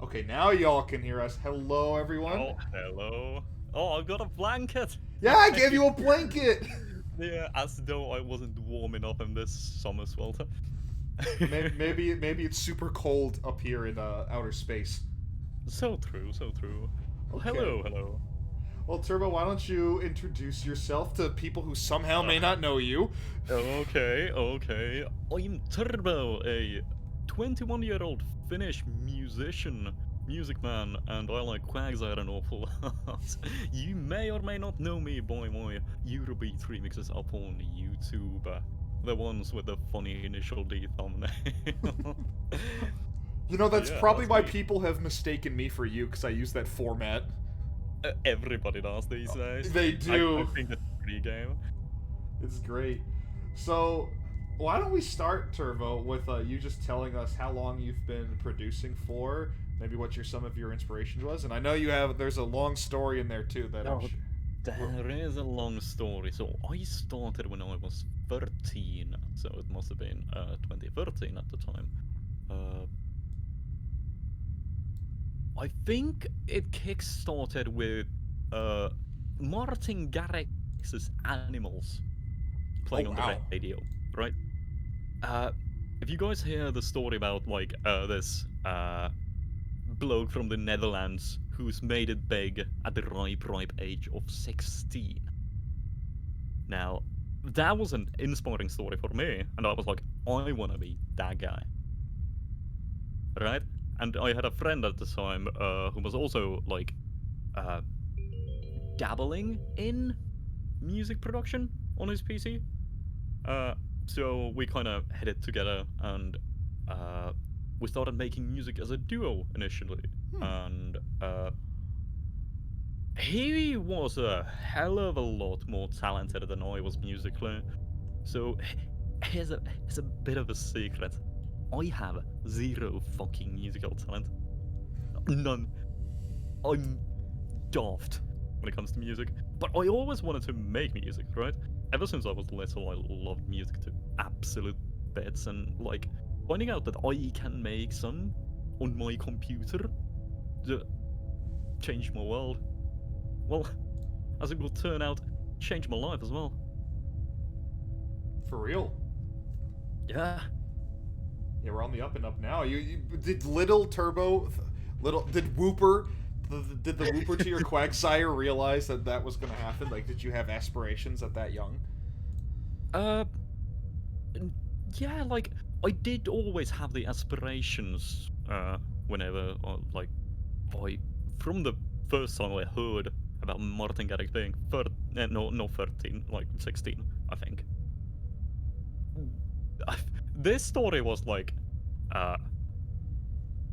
Okay, now y'all can hear us. Hello, everyone. Oh, hello. Oh, I've got a blanket. Yeah, I gave you a blanket. Yeah, as though I wasn't warm enough in this summer swelter. Maybe it's super cold up here in outer space. So true, so true. Okay. Hello, hello. Well, Turbo, why don't you introduce yourself to people who somehow may not know you? Okay, okay. I'm Turbo, a 21-year-old Finnish musician, music man, and I like Quagsire an awful lot. You may or may not know me by my Eurobeat remixes up on YouTube. The ones with the funny initial D thumbnail. You know, that's Yeah, probably that's why me. people have mistaken me for you, because I use that format. Everybody does these days. They I do. think it's pretty game. It's great. So, why don't we start, Turbo, with you just telling us how long you've been producing for, maybe what some of your inspiration was, and I know there's a long story in there too that I'm Oh, sure. there is a long story. So I started when I was 13, so it must have been 2013 at the time. Uh, I think it kick-started with uh, Martin Garrix's Animals Oh playing on the wow. radio, right? Uh, if you guys hear the story about like this bloke from the Netherlands who's made it big at the ripe age of 16. Now, that was an inspiring story for me, and I was like, I want to be that guy, right? And I had a friend at the time who was also like uh, dabbling in music production on his PC. Uh, so we kind of hit it together, and uh, we started making music as a duo initially, Hmm. and he was a hell of a lot more talented than I was musically. So here's a bit of a secret. I have zero fucking musical talent. None. I'm daft when it comes to music. But I always wanted to make music, right? Ever since I was little, I loved music to absolute bits, and like finding out that I can make some on my computer changed my world. Well, as it will turn out, changed my life as well. For real. Yeah. Yeah, we're on the up and up now. You did little Turbo, little did Whooper, did the Whooper to your Quagsire realize that that was gonna happen? Like, did you have aspirations at that young? Uh, yeah, like I did always have the aspirations. Whenever, like, I from the first time I heard about Martin Garrix being no, not 13, like 16, I think. This story was like, uh,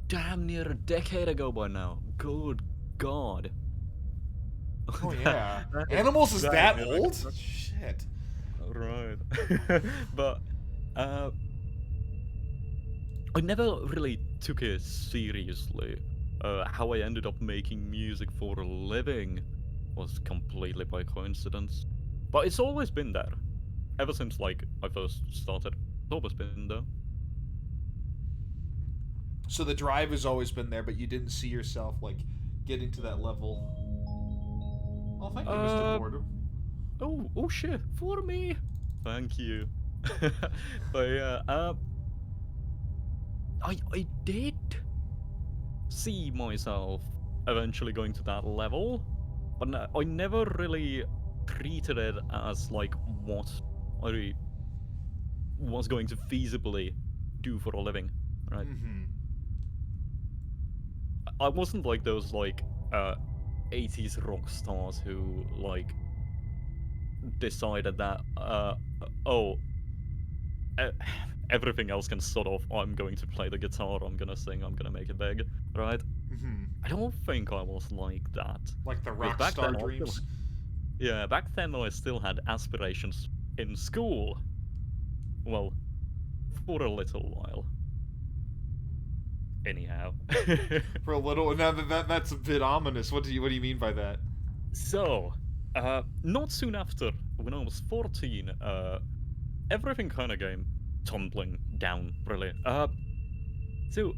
damn near a decade ago by now. Good God. Oh yeah, that is Animals is damn that near old? a Shit. right. But uh, I never really took it seriously. How I ended up making music for a living was completely by coincidence. But it's always been there. Ever since like I first started. It's always been there. So the drive has always been there, but you didn't see yourself like getting to that level. Oh, thank you, Mr. Uh Boredom. oh shit, for me. Thank you. But yeah, I did see myself eventually going to that level, but I never really treated it as like what I was going to feasibly do for a living, right? Mm-hmm. I wasn't like those like 80s rock stars who like decided that oh e- everything else can sort of I'm going to play the guitar, I'm gonna sing, I'm gonna make it big, right? Mm-hmm. I don't think I was like that. Like the Because rock back star then I still dreams. yeah, back then I still had aspirations in school. Well, for a little while. Anyhow. For a little. Now that's a bit ominous. What do you mean by that? So, not soon after, when I was 14, everything kind of came tumbling down, really. So,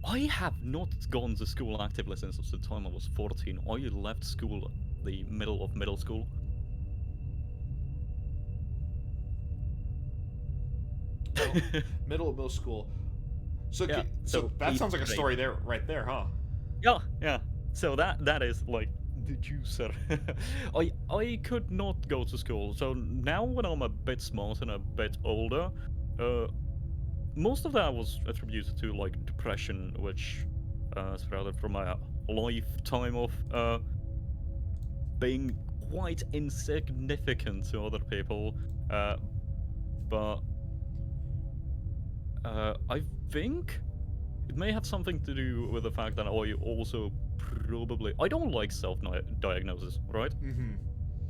I have not gone to school actively since the time I was 14. I left school the middle of middle school. Middle, middle school. So, Yeah, so so that sounds like a 8th grade. story there, right there, huh? Yeah, yeah. So that is like the juicer. I could not go to school. So now when I'm a bit smart and a bit older, uh, most of that was attributed to like depression, which sprouted from my lifetime of being quite insignificant to other people. Uh, but I think it may have something to do with the fact that I also probably I don't like self-diagnosis, right? Mm-hmm.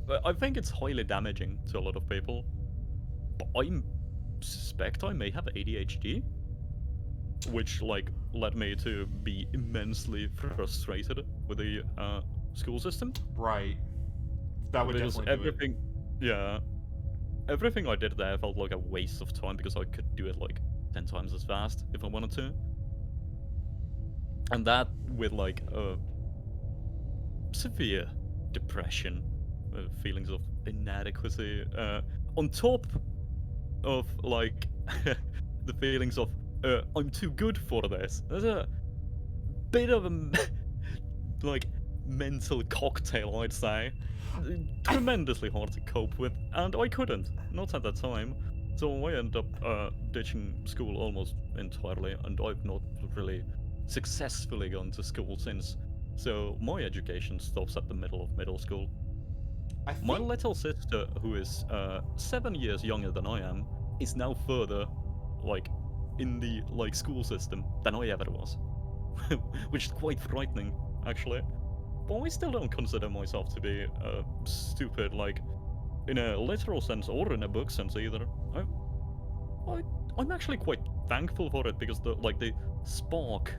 But I think it's highly damaging to a lot of people. But I suspect I may have ADHD, which like led me to be immensely frustrated with the school system Right. That would because definitely do it. everything, yeah, everything I did there felt like a waste of time because I could do it like 10 times as fast if I wanted to, and that with like severe depression, feelings of inadequacy, on top of like the feelings of I'm too good for this. There's a bit of a like mental cocktail, I'd say. I Tremendously hard to cope with, and I couldn't, not at that time. So I ended up ditching school almost entirely, and I've not really successfully gone to school since. So my education stops at the middle of middle school. I My think little sister, who is 7 years younger than I am, is now further, like, in the like school system than I ever was, which is quite frightening, actually. But I still don't consider myself to be stupid, like in a literal sense or in a book sense either. I, I'm actually quite thankful for it because the spark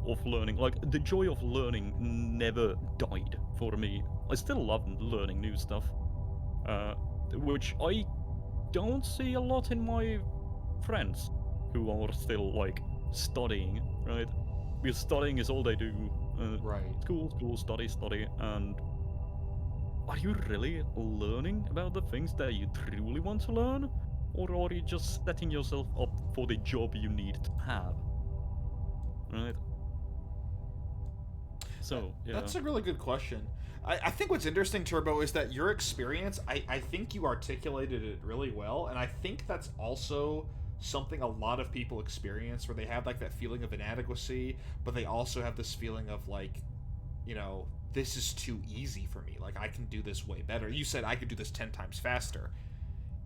of learning, like the joy of learning, never died for me. I still love learning new stuff, uh, which I don't see a lot in my friends who are still like studying, right? Because studying is all they do. right. School, school, study, study, and are you really learning about the things that you truly want to learn? Or are you just setting yourself up for the job you need to have? Right? So, yeah. That's a really good question. I think what's interesting, Turbo, is that your experience, I think you articulated it really well, and I think that's also something a lot of people experience where they have like that feeling of inadequacy, but they also have this feeling of like, this is too easy for me. Like I can do this way better. You said I could do this 10 times faster.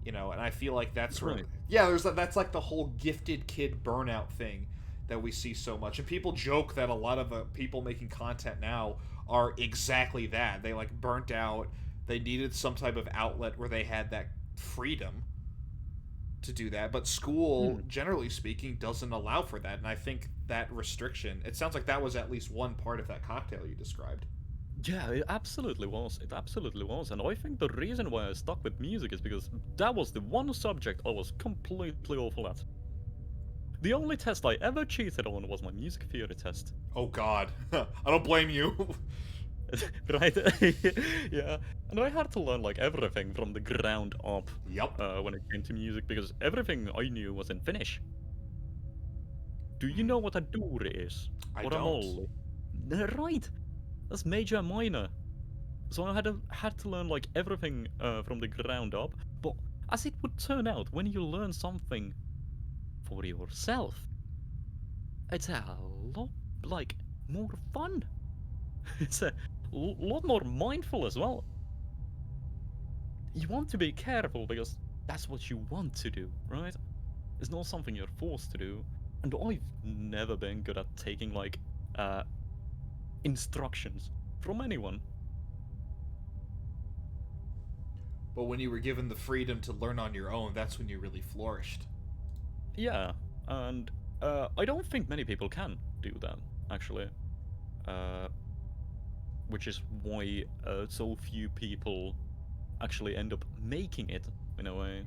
And I feel like that's sort of Right. yeah. That's like the whole gifted kid burnout thing that we see so much, and people joke that a lot of people making content now are exactly that. They like burnt out. They needed some type of outlet where they had that freedom to do that, but school, Hmm. generally speaking, doesn't allow for that. And I think that restriction. It sounds like that was at least one part of that cocktail you described. Yeah, it absolutely was. It absolutely was. And I think the reason why I stuck with music is because that was the one subject I was completely awful at. The only test I ever cheated on was my music theory test. Oh God, I don't blame you. Right? Yeah. And I had to learn like everything from the ground up Yep, when it came to music because everything I knew was in Finnish. Do you know what a dur is? I Or a don't. molli? Right! That's major and minor. So I had to learn like everything from the ground up. But as it would turn out, when you learn something for yourself, it's a lot like more fun. It's a lot more mindful as well. You want to be careful because that's what you want to do, right? It's not something you're forced to do. And I've never been good at taking like uh, instructions from anyone. But when you were given the freedom to learn on your own, that's when you really flourished. Yeah, and I don't think many people can do that actually, uh, which is why so few people actually end up making it in a way.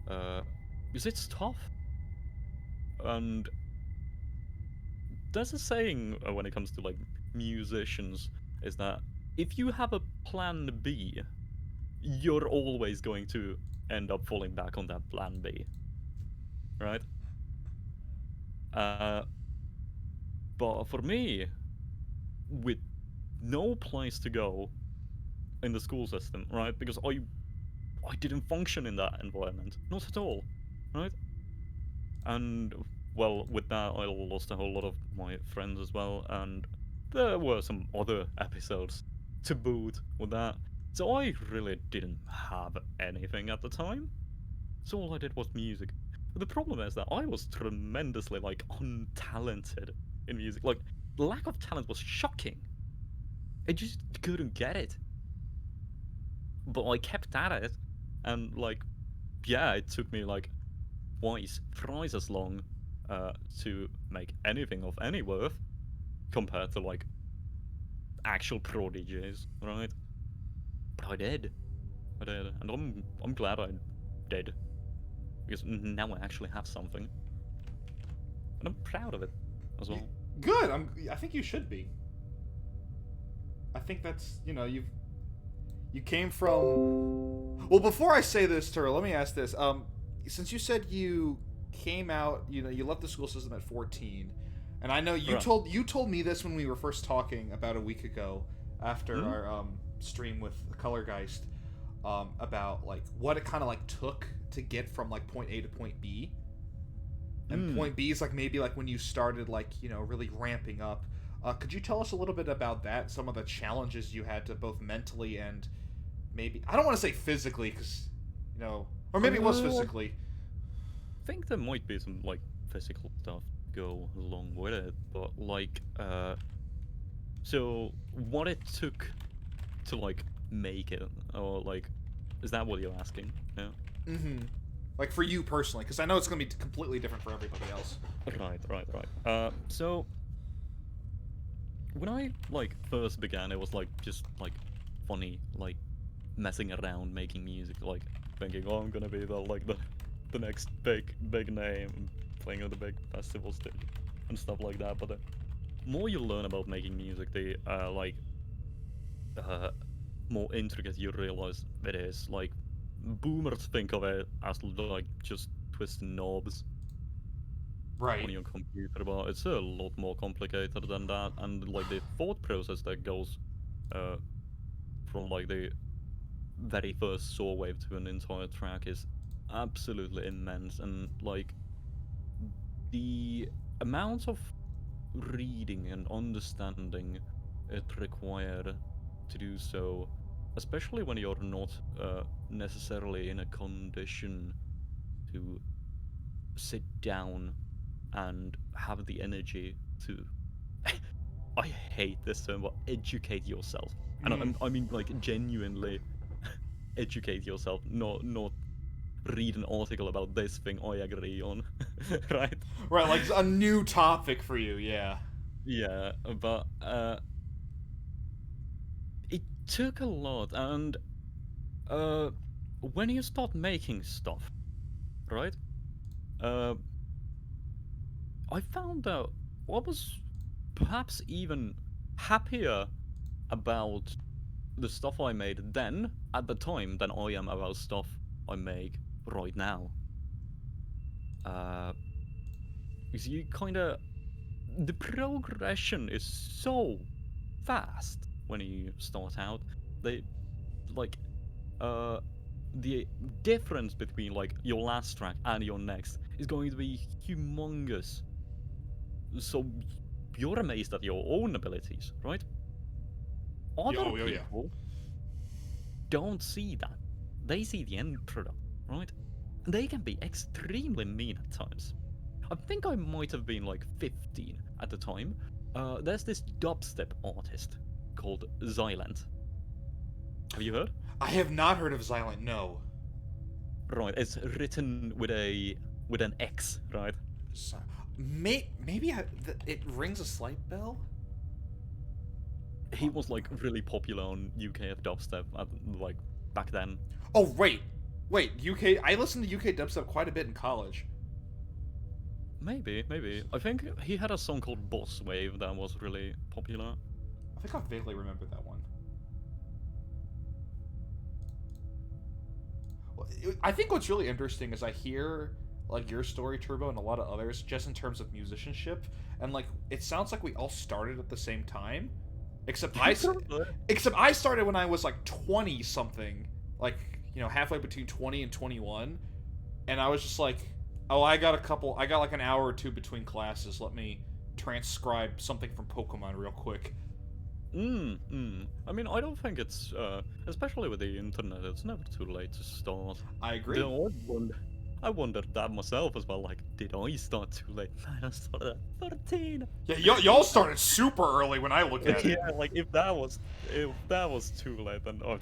Uh, because it's tough, and there's a saying when it comes to like musicians is that if you have a plan B, you're always going to end up falling back on that plan B, right? Uh, but for me, with no place to go in the school system, right? Because I didn't function in that environment, not at all, right? And well, with that, I lost a whole lot of my friends as well, and there were some other episodes to boot with that. So I really didn't have anything at the time. So all I did was music. But the problem is that I was tremendously like untalented in music. Like the lack of talent was shocking. I just couldn't get it. But I kept at it, and like, yeah, it took me like twice, thrice as long to make anything of any worth compared to like actual prodigies, right? But I did, and I'm glad I did because now I actually have something, and I'm proud of it as well. Good. I think you should be. I think that's you came from. Well, before I say this, Turo, let me ask this. Since you said you came out, you left the school system at 14, and I know you Right. told me this when we were first talking about a week ago after our stream with Colorgeist, about like what it kind of like took to get from like point A to point B. And point B is like maybe like when you started like really ramping up. Could you tell us a little bit about that? Some of the challenges you had to both mentally and maybe I don't want to say physically because or maybe it was physically. I think there might be some like physical stuff go along with it, but like so what it took to like make it, or like, is that what you're asking? Yeah. Mm-hmm. Like for you personally, because I know it's gonna be completely different for everybody else. Right. So when I like first began, it was like just like funny, like messing around, making music, like thinking, oh, I'm gonna be the next big name, playing on the big festival stage and stuff like that. But the more you learn about making music, the more intricate you realize it is. Like boomers think of it as like just twisting knobs Right. on your computer, but it's a lot more complicated than that. And like the thought process that goes from like the very first saw wave to an entire track is absolutely immense, and like the amount of reading and understanding it required to do so, especially when you're not necessarily in a condition to sit down and have the energy to I hate this term, but educate yourself. And I mean like genuinely educate yourself, not read an article about this thing I agree on, right? Right, like a new topic for you, yeah. Yeah, but it took a lot, and when you start making stuff, right? Uh, I found out I was perhaps even happier about the stuff I made then at the time than I am about stuff I make right now. Because you kind of the progression is so fast when you start out. They like the difference between like your last track and your next is going to be humongous. So you're amazed at your own abilities, right? Other Yeah. people don't see that. They see the end product, right? They can be extremely mean at times. I think I might have been like 15 at the time. There's this dubstep artist called Xylent. Have you heard? I have not heard of Xylent, no. Right, it's written with an X, right? Maybe it rings a slight bell? He was like really popular on UK dubstep like back then. Oh, wait, UK. I listened to UK dubstep quite a bit in college. Maybe. I think he had a song called Boss Wave that was really popular. I think I vaguely remember that one. I think what's really interesting is I hear like your story, Turbo, and a lot of others, just in terms of musicianship, and like it sounds like we all started at the same time, except I started when I was like 20 something, like halfway between 20 and 21, and I was just like, oh, I got like an hour or two between classes. Let me transcribe something from Pokemon real quick. I mean, I don't think it's, especially with the internet, it's never too late to start. I agree. I wondered that myself as well, like, did I start too late? Man, I started at 13! Yeah, y'all started super early when I look at it. Yeah, like, if that was too late, then, oh,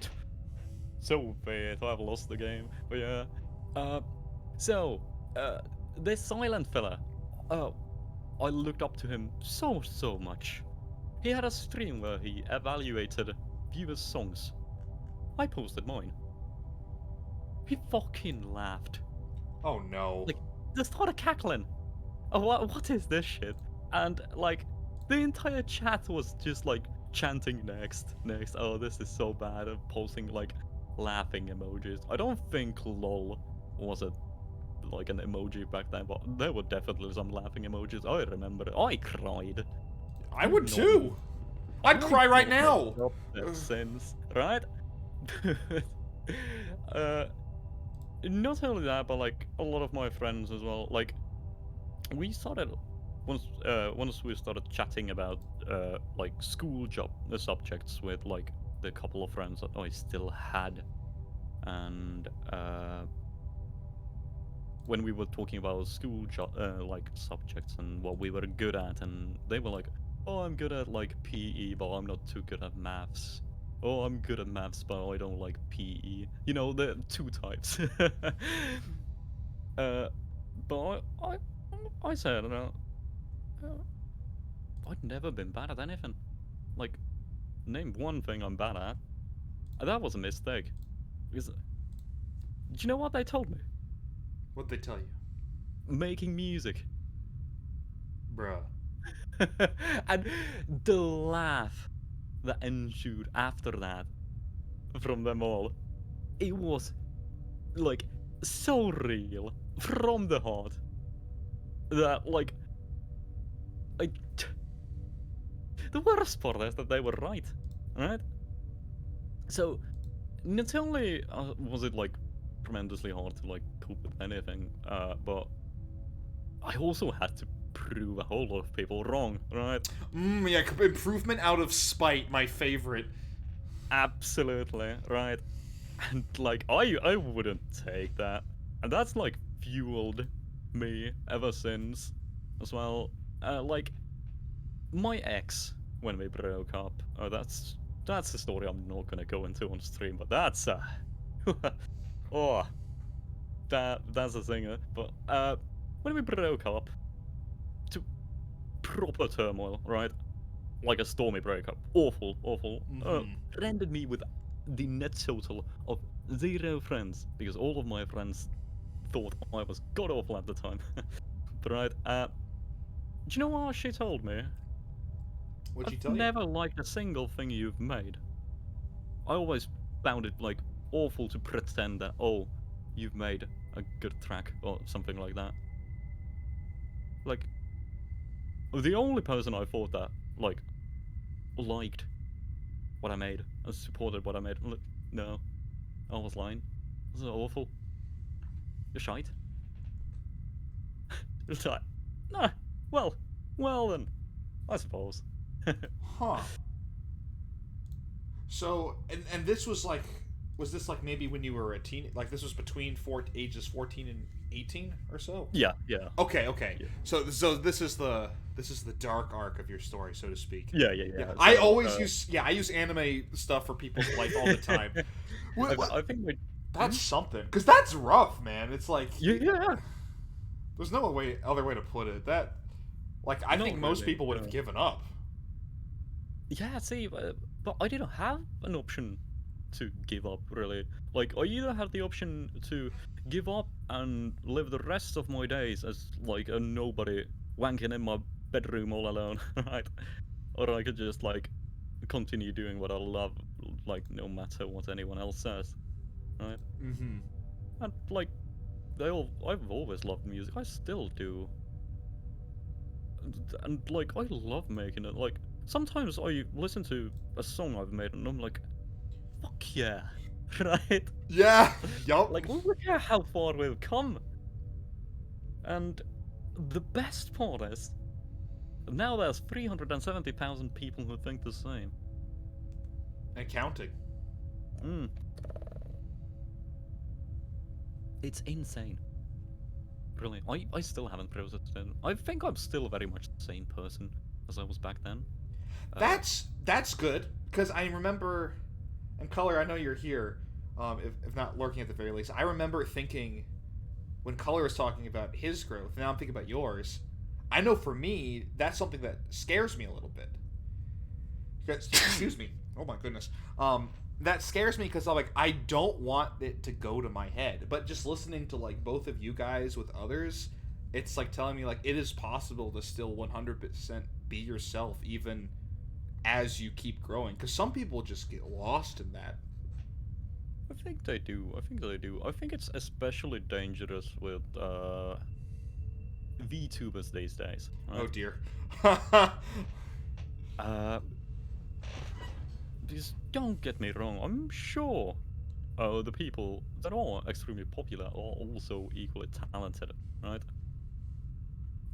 so bad, I've lost the game. But yeah, this silent fella, I looked up to him so much. He had a stream where he evaluated viewers' songs. I posted mine. He fucking laughed. Oh no. Like, they started cackling. Oh, what is this shit? And, like, the entire chat was just, like, chanting next. Oh, this is so bad. And posting, like, laughing emojis. I don't think LOL was an emoji back then, but there were definitely some laughing emojis. I remember it. I cried. I would too. I'd cry right now. Since, right? Not only that, but like a lot of my friends as well. Like, we started once we started chatting about like school subjects with like the couple of friends that I still had, and when we were talking about school like subjects and what we were good at, and they were like, oh, I'm good at like PE, but I'm not too good at maths. Oh, I'm good at maths, but I don't like PE. You know, the two types. But I said, I'd never been bad at anything. Like, name one thing I'm bad at. And that was a mistake. Because, do you know what they told me? What'd they tell you? Making music. Bruh. And the laugh that ensued after that from them all, it was like so real from the heart that like the worst part is that they were right. So not only was it like tremendously hard to like cope with anything, but I also had to prove a whole lot of people wrong, right? Yeah, improvement out of spite, my favorite. Absolutely, right? And like, I wouldn't take that. And that's like fueled me ever since as well. Like, my ex, when we broke up, that's the story I'm not gonna go into on stream, but that's oh, that's a singer. But when we broke up, to proper turmoil, right? Like a stormy breakup. Awful. Rendered me with the net total of 0 friends, because all of my friends thought I was god awful at the time. But right, do you know what she told me? What'd she tell I've you? never liked a single thing you've made. I always found it like awful to pretend that, oh, you've made a good track or something like that. Like, the only person I thought that like liked what I made and supported what I made. Look, no, I was lying. This is awful. You're shite. It's like, nah. Well then, I suppose. Huh. So, and this was like, was this like maybe when you were a teen? Like this was between ages 14 and 18 or so? Yeah. Okay. Yeah. So this is the dark arc of your story, so to speak. Yeah. So, I always use anime stuff for people's life all the time. I think that's something, because that's rough, man. It's like yeah. There's no other way to put it. That, like, I think most people would have given up. Yeah, see, but I didn't have an option. to give up, really. Like, I either had the option to give up and live the rest of my days as, like, a nobody wanking in my bedroom all alone, right? Or I could just, like, continue doing what I love, like, no matter what anyone else says, right? Mm-hmm. And, like, I've always loved music. I still do. And like, I love making it. Like, sometimes I listen to a song I've made and I'm like, fuck yeah, right? Yeah. Yup. Like, look at how far we've come. And the best part is, now there's 370,000 people who think the same. And counting. Mm. It's insane. Really, I still haven't processed it. I think I'm still very much the same person as I was back then. That's good because I remember, and Color, I know you're here, if not lurking at the very least. I remember thinking when Color was talking about his growth. Now I'm thinking about yours. I know for me that's something that scares me a little bit. Excuse me. Oh my goodness. That scares me because I'm like I don't want it to go to my head. But just listening to like both of you guys with others, it's like telling me like it is possible to still 100% be yourself even as you keep growing. Because some people just get lost in that. I think they do. I think they do. I think it's especially dangerous with VTubers these days, Oh right? dear. Uh, because don't get me wrong, I'm sure the people that are extremely popular are also equally talented, right?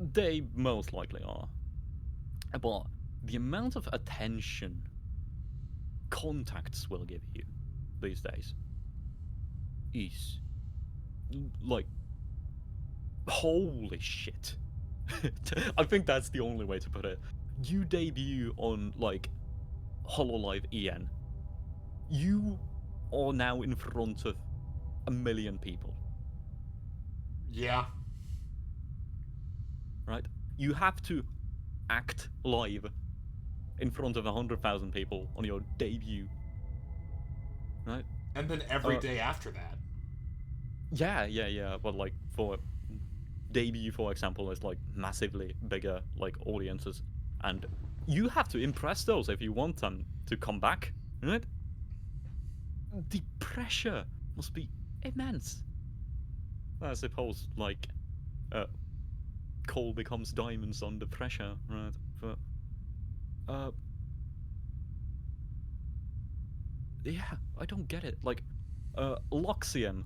They most likely are. But the amount of attention contacts will give you these days is like holy shit. I think that's the only way to put it. You debut on like Hololive EN. You are now in front of 1 million people, Yeah. right? You have to act live in front of 100,000 people on your debut, right? And then every day after that. Yeah. But like for debut, for example, is like massively bigger like audiences, and you have to impress those if you want them to come back, right? The pressure must be immense. I suppose like uh, coal becomes diamonds under pressure, right? But uh, yeah, I don't get it. Like Luxian,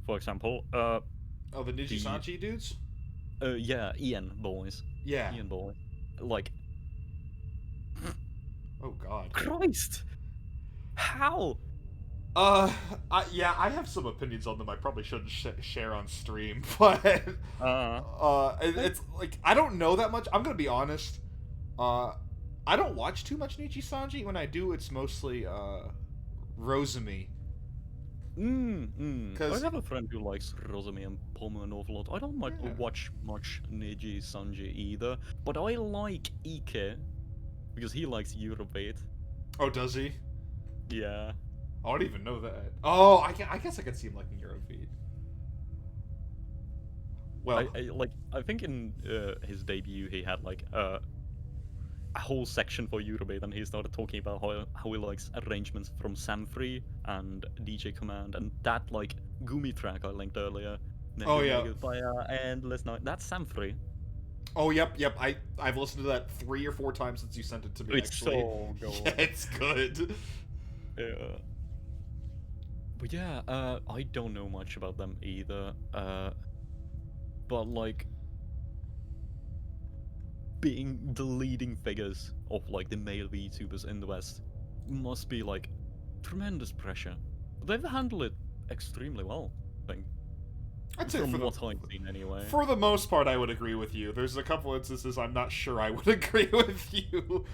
for example, Oh, the Niji the Sanji dudes? yeah, Ian boys, Yeah. Ian boy, like Oh god. Christ, how? Uh, yeah, I have some opinions on them. I probably shouldn't share on stream, but Uh, it's like I don't know that much. I'm gonna be honest. Uh, I don't watch too much Nichi Sanji. When I do, it's mostly Rosemi. I Cause have a friend who likes Rosemi and Pomu an awful lot. I don't yeah. watch much Neji Sanji either, but I like Ike because he likes Eurobeat. Oh, does he? Yeah. I don't even know that. Oh, I guess I could see him liking Eurobeat. Well, I think in his debut he had like a whole section for Eurobeat, and he started talking about how he likes arrangements from Sam Free and DJ Command, and that like Gumi track I linked earlier. oh Mega yeah. Mega Fire Endless Night. That's Sam Free. Oh yep. I've listened to that 3 or 4 times since you sent it to me. It's Actually, so yeah, good. it's good. Yeah. But yeah, I don't know much about them either. But like being the leading figures of like the male VTubers in the West must be like tremendous pressure. They've handled it extremely well, I think. I'd say From what I've seen anyway. for the most part, I would agree with you. There's a couple instances I'm not sure I would agree with you.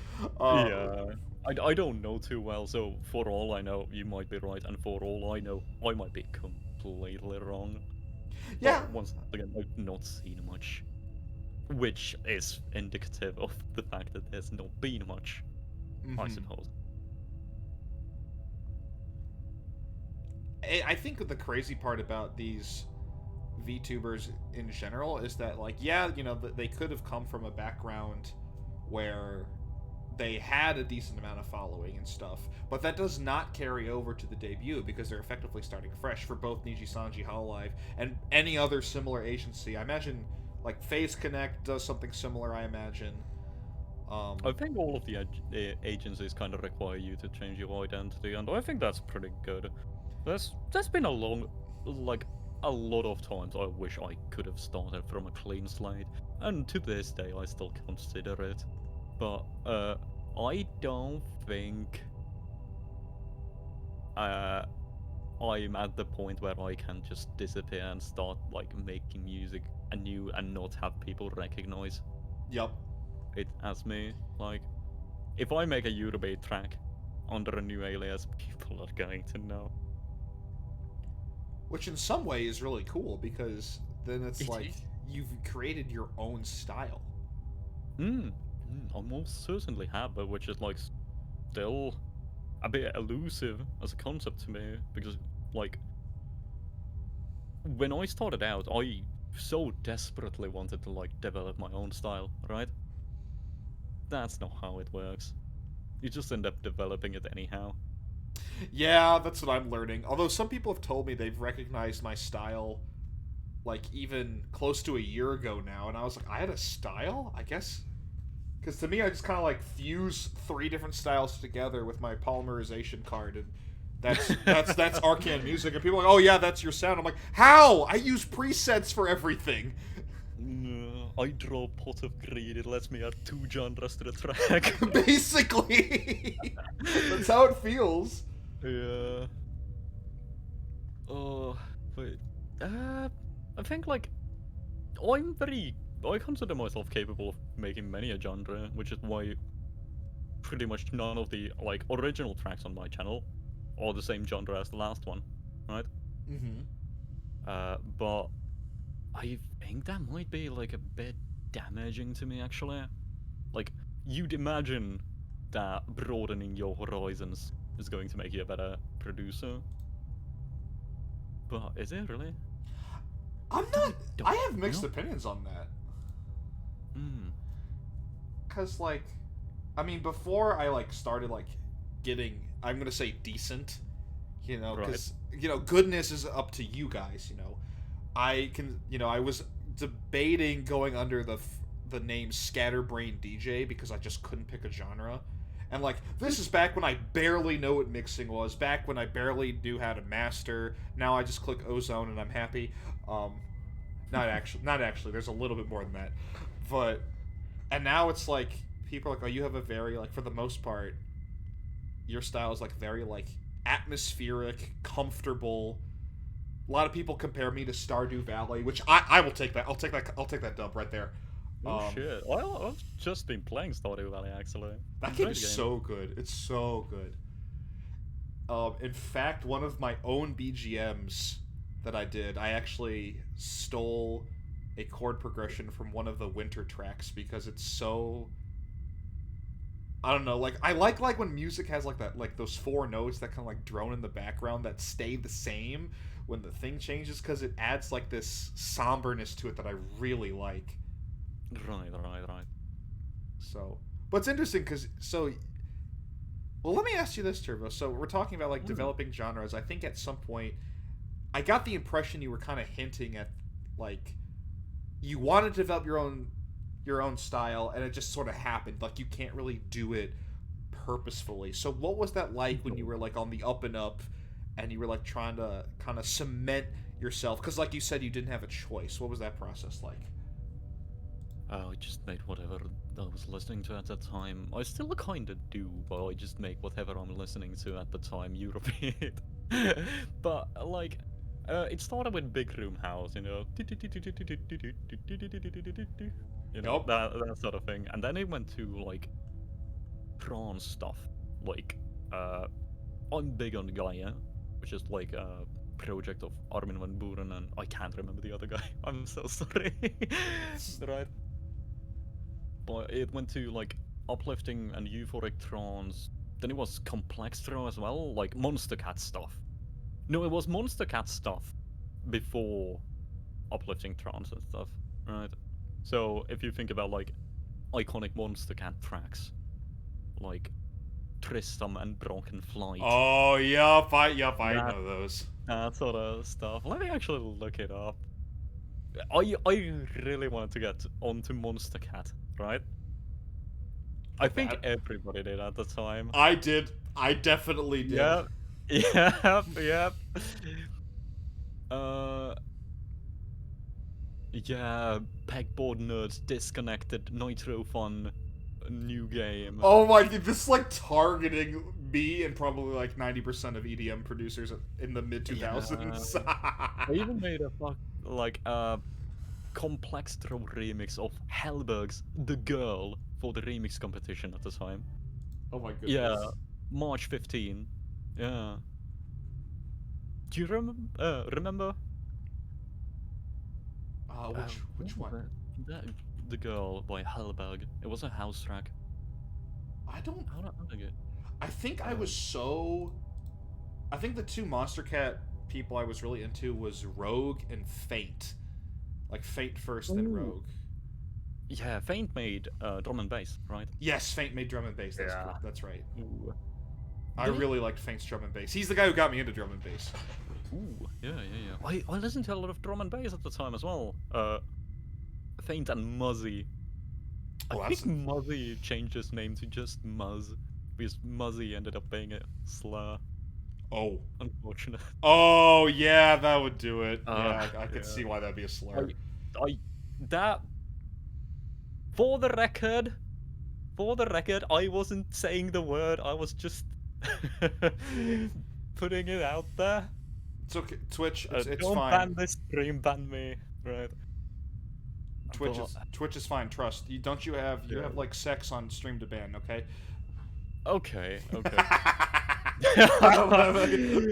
Uh, Yeah. I don't know too well, so for all I know, you might be right, and for all I know, I might be completely wrong. yeah. But once again, I've not seen much. Which is indicative of the fact that there's not been much, I Mm-hmm. suppose. I think the crazy part about these VTubers in general is that, like, yeah, you know, they could have come from a background where they had a decent amount of following and stuff, but that does not carry over to the debut because they're effectively starting fresh for both Niji Sanji, Hololive, and any other similar agency. I imagine, like, Phase Connect does something similar, I imagine. I think all of the agencies kind of require you to change your identity, and I think that's pretty good. There's been like a lot of times I wish I could have started from a clean slate, and to this day I still consider it. But I don't think I'm at the point where I can just disappear and start like making music anew and not have people recognize Yep. it as me. Like, if I make a Eurobeat track under a new alias, people are going to know. Which in some way is really cool because then it's It like is. you've created your own style. I most certainly have, but which is like still a bit elusive as a concept to me because, like, when I started out, I so desperately wanted to like develop my own style, right? That's not how it works. You just end up developing it anyhow. Yeah, that's what I'm learning. Although some people have told me they've recognized my style like even close to a year ago now, and I was like, I had a style, I guess. Because to me, I just kind of like fuse 3 different styles together with my polymerization card, and that's Arcan music. And people are like, oh yeah, that's your sound. I'm like, how? I use presets for everything. I draw a pot of greed. It lets me add 2 genres to the track. Basically, that's how it feels. Yeah. Oh, wait. I think like I consider myself capable of making many a genre, which is why pretty much none of the like original tracks on my channel are the same genre as the last one, right? Mm-hmm. But I think that might be like a bit damaging to me actually. Like, you'd imagine that broadening your horizons is going to make you a better producer. But is it really? I'm not. I have You mixed know? opinions on that. Hmm. Cause like, I mean, before I like started like getting, I'm gonna say decent, you know, Right. because you know, goodness is up to you guys. You know, I can, you know, I was debating going under the name Scatterbrain DJ because I just couldn't pick a genre. And like this is back when I barely know what mixing was, back when I barely knew how to master. Now I just click Ozone and I'm happy. Um, not actually. There's a little bit more than that, but and now it's like people are like, oh, you have a very like for the most part, your style is like very like atmospheric, comfortable. A lot of people compare me to Stardew Valley, which I will take that. I'll take that dub right there. Oh shit. I've just been playing Stardew Valley actually. That game Great is game. so good. It's so good. In fact, one of my own BGMs that I did, I actually stole a chord progression from one of the winter tracks because it's so I don't know, like I like when music has like that like those 4 notes that kind of like drone in the background that stay the same when the thing changes because it adds like this somberness to it that I really like. Right. So, but it's interesting because well, let me ask you this, Turbo. So we're talking about like Hmm. developing genres. I think at some point I got the impression you were kind of hinting at like you wanted to develop your own style and it just sort of happened. Like you can't really do it purposefully. So what was that like when you were like on the up and up and you were like trying to kind of cement yourself cuz like you said you didn't have a choice. What was that process like? I just made whatever I was listening to at that time. I still kinda do, but I just make whatever I'm listening to at the time, Eurobeat. But like, it started with Big Room House, you know, Nope. that sort of thing, and then it went to like prawn stuff, like I'm big on Gaia, which is like a project of Armin van Buuren, and I can't remember the other guy. I'm so sorry. Right. But it went to like uplifting and euphoric trance. Then it was complex throw as well, like Monster Cat stuff. No, it was Monster Cat stuff before uplifting trance and stuff, right? So if you think about like iconic Monster Cat tracks, like Tristram and Broken Flight, Oh, yup, I that know those. that sort of stuff. Let me actually look it up. I really wanted to get onto Monster Cat, right? I think That everybody did at the time. I did. I definitely did. Yep. Yep. Uh, yeah. Pegboard nerds disconnected. Nitro Fun. New game. Oh my god, this is like targeting me and probably like 90% of EDM producers in the mid Yeah. 2000s. I even made a complex throw remix of Hellberg's The Girl for the remix competition at the time. Oh my Yeah. goodness. March 15. Yeah. Do you remember? Which What was one? it? That, The Girl by Hellberg. It was a house track. I don't. How did I get? I think I was so. I think the two Monster Cat people I was really into was Rogue and Fate. Like Fate first, then Ooh. Rogue. Yeah, Faint made drum and bass, right? Yes, Fate made drum and bass. Yeah. That's right. Ooh. I really liked Faint's drum and bass. He's the guy who got me into drum and bass. Ooh, yeah. I listened to a lot of drum and bass at the time as well. Faint and Muzzy. I Oh, think Muzzy changed his name to just Muzz because Muzzy ended up being a slur. Oh. Unfortunate. Oh yeah, that would do it. Yeah, I could Yeah. see why that'd be a slur. That for the record, I wasn't saying the word. I was just putting it out there. It's okay. Twitch, it's Don't fine. ban this stream, ban me, right? Twitch is fine. Trust. You have Yeah. like sex on stream to ban, okay? Okay.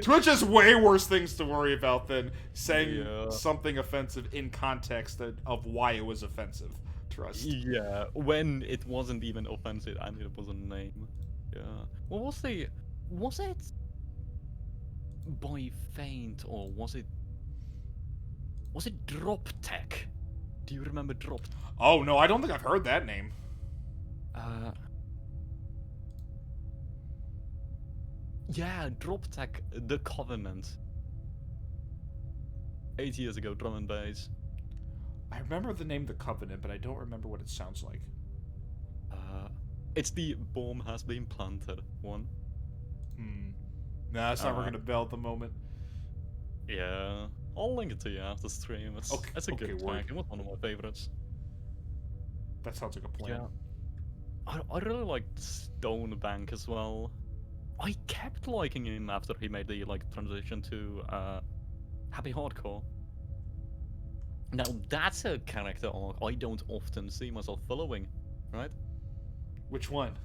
Twitch has way worse things to worry about than saying Yeah. something offensive in context of why it was offensive. Trust. Yeah, when it wasn't even offensive and it was a name. Yeah. What was the... Was it by Faint or was it... Was it Drop Tech? Do you remember Drop? Oh no, I don't think I've heard that name. Yeah, Drop Tech, The Covenant. 8 years ago, drum and bass. I remember the name The Covenant, but I don't remember what it sounds like. It's the bomb has been planted one. Nah, it's not ringing a bell at the moment. Yeah, I'll link it to you after stream. It's a good track. It was one of my favorites. That sounds like a plan. Yeah. I really liked Stone Bank as well. I kept liking him after he made the transition to Happy Hardcore. Now that's a character arc I don't often see myself following, right? Which one?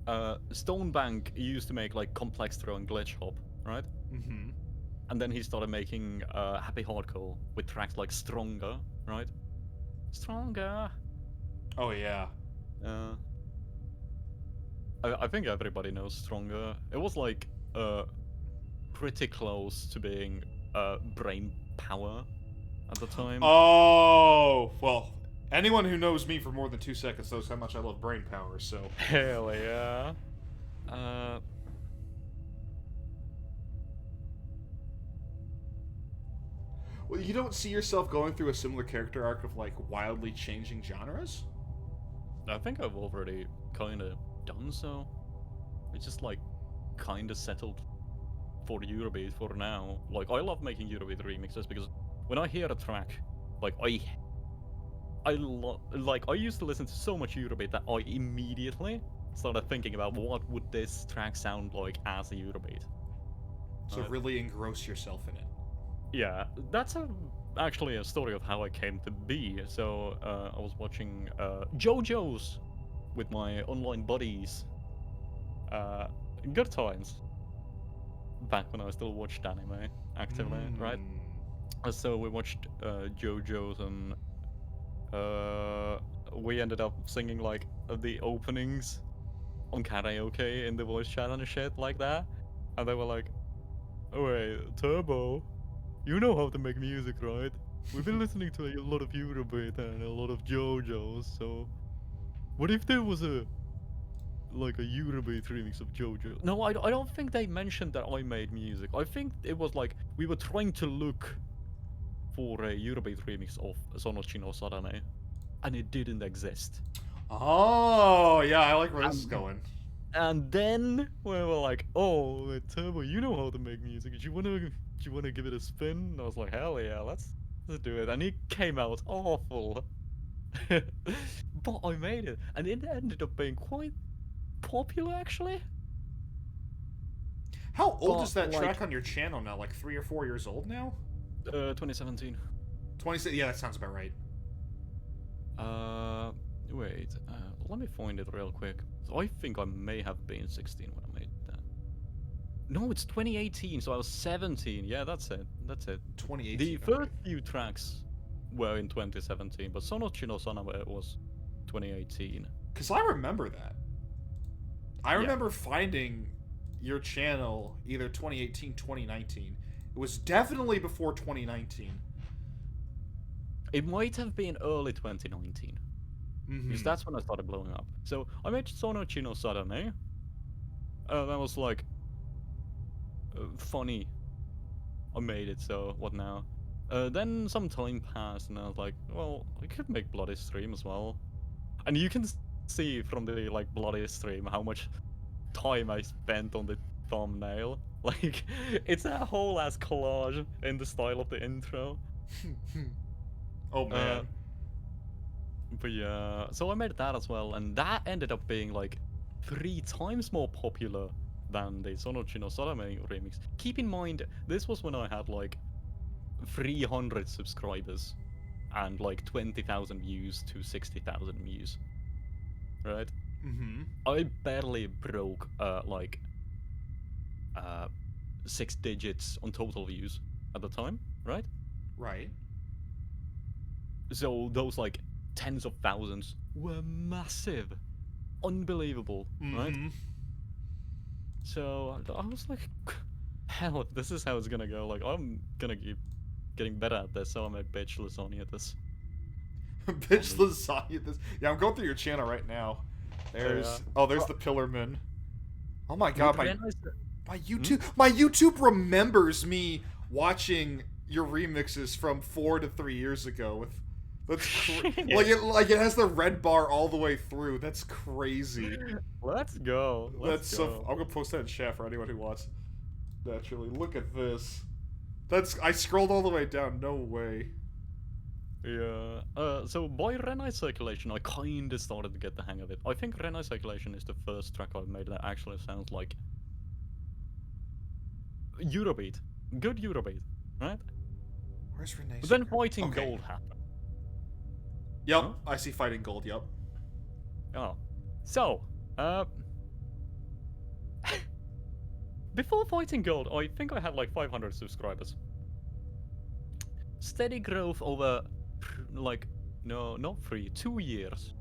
Stonebank used to make complex throw and glitch hop, right? Mm-hmm. And then he started making Happy Hardcore with tracks like Stronger, right? Stronger. Oh yeah. I think everybody knows Stronger. It was pretty close to being brain power at the time. Oh well. Anyone who knows me for more than 2 seconds knows how much I love brain power, so... Hell yeah. Well, you don't see yourself going through a similar character arc of, wildly changing genres? I think I've already kinda done so. It's just, kinda settled for Eurobeat for now. I love making Eurobeat remixes because when I hear a track, I used to listen to so much Eurobeat that I immediately started thinking about what would this track sound like as a Eurobeat. So really engross yourself in it. Yeah, that's actually a story of how I came to be. So I was watching JoJo's with my online buddies. Good times. Back when I still watched anime actively, right? So we watched JoJo's and we ended up singing the openings on karaoke in the voice chat and shit like that. And they were like, Oh wait, Turbo, you know how to make music, right? We've been listening to a lot of Eurobeat and a lot of JoJo's, so what if there was a Eurobeat remix of JoJo? No, I don't think they mentioned that I made music. I think it was like we were trying to look for a Eurobeat remix of Sonochi no Sarane, and it didn't exist. Oh, yeah, I like where this is going. And then we were like, "Oh, Turbo, you know how to make music. Do you wanna give it a spin?" And I was like, "Hell yeah, let's do it." And it came out awful, but I made it, and it ended up being quite popular actually. How old But is that like, track on your channel now? Like 3 or 4 years old now? 2017. 26. Yeah, that sounds about right. Uh, wait. Let me find it real quick. So I think I may have been 16 when I made that. No, it's 2018, so I was 17. Yeah, that's it. That's it. 2018. The Okay. first few tracks were in 2017, but Sonochi no Sanabe was 2018. Because I remember that. I Yeah. remember finding your channel either 2018, 2019. It was definitely before 2019. It might have been early 2019, because that's when I started blowing up. So I made Sonochi no Sarane. That was like funny. I made it, so what now? Then some time passed, and I was like, well, I could make Bloody Stream as well. And you can see from the like Bloody Stream how much time I spent on the thumbnail. Like, it's a whole ass collage in the style of the intro. Oh man. But yeah, so I made that as well, and that ended up being like 3 times more popular than the Sonochi no Sarame remix. Keep in mind, this was when I had like 300 subscribers and like 20,000 views to 60,000 views. Right? I barely broke 6 digits on total views at the time, right? Right. So those like tens of thousands were massive, unbelievable, right? So I was like, hell, this is how it's gonna go. Like, I'm gonna keep getting better at this, so I'm a bitch lasagna at this. Bitch lasagna. This. Yeah, I'm going through your channel right now. There's there's the Pillarman. Oh my god, my YouTube remembers me watching your remixes from 4 to 3 years ago. With like it has the red bar all the way through. That's crazy. Let's go. Let's go. I'm gonna post that in chat for anyone who wants. Naturally, look at this. I scrolled all the way down. No way. Yeah. So by Renai Circulation, I kinda started to get the hang of it. I think Renai Circulation is the first track I've made that actually sounds like Eurobeat. Good Eurobeat, right? Where's Renee? But then Fighting Gold happened. Yep, huh? I see Fighting Gold, yep. Oh. So, before Fighting Gold, I think I had like 500 subscribers. Steady growth over, like, no, not 3, 2 years.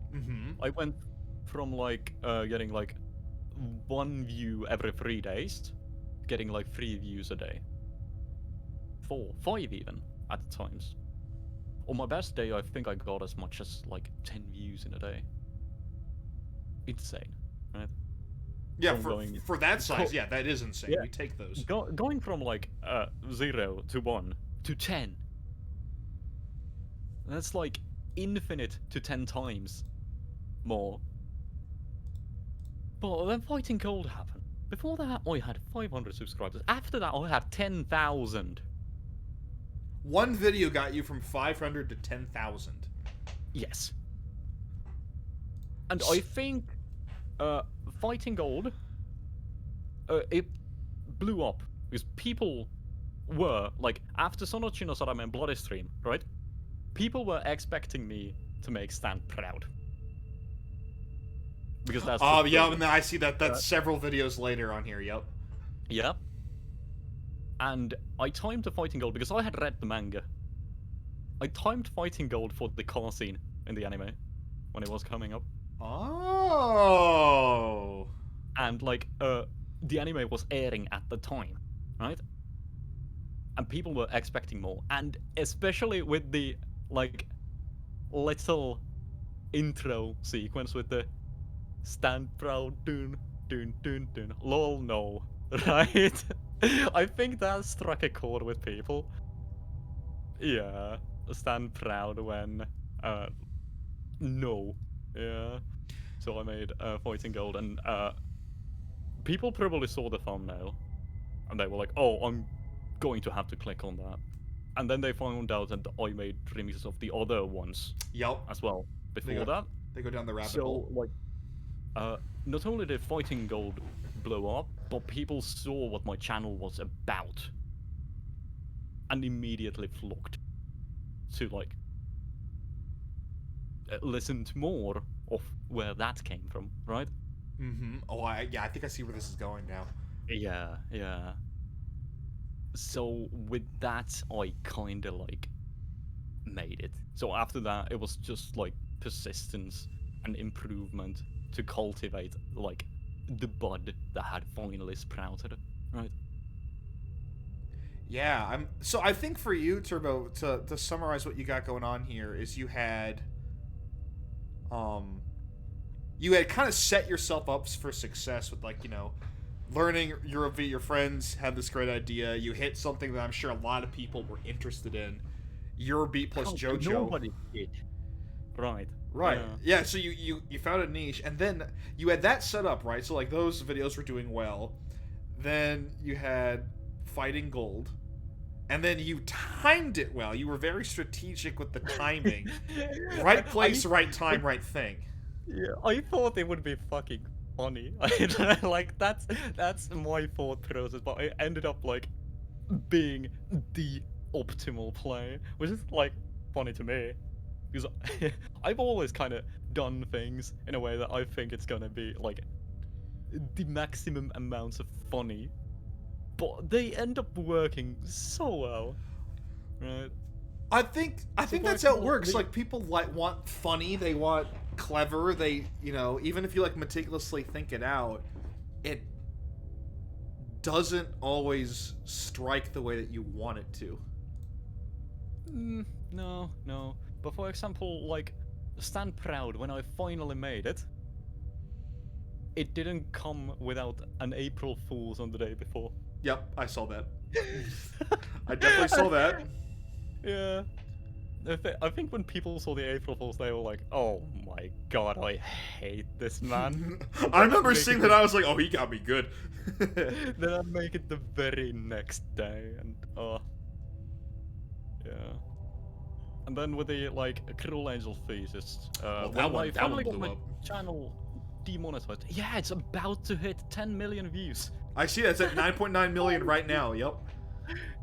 I went from like getting like 1 view every 3 days, getting like 3 views a day. 4, 5 even at times. On my best day, I think I got as much as like 10 views in a day. Insane, right? Yeah, for that size, yeah, that is insane. Yeah. We take those. Going from like 0 to 1 to 10. That's like infinite to 10 times more. But then Fighting Gold happened. Before that, I had 500 subscribers. After that, I had 10,000. One video got you from 500 to 10,000. Yes. And I think Fighting Gold, it blew up because people were like, after Sonochi no Sarame and Bloody Stream, right? People were expecting me to make Stan proud. Because that's yeah, and I see that's several videos later on here, yep. Yeah. And I timed the Fighting Gold because I had read the manga. I timed Fighting Gold for the car scene in the anime when it was coming up. Oh. And like the anime was airing at the time, right? and people were expecting more, and especially with the like little intro sequence with the stand proud dun dun dun dun lol no right. I think that struck a chord with people. Yeah, stand proud when uh no. Yeah. So I made fighting gold, and people probably saw the thumbnail and they were like, oh, I'm going to have to click on that. And then they found out that I made remixes of the other ones Yep. as well They before go that. they go down the rabbit So hole. like not only did fighting gold blow up, but people saw what my channel was about and immediately flocked to like listen to more of where that came from, right? Mm-hmm. Oh, yeah, I think I see where this is going now. Yeah, yeah. So with that, I kind of like made it. So after that, it was just like persistence and improvement to cultivate like the bud that had finally sprouted, right? Yeah, so I think for you, Turbo, to summarize what you got going on here is um you had kind of set yourself up for success with, like, learning Eurobeat. Your friends had this great idea. You hit something that I'm sure a lot of people were interested in. Eurobeat plus God, JoJo. nobody did. Right. Right. Yeah. Yeah, so you found a niche, and then you had that set up, right? So, like, those videos were doing well. Then you had Fighting Gold. And then you timed it well. You were very strategic with the timing. Right place, right time, right thing. Yeah, I thought it would be fucking funny. Like that's my thought process, but it ended up like being the optimal play, which is like funny to me because I've always kind of done things in a way that I think it's gonna be like the maximum amounts of funny, but they end up working so well, right? I think For that's how it example, works. Like, people want funny, they want clever, they, even if you, like, meticulously think it out, it doesn't always strike the way that you want it to. No, no. But for example, like, Stand Proud, when I finally made it, it didn't come without an April Fool's on the day before. Yep, I saw that. I definitely saw that. Yeah. I think when people saw the April Fools, they were like, "Oh my god, I hate this man." I remember seeing that. I was like, "Oh, he got me good." Then I make it the very next day, and yeah. And then with the like Cruel Angel Thesis, Well, when I that finally one got blew my up. channel demonetized. Yeah, it's about to hit 10 million views. I see that. It's at 9.9 million right now. Yep.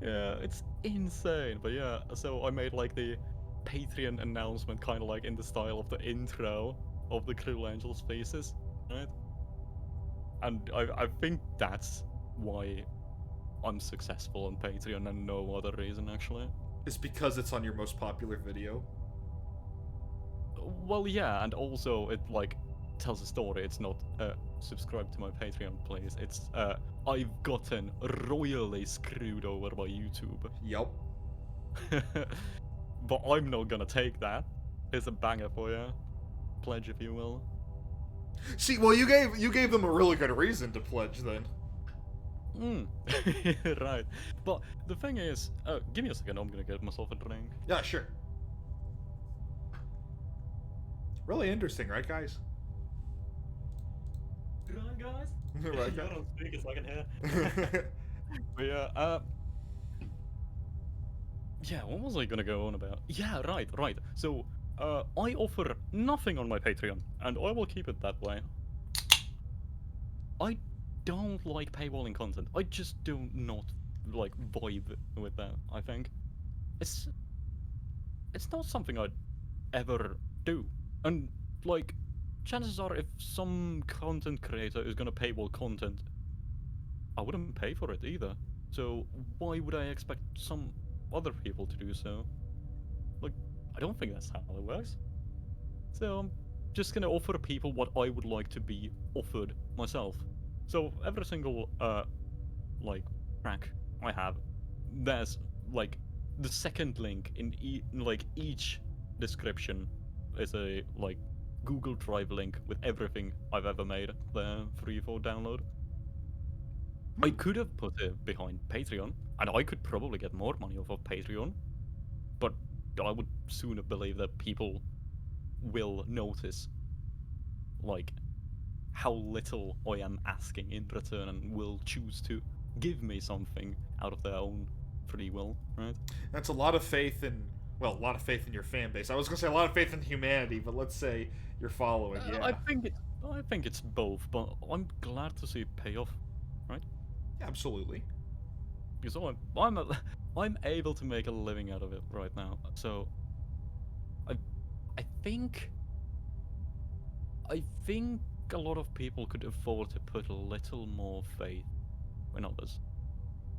Yeah, it's insane. But yeah, so I made like the Patreon announcement kind of like in the style of the intro of the Cruel Angels Faces, right? And I think that's why I'm successful on Patreon and no other reason actually. It's because it's on your most popular video. Well, yeah, and also it like tells a story. It's not subscribe to my Patreon, please. It's I've gotten royally screwed over by YouTube. Yep. But I'm not gonna take that. Here's a banger for you. Pledge, if you will. See, well, you gave them a really good reason to pledge then. Right. But the thing is, give me a second. I'm gonna get myself a drink. Yeah, sure. Really interesting, right, guys? Right, guys. Right, You're guys? on speaker so I can hear. But yeah, yeah, what was I gonna go on about? Yeah, right. So, I offer nothing on my Patreon, and I will keep it that way. I don't like paywalling content. I just do not like vibe with that. I think it's not something I'd ever do. And like, chances are, if some content creator is gonna paywall content, I wouldn't pay for it either. So why would I expect some other people to do so? Like, I don't think that's how it works. So I'm just gonna offer people what I would like to be offered myself. So every single like track I have, there's like the second link in like each description is a like Google Drive link with everything I've ever made there free for download. I could have put it behind Patreon, and I could probably get more money off of Patreon, but I would sooner believe that people will notice like how little I am asking in return and will choose to give me something out of their own free will, right? That's a lot of faith in, well, a lot of faith in your fan base. I was gonna say a lot of faith in humanity, but let's say your following. I Yeah, think it's both, but I'm glad to see it pay off, right? absolutely. Because I'm able to make a living out of it right now. So I I think I think a lot of people could afford to put a little more faith in others.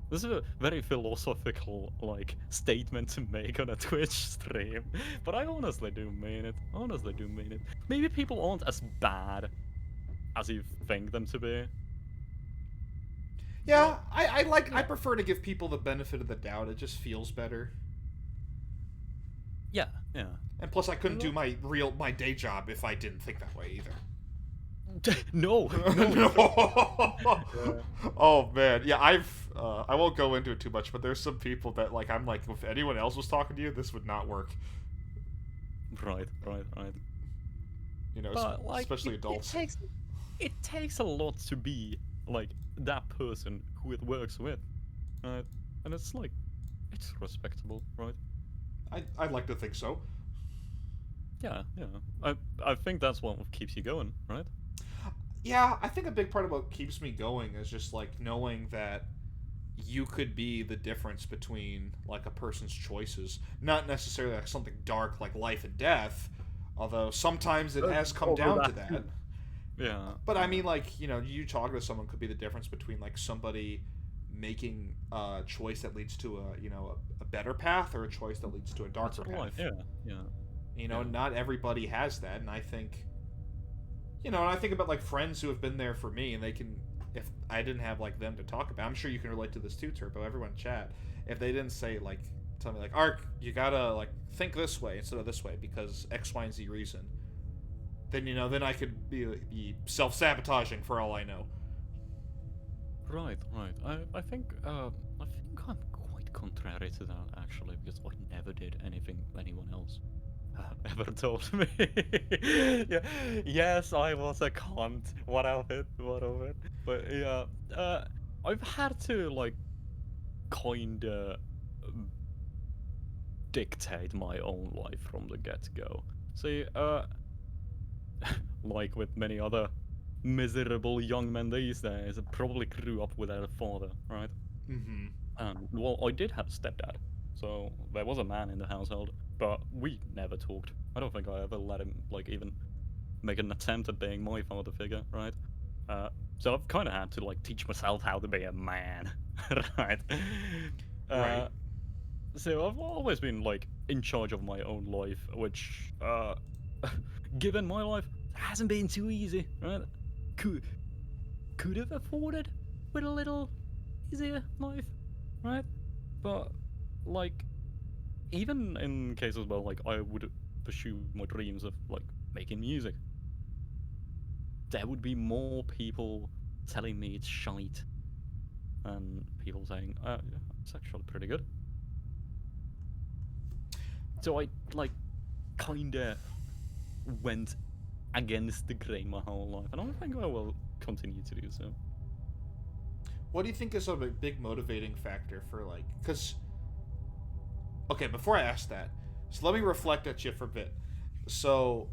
This is a very philosophical like statement to make on a Twitch stream, but I honestly do mean it. Honestly do mean it. Maybe people aren't as bad as you think them to be. Yeah, But I yeah, prefer to give people the benefit of the doubt. It just feels better. yeah, yeah. And plus, I couldn't do Well, my day job if I didn't think that way either. no, no. No. Yeah. Oh man, yeah. I won't go into it too much, but there's some people that like I'm like, if anyone else was talking to you, this would not work. Right, right, right. You know, But like especially it adults. takes a lot to be like that person who it works with, right? And it's like it's respectable, right? I'd like to think so. Yeah, yeah. I think that's what keeps you going, right? Yeah, I think a big part of what keeps me going is just like knowing that you could be the difference between like a person's choices. Not necessarily like something dark like life and death, although sometimes it has come Although down to that that. yeah, But I yeah. mean, like, you know, you talking to someone could be the difference between like somebody making a choice that leads to a better path or a choice that leads to a That's darker what life. path. Yeah, yeah, You know, yeah. not everybody has that, and I think, you know, and I think about like friends who have been there for me, and they can, if I didn't have like them to talk about, I'm sure you can relate to this too, Turbo. Everyone chat, if they didn't say like, tell me like, Ark, you gotta like think this way instead of this way because X, Y, and Z reason. Then you know, then I could be self sabotaging for all I know. Right, right. I think I'm quite contrary to that actually, because I never did anything anyone else ever told me. Yeah, yes, I was a cunt. What of it? What of it? But yeah, uh, I've had to like kinda dictate my own life from the get-go. See, like with many other miserable young men these days, I probably grew up without a father, right? Mm-hmm. Well, I did have a stepdad, so there was a man in the household, but we never talked. I don't think I ever let him, like, even make an attempt at being my father figure, right? So I've kind of had to, like, teach myself how to be a man, right? Right. Uh, so I've always been, like, in charge of my own life, which, given my life, hasn't been too easy, right? Could, could have afforded with a little easier life, right? But like even in cases where like I would pursue my dreams of like making music, there would be more people telling me it's shite and people saying, yeah, it's actually pretty good. So I like kinda went against the grain my whole life, and I think I will continue to do so. What do you think is a big motivating factor for like? Because okay, before I ask that, so let me reflect at you for a bit. So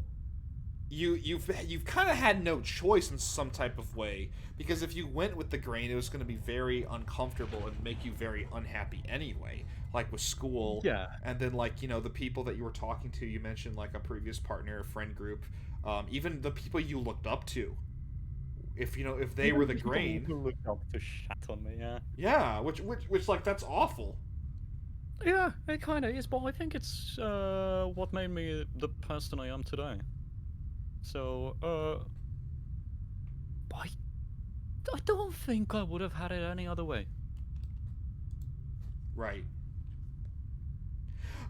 you've kind of had no choice in some type of way because if you went with the grain, it was going to be very uncomfortable and make you very unhappy anyway. Like with school, Yeah, and then like you know the people that you were talking to. You mentioned like a previous partner, a friend group, even the people you looked up to. If you know if they were even the people grain, who look up to shat on me. Yeah. yeah, which like that's awful. Yeah, it kind of is, but I think it's what made me the person I am today. So, I, I don't think I would have had it any other way. Right.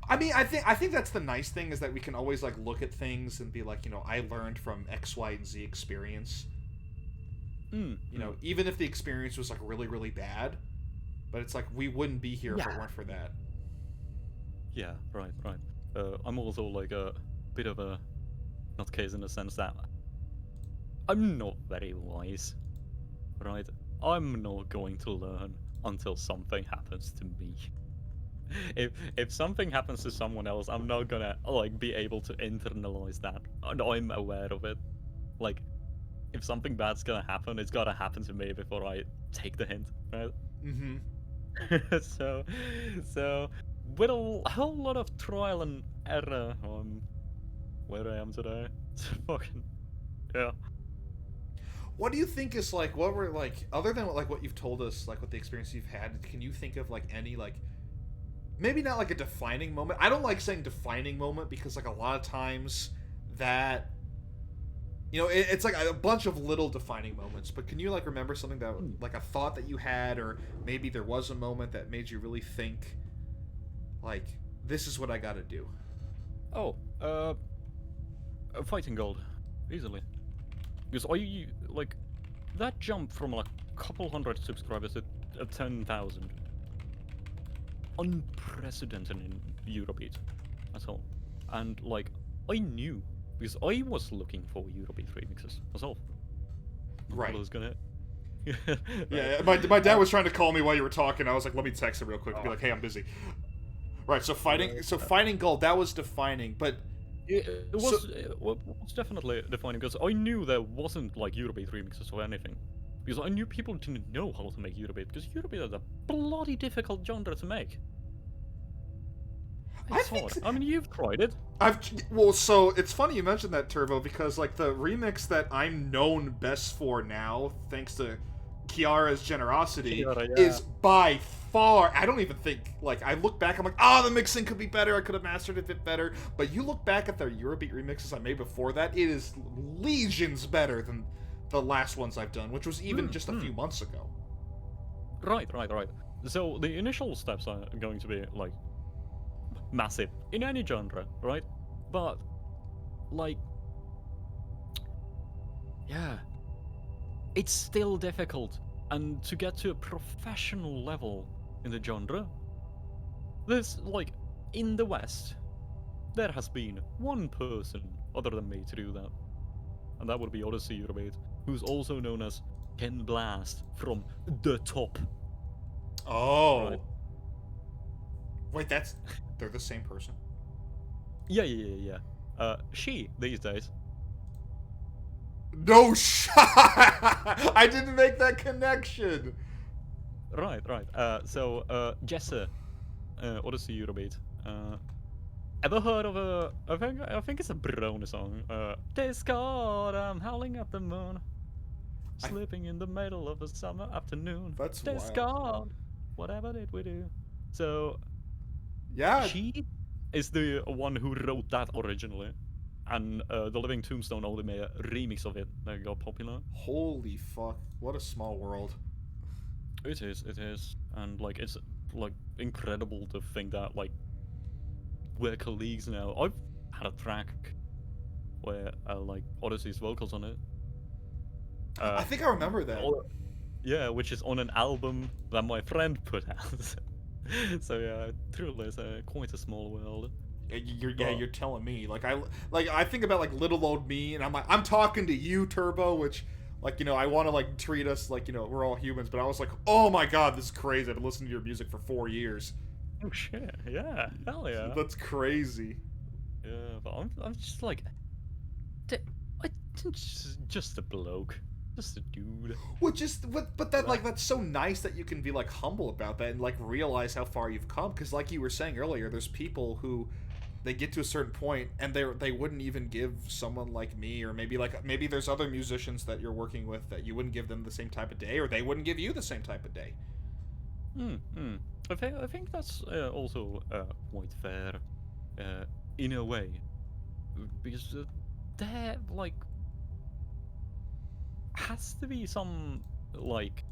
I mean, I think that's the nice thing is that we can always like look at things and be like, I learned from X, Y, and Z experience. Mm, Even if the experience was like really, really bad, but it's like we wouldn't be here if it yeah, weren't for that. yeah, right, right. I'm also like a bit of a nutcase in the sense that I'm not very wise, right? I'm not going to learn until something happens to me. If something happens to someone else, I'm not gonna like be able to internalize that. And I'm aware of it. Like, if something bad's gonna happen, it's gotta happen to me before I take the hint, right? Mm-hmm. so, so with a whole lot of trial and error, I'm where I am today. It's fucking yeah. What do you think is like what were like other than like what you've told us like what the experience you've had? Can you think of like any like maybe not like a defining moment? I don't like saying defining moment because like a lot of times that it's like a bunch of little defining moments. But can you like remember something that Hmm. like a thought that you had, or maybe there was a moment that made you really think like this is what I got to do? Oh, fighting gold, easily. Because I like that jump from like a couple hundred subscribers to 10,000. Unprecedented in Eurobeat at all. And like I knew because I was looking for Eurobeat remixes myself. My Right. brother's gonna right. Yeah, my dad Uh, was trying to call me while you were talking. I was like, let me text him real quick and be oh, like, hey, I'm busy. Right. So right. fighting gold that was defining, but It so was definitely defining because I knew there wasn't like Eurobeat remixes or anything. Because I knew people didn't know how to make Eurobeat because Eurobeat is a bloody difficult genre to make. I It's think hard. I mean, you've tried it. so it's funny you mentioned that, Turbo, because like the remix that I'm known best for now, thanks to Kiara's generosity, Kiara, yeah. is by far. I don't even think like I look back, I'm like, the mixing could be better. I could have mastered it a bit better. But you look back at the Eurobeat remixes I made before that, it is legions better than the last ones I've done, which was even just a few months ago. Right, right, right. So the initial steps are going to be like massive in any genre, right? But like, yeah, it's still difficult. And to get to a professional level in the genre, there's like in the West, there has been one person other than me to do that, and that would be Odyssey Eurobeat, who's also known as Ken Blast from the top, right? Oh, wait, they're the same person. Yeah, yeah, yeah, yeah. She these days. No shot! I didn't make that connection. Right, right. Jesse, Odyssey Eurobeat. Ever heard of I think it's a Brony song. Discord, I'm howling at the moon, I, sleeping in the middle of a summer afternoon. that's wild. Discord, whatever did we do? So Yeah. she is the one who wrote that originally, and the Living Tombstone only made a remix of it that got popular. Holy fuck! What a small world. It is, and like it's like incredible to think that like we're colleagues now. I've had a track where like Odyssey's vocals on it. I think I remember that. Yeah, which is on an album that my friend put out. So yeah, truly, it's quite a small world. You're telling me. I think about like little old me, and I'm like, I'm talking to you, Turbo, which. Like, I want to, like, treat us like, we're all humans, but I was like, oh my god, this is crazy. I've been listening to your music for 4 years. Oh shit! Yeah, hell yeah. That's crazy. Yeah, but I'm just like, I just a bloke, just a dude. But that, like, that's so nice that you can be, like, humble about that and, like, realize how far you've come. Because, like you were saying earlier, there's people who they get to a certain point and they wouldn't even give someone like me, or maybe there's other musicians that you're working with that you wouldn't give them the same type of day, or they wouldn't give you the same type of day. I think that's also quite fair, in a way, because there like has to be some like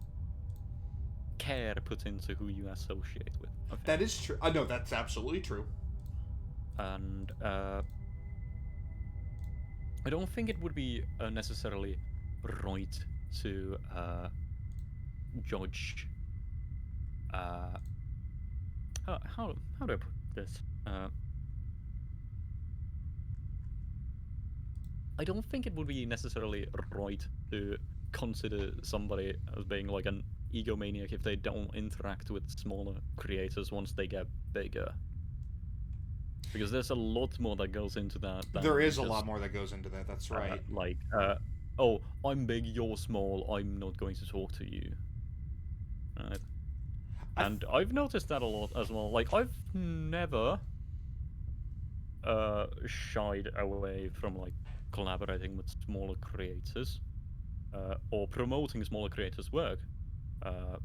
care put into who you associate with. I think. That is true. I know that's absolutely true. and I don't think it would be necessarily right to judge. Uh, how do I put this? I don't think it would be necessarily right to consider somebody as being like an egomaniac if they don't interact with smaller creators once they get bigger. Because there's a lot more that goes into that There than is a lot just more that goes into that. That's right. like oh, I'm big, you're small, I'm not going to talk to you. Right? I And I've noticed that a lot as well. Like I've never shied away from like collaborating with smaller creators or promoting smaller creators' work. Uh,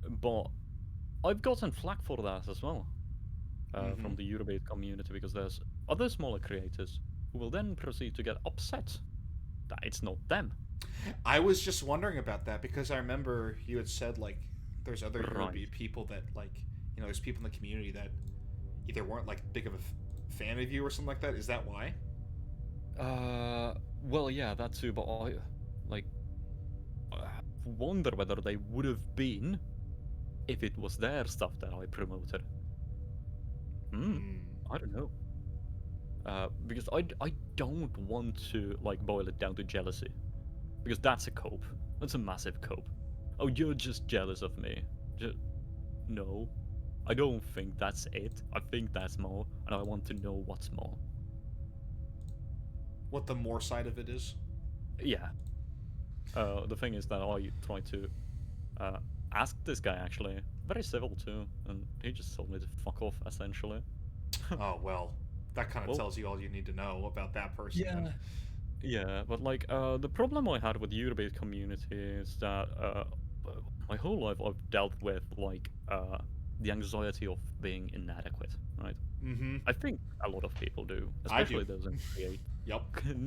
but I've gotten flack for that as well mm-hmm. from the Eurobeat community because there's other smaller creators who will then proceed to get upset that it's not them. I was just wondering about that because I remember you had said like there's other Right. Eurobeat people that like there's people in the community that either weren't like big of a fan of you or something like that. Is that why? Well, yeah, that too, but I like wonder whether they would have been if it was their stuff that I promoted. Hmm, Mm. I don't know. Because I don't want to like boil it down to jealousy, because that's a cope. That's a massive cope. Oh, you're just jealous of me. Just, no, I don't think that's it. I think that's more, and I want to know what's more. What the more side of it is? Yeah. The thing is that I tried to uh, ask this guy actually, very civil too, and he just told me to fuck off essentially. Oh well, that kind of Well, tells you all you need to know about that person then. yeah. Yeah, but like the problem I had with the Eurobeat community is that my whole life I've dealt with like the anxiety of being inadequate, right? Mm-hmm. I think a lot of people do, I do. especially those in create. Yep.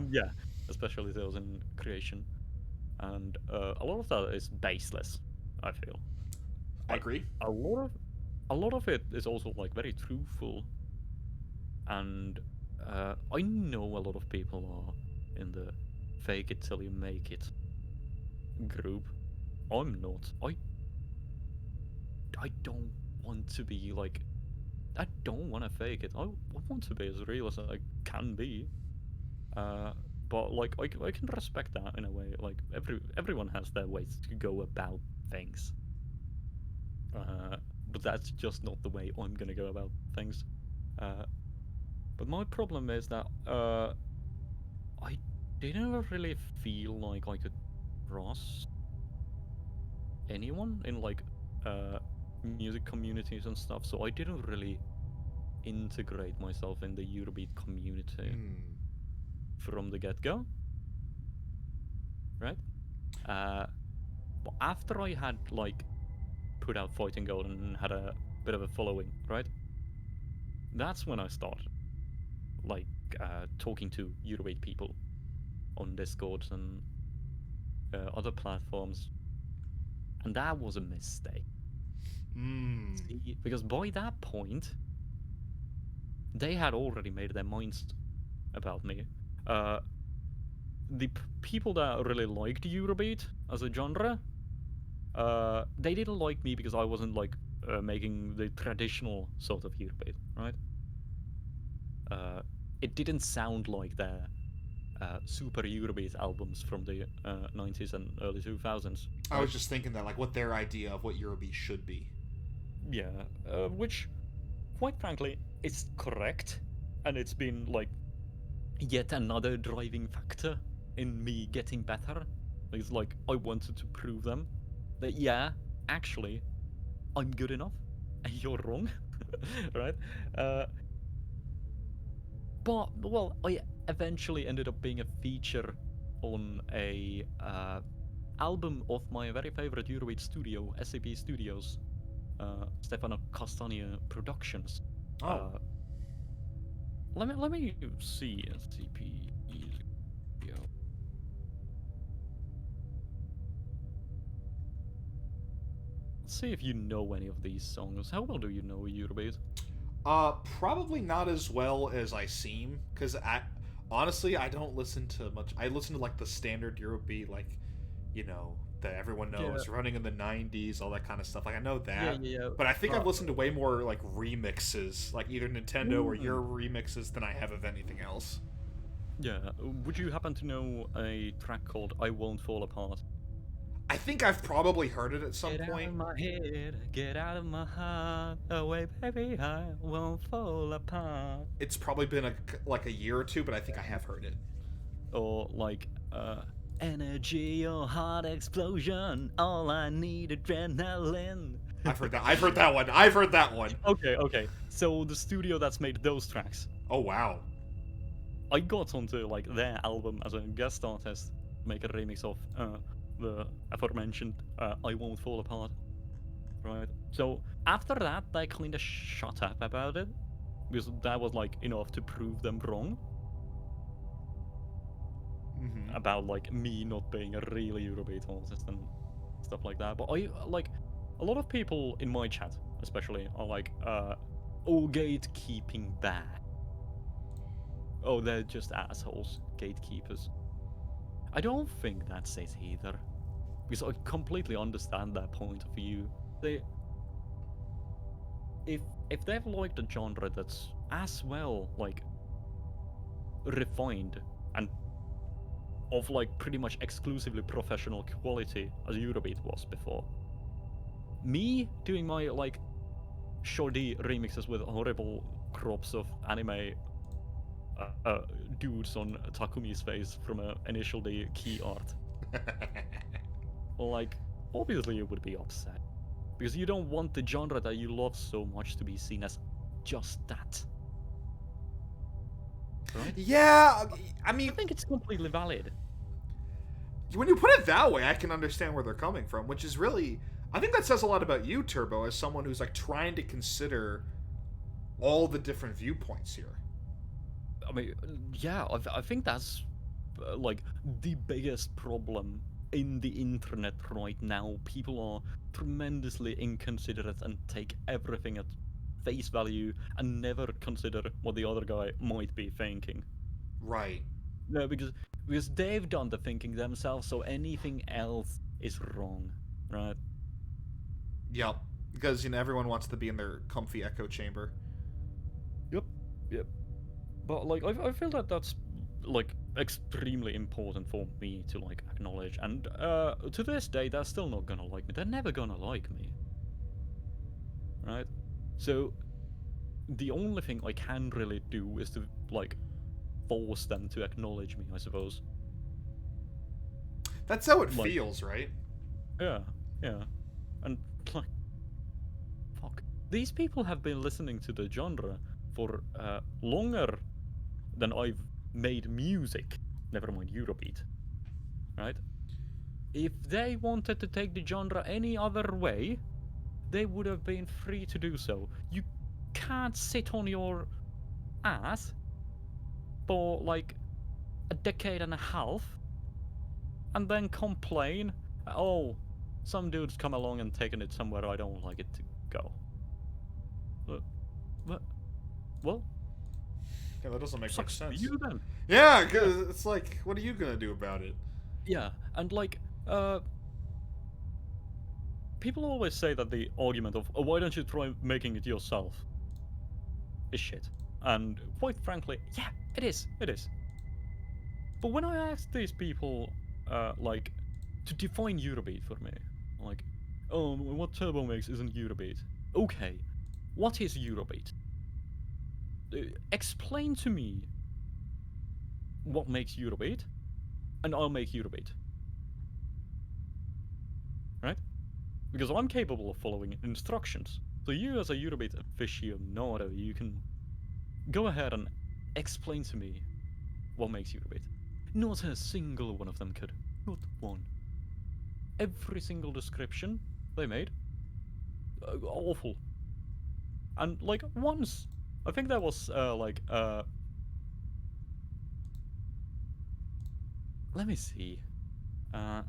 Yeah, especially those in creation, and a lot of that is baseless. I feel I like agree. a lot of a lot of it is also like very truthful, and I know a lot of people are in the fake it till you make it group. I'm not. I don't want to be like I don't want to fake it. I want to be as real as I can be. Uh, but like I can respect that in a way. Like everyone has their ways to go about things. Uh, but that's just not the way I'm gonna go about things. Uh, but my problem is that I didn't really feel like I could trust anyone in like uh music communities and stuff, so I didn't really integrate myself in the Eurobeat community Mm. from the get-go, right? Uh, but after I had like put out Fighting Gold and had a bit of a following, right? That's when I started like talking to Eurobeat people on Discord and other platforms, and that was a mistake. Mm. See, because by that point, they had already made their minds about me. Uh, the people that really liked Eurobeat as a genre, they didn't like me because I wasn't like making the traditional sort of Eurobeat, right? Uh, it didn't sound like their super Eurobeat albums from the 90s and early 2000s, I right? was just thinking that like what their idea of what Eurobeat should be. Yeah, which, quite frankly, is correct, and it's been like yet another driving factor in me getting better. It's like I wanted to prove them that yeah, actually, I'm good enough, and you're wrong, right? Uh, but well, I eventually ended up being a feature on a album of my very favorite Eurobeat studio, SAP Studios, Stefano Castagna Productions. Oh, Uh, let me see SCP. Let's see if you know any of these songs. How well do you know Eurobeat? Probably not as well as I seem, because honestly, I don't listen to much. I listen to like the standard Eurobeat, like, that everyone Yeah, knows, running in the '90s, all that kind of stuff. Like I know yeah, that, yeah, yeah. but I think I've But listened to way more like remixes, like either Nintendo or mm, your remixes, than I have of anything else. yeah, would you happen to know a track called "I Won't Fall Apart"? I think I've probably heard it at some Get out of point. my head, get out of my heart, away, baby, I won't fall apart. It's probably been like a year or two, but I think I have heard it. Or like, energy or heart explosion, all I need adrenaline. I've heard that. I've heard that one. I've heard that one. Okay, okay. So the studio that's made those tracks, Oh wow. I got onto like their album as a guest artist, make a remix of the aforementioned "I Won't Fall Apart." Right. So after that, they kind of shut up about it because that was like enough to prove them wrong Mm-hmm. about like me not being a real Eurobeat artist and stuff like that. But I like a lot of people in my chat, especially, are like, "Oh, gatekeeping bad. Oh, they're just assholes, gatekeepers." I don't think that's it either, because I completely understand their point of view. They, if if they've liked a genre that's as well like refined and of like pretty much exclusively professional quality as Eurobeat was before, me doing my like shoddy remixes with horrible crops of anime dudes on Takumi's face from a initial D key art, like obviously you would be upset because you don't want the genre that you love so much to be seen as just that, right? Yeah, I I mean, think it's completely valid. when you put it that way, I can understand where they're coming from, which is really, I think that says a lot about you, Turbo, as someone who's like trying to consider all the different viewpoints here. I mean, yeah, I think that's like the biggest problem in the internet right now. People are tremendously inconsiderate and take everything at face value and never consider what the other guy might be thinking. Right. No, because they've done the thinking themselves, so anything else is wrong, right? Yep. Because everyone wants to be in their comfy echo chamber. Yep, yep. But like, I feel that that's like extremely important for me to like acknowledge, and to this day, they're still not gonna like me. They're never gonna like me, right? So the only thing I can really do is to like force them to acknowledge me, I suppose. That's how it Like, feels, right? yeah, yeah, and like, fuck, these people have been listening to the genre for longer than I've made music. Never mind Eurobeat, right? If they wanted to take the genre any other way, they would have been free to do so. You can't sit on your ass for like a decade and a half and then complain, "Oh, some dude's come along and taken it somewhere I don't like it to go." What? Well, Yeah, that doesn't make much sucks for sense. you then. Yeah, Yeah. because it's like, what are you gonna do about it? Yeah, and like, people always say that the argument of, "Oh, why don't you try making it yourself?" is shit. And quite frankly, yeah, it is. It is. But when I ask these people, like, to define Eurobeat for me, like, "Oh, what Turbo makes isn't Eurobeat." Okay, what is Eurobeat? Explain to me what makes Eurobeat, and I'll make Eurobeat. Right? Because I'm capable of following instructions. So you, as a Eurobeat aficionado, you can go ahead and explain to me what makes Eurobeat. Not a single one of them could. Not one. Every single description they made, awful. And like once, I think there was let me see. Uh,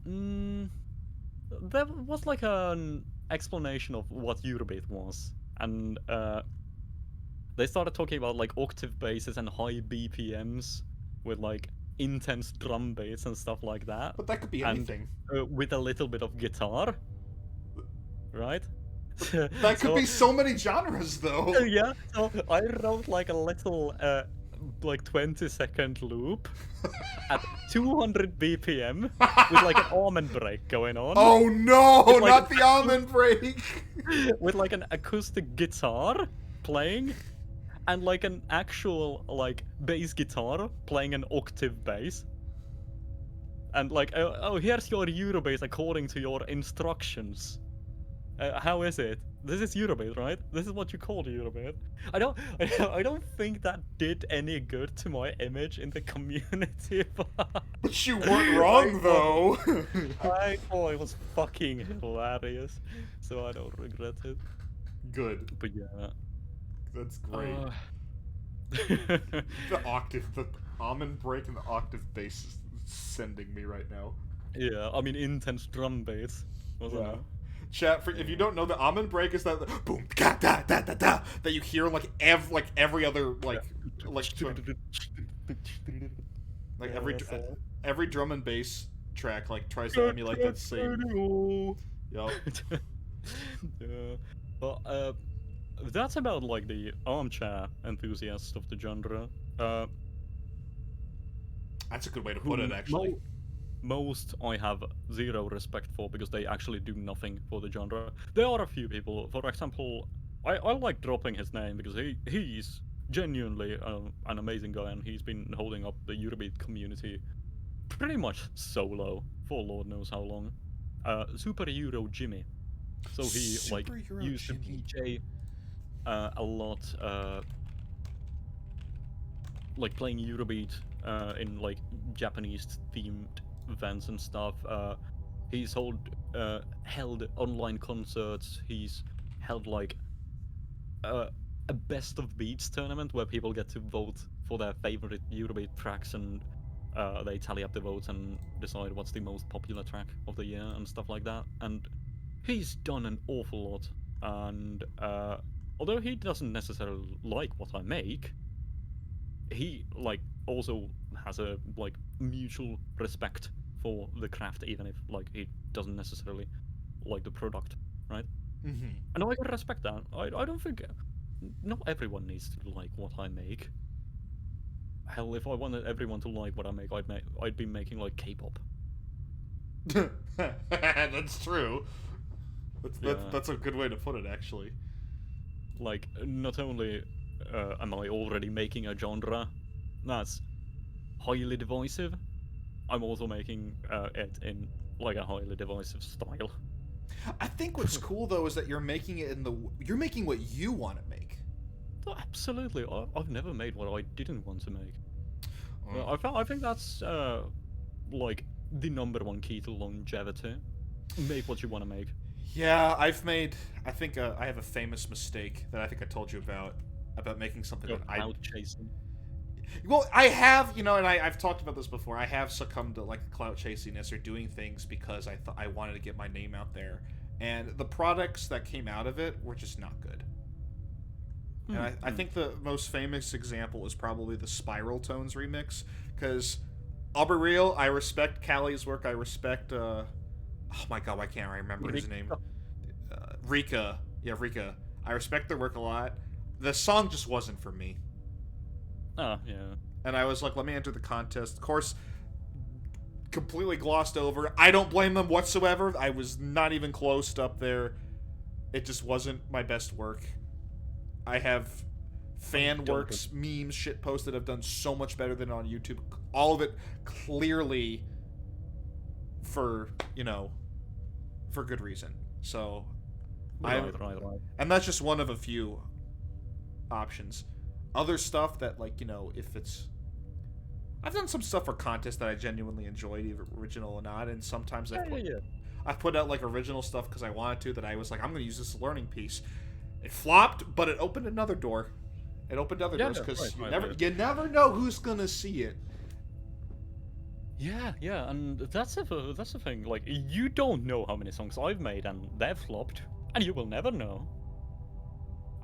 mm, there was like an explanation of what Eurobeat was, and they started talking about like octave basses and high BPMs with like intense drum bass and stuff like that, But that could be and anything. with a little bit of guitar, right? That could So be so many genres, though. yeah, so I wrote like a little like 20-second loop at 200 BPM with like an almond break going on. Oh no, With, like, not the almond break. with like an acoustic guitar playing and like an actual like bass guitar playing an octave bass. And like, oh, here's your Eurobass according to your instructions. How is it? This is Eurobeat, right? This is what you call Eurobeat. I don't, I don't think that did any good to my image in the community. But you weren't wrong, though. I thought it was fucking hilarious, so I don't regret it. Good. But yeah, That's great. uh, The almond break and the octave bass is sending me right now. yeah. I mean, intense drum bass, wasn't Yeah. it? Chat, if you don't know, the almond break is that boom da da da da da that you hear like every other like Yeah, every that's all. every drum and bass track like tries to emulate that same. Yup. Yeah. But that's about like the armchair enthusiast of the genre. That's a good way to put Who it, actually. Most I have zero respect for because they actually do nothing for the genre. There are a few people, for example, I like dropping his name because he's genuinely an amazing guy and he's been holding up the Eurobeat community pretty much solo for Lord knows how long. Super Euro Jimmy. So he like Super Euro used to Jimmy. DJ a lot, like playing Eurobeat in like Japanese themed events and stuff. He's held online concerts. He's held like a best of beats tournament where people get to vote for their favorite Eurobeat tracks and they tally up the votes and decide what's the most popular track of the year and stuff like that. And he's done an awful lot. And although he doesn't necessarily like what I make, he like also has a like mutual respect for the craft, even if like he doesn't necessarily like the product, right? Mm-hmm. And I can respect that. I don't think not everyone needs to like what I make. Hell, if I wanted everyone to like what I make, I'd be making like K-pop. That's true. Yeah. That's a good way to put it, actually. Like, not only am I already making a genre that's highly divisive, I'm also making it in like a highly divisive style. I think what's cool though is that you're making it you're making what you want to make. Oh, absolutely, I've never made what I didn't want to make. I think that's like the #1 key to longevity. Make what you want to make. Yeah, I think I have a famous mistake that I think I told you about making something that Cloud chasing. Well, I have, and I've talked about this before. I have succumbed to like clout chasiness or doing things because I wanted to get my name out there, and the products that came out of it were just not good. And I think the most famous example is probably the Spiral Tones remix, because I'll be real, I respect Callie's work. I respect, oh my god, why can't I remember his name? Rika. Yeah, Rika. I respect their work a lot. The song just wasn't for me. Oh, yeah. And I was like, let me enter the contest. Of course, completely glossed over. I don't blame them whatsoever. I was not even close to up there. It just wasn't my best work. I have fan works, memes, shit posts that have done so much better than on YouTube. All of it clearly for good reason. So, Right. And that's just one of a few options. Other stuff that, like, if it's... I've done some stuff for contests that I genuinely enjoyed, either original or not, and sometimes I put out, like, original stuff because I wanted to, that I was like, I'm going to use this learning piece. It flopped, but it opened another door. It opened other doors, because you never know who's going to see it. Yeah, and that's the thing. Like, you don't know how many songs I've made and they've flopped, and you will never know.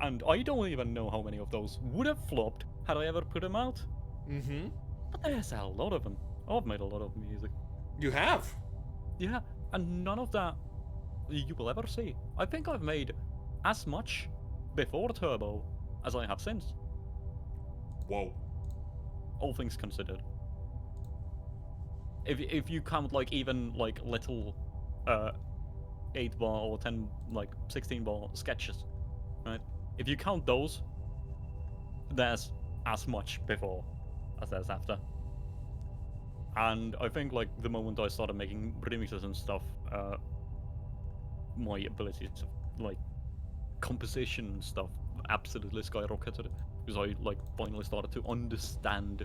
And I don't even know how many of those would have flopped had I ever put them out. Mm-hmm. But there's a lot of them. I've made a lot of music. You have. Yeah, and none of that you will ever see. I think I've made as much before Turbo as I have since, Whoa. all things considered. If you count like even like little 8 bar or 10 like 16 bar sketches, right? If you count those, there's as much before as there's after. And I think like the moment I started making remixes and stuff, my abilities of like composition and stuff absolutely skyrocketed because I like finally started to understand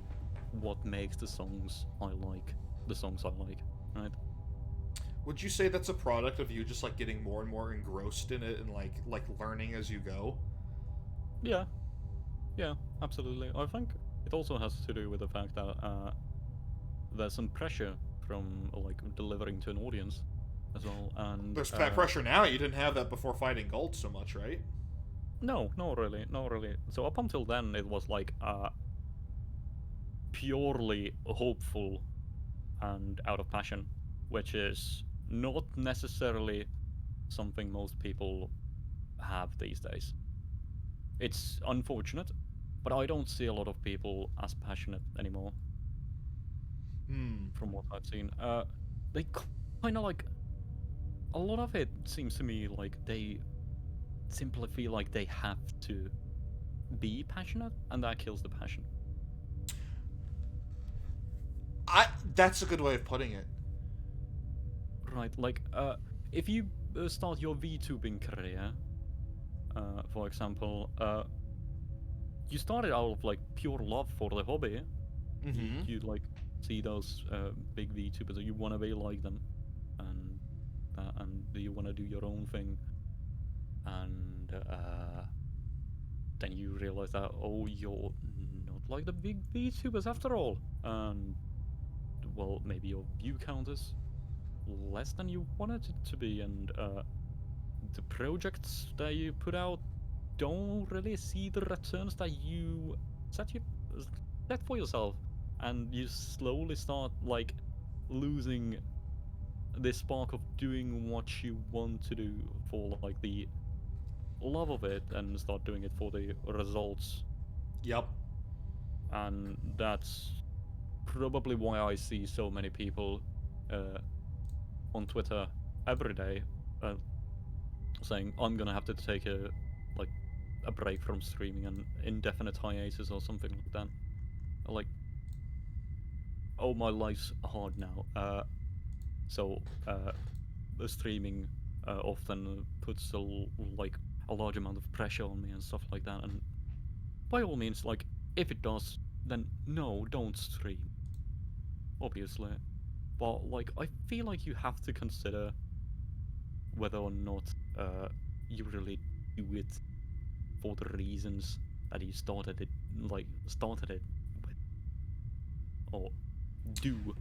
what makes the songs I like, right? Would you say that's a product of you just like getting more and more engrossed in it and like learning as you go? Yeah, yeah, absolutely. I think it also has to do with the fact that there's some pressure from like delivering to an audience as well, and There's pressure now. You didn't have that before Fighting Gold so much, right? no, not really, not really. So up until then, it was like purely hopeful and out of passion, which is not necessarily something most people have these days. It's unfortunate, but I don't see a lot of people as passionate anymore Hmm. from what I've seen. They kind of like a lot of it seems to me like they simply feel like they have to be passionate, and that kills the passion. That's a good way of putting it. Right, like if you start your VTubing career, for example, you started out of like pure love for the hobby. Mm-hmm. You like see those big VTubers, you want to be like them, and you want to do your own thing, and then you realize that oh, you're not like the big VTubers after all, and well, maybe your view count is less than you wanted it to be, and the projects that you put out don't really see the returns that you set you set for yourself, and you slowly start like losing this spark of doing what you want to do for like the love of it, and start doing it for the results. Yep. And that's probably why I see so many people on Twitter every day saying I'm gonna have to take like a break from streaming and indefinite hiatus or something like that. Like, oh, my life's hard now. So the streaming often puts like a large amount of pressure on me and stuff like that. And by all means, like if it does, then no, don't stream. Obviously, but like I feel like you have to consider whether or not you really do it for the reasons that you started it with, or do.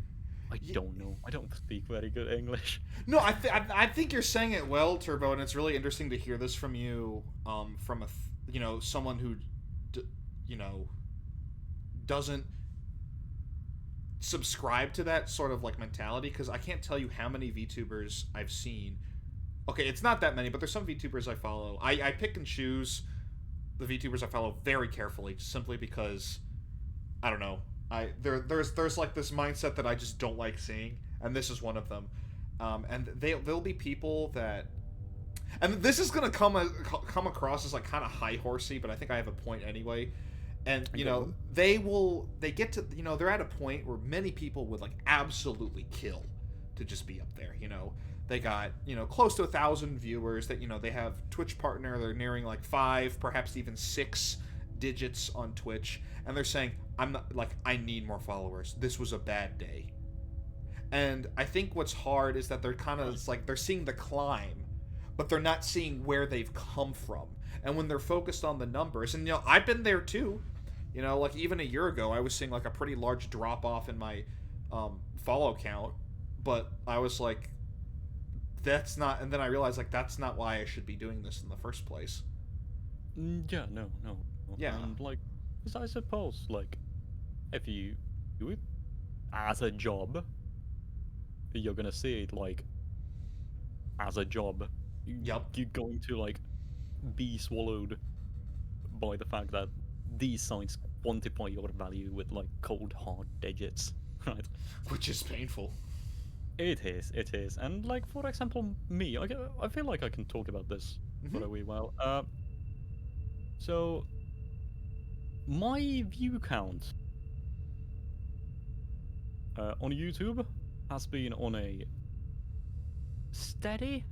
I don't know. I don't speak very good English. No, I think you're saying it well, Turbo, and it's really interesting to hear this from you, from someone who, you know, doesn't subscribe to that sort of like mentality, because I can't tell you how many VTubers I've seen. Okay, it's not that many, but there's some VTubers I follow. I pick and choose the VTubers I follow very carefully, simply because I don't know. There's like this mindset that I just don't like seeing, and this is one of them. And there'll be people that, and this is gonna come across as like kind of high horsey, but I think I have a point anyway. And they get to, they're at a point where many people would like absolutely kill to just be up there. They got close to 1,000 viewers. That they have Twitch partner. They're nearing like 5, perhaps even 6 digits on Twitch, and they're saying, I'm not, like, I need more followers. This was a bad day. And I think what's hard is that they're kind of, it's like they're seeing the climb, but they're not seeing where they've come from. And when they're focused on the numbers, and I've been there too. Like even a year ago, I was seeing like a pretty large drop off in my follow count, but I was like, that's not. And then I realized like that's not why I should be doing this in the first place. Yeah, no, no. Yeah. And like, 'cause I suppose like if you do it as a job, you're gonna see it like as a job. Yep. You're going to like be swallowed by the fact that these sites quantify your value with like cold hard digits, right? Which is painful. It is. And like for example, me, I feel like I can talk about this for Hmm. a wee while. So my view count on YouTube has been on a steady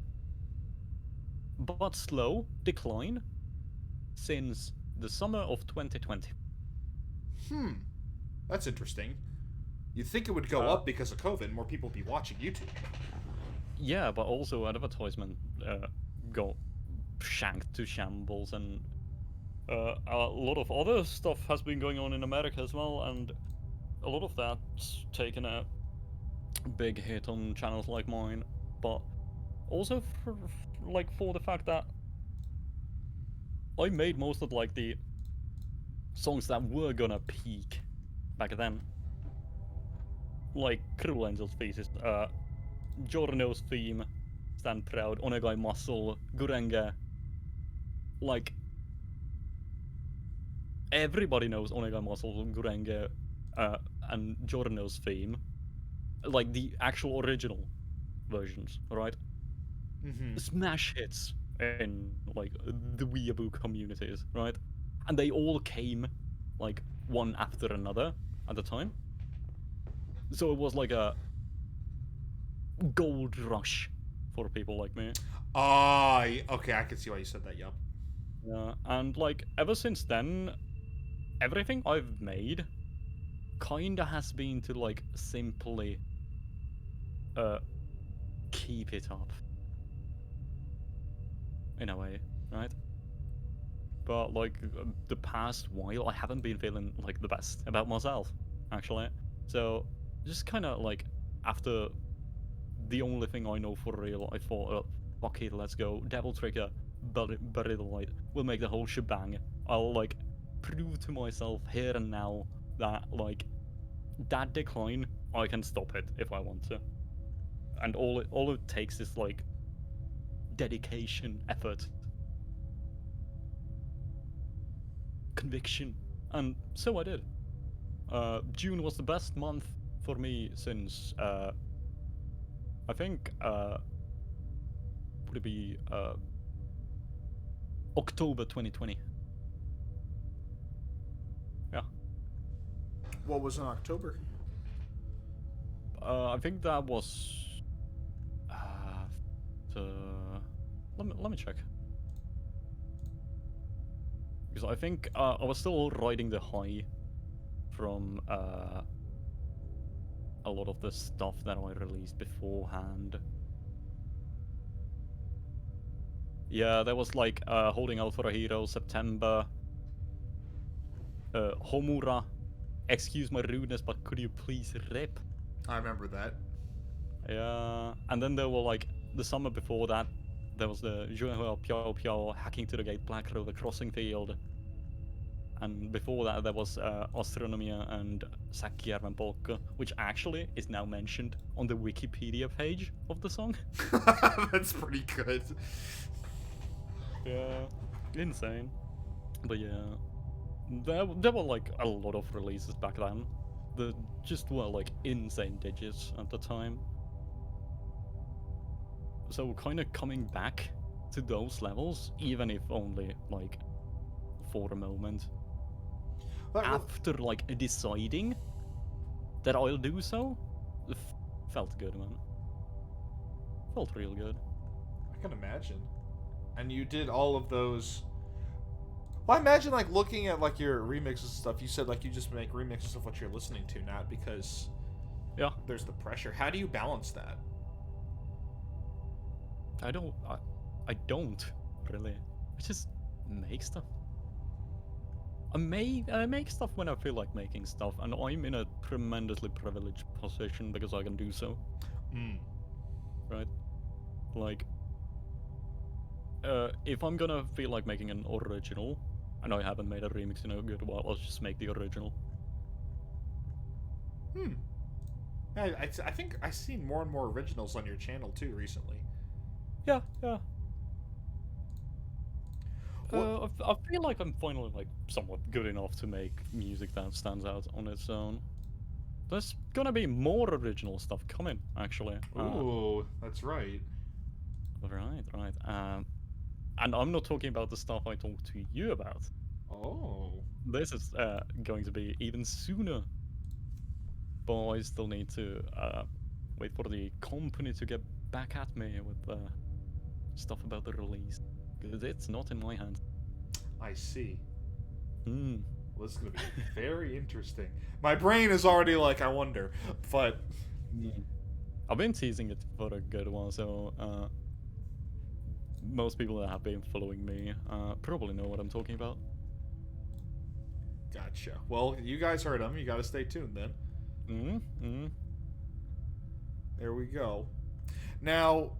but slow decline since the summer of 2020. Hmm. That's interesting. You'd think it would go Uh, up because of COVID. More people would be watching YouTube. yeah, but also advertisement got shanked to shambles, and a lot of other stuff has been going on in America as well, and a lot of that's taken a big hit on channels like mine, but also for the fact that I made most of like the songs that were gonna peak back then, like Cruel Angel's Thesis, Giorno's Theme, Stand Proud, Onegai Muscle, Gurenge. Like everybody knows Onegai Muscle, Gurenge, and Giorno's Theme, like the actual original versions, right? Mm-hmm. Smash hits in like the weeaboo communities, right? And they all came like one after another at the time. So it was like a gold rush for people like me. Ah, okay. I can see why you said that. Yep. Yeah, and like ever since then, everything I've made kinda has been to like simply uh keep it up in a way, right? But like the past while, I haven't been feeling like the best about myself, actually. So just kind of like after the only thing I know for real, I thought, fuck it, let's go. Devil Trigger, bury the light. We'll make the whole shebang. I'll like prove to myself here and now that like that decline, I can stop it if I want to. And all it takes is like dedication, effort, conviction, and so I did. June was the best month for me since I think would it be October 2020. Yeah. What was in October? I think that was uh, the let me check, because I think I was still riding the high from a lot of the stuff that I released beforehand. Yeah, there was like Holding Out for a Hero, September, Homura, Excuse My Rudeness, but could you please rip? I remember that. Yeah, and then there were like the summer before that, there was the Juehua Piao Piao, Hacking to the Gate, Black Rover Crossing Field, and before that there was Astronomia and Sakijärven Polka, which actually is now mentioned on the Wikipedia page of the song. That's pretty good. Yeah, insane. But yeah, there were like a lot of releases back then. The just were like insane digits at the time. So kind of coming back to those levels, even if only like for a moment, after like deciding that I'll do so, felt good, man. Felt real good. I can imagine. And you did all of those. Well, I imagine like looking at like your remixes and stuff. You said like you just make remixes of what you're listening to, not because Yeah, there's the pressure. How do you balance that? I don't really. I just make stuff. I make stuff when I feel like making stuff, and I'm in a tremendously privileged position because I can do so, Mm. right? Like, if I'm gonna feel like making an original, and I haven't made a remix in a good while, I'll just make the original. Hmm. I think I've seen more and more originals on your channel too recently. Yeah, yeah. What? I feel like I'm finally like somewhat good enough to make music that stands out on its own. There's gonna be more original stuff coming, actually. Ooh, that's right. Right. And I'm not talking about the stuff I talked to you about. Oh. This is going to be even sooner, but I still need to wait for the company to get back at me with stuff about the release. Because it's not in my hands. I see. Hmm. Well, this is gonna be very interesting. My brain is already like, I wonder, but Hmm. I've been teasing it for a good while, so most people that have been following me probably know what I'm talking about. gotcha. Well, you guys heard him. You got to stay tuned then. Mm-hmm. There we go. Now,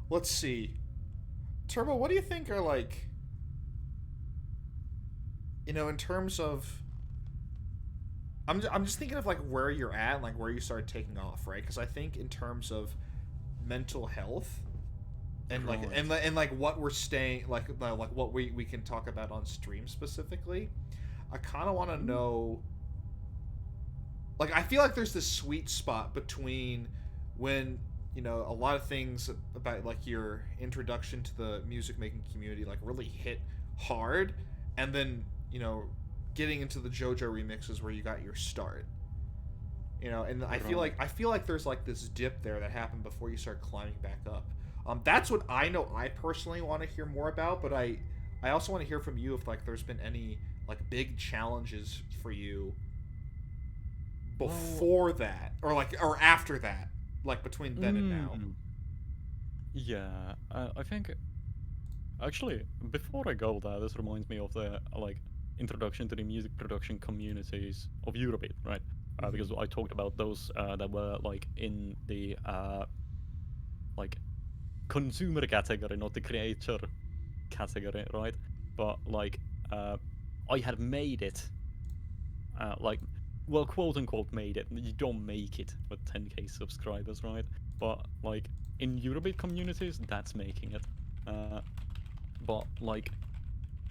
let's see. Turbo, what do you think are like, in terms of I'm just thinking of like where you're at and like where you started taking off, right? Cuz I think in terms of mental health and like Right. and like what we're staying like what we can talk about on stream specifically, I kind of want to Mm. know, like, I feel like there's this sweet spot between when a lot of things about like your introduction to the music making community like really hit hard, and then getting into the JoJo remixes where you got your start. And Right. I feel like there's like this dip there that happened before you start climbing back up. That's what I know I personally want to hear more about, but I also want to hear from you if like there's been any like big challenges for you Well, before that, or after that, like between then and now. mm, yeah, I think actually before I go there, this reminds me of the like introduction to the music production communities of Eurobeat, right? Mm-hmm. Because I talked about those that were like in the like consumer category, not the creator category, right? But like uh, I had made it, like, well, quote unquote, made it. You don't make it with 10k subscribers, right? But like in Eurobeat communities, that's making it. Uh, but like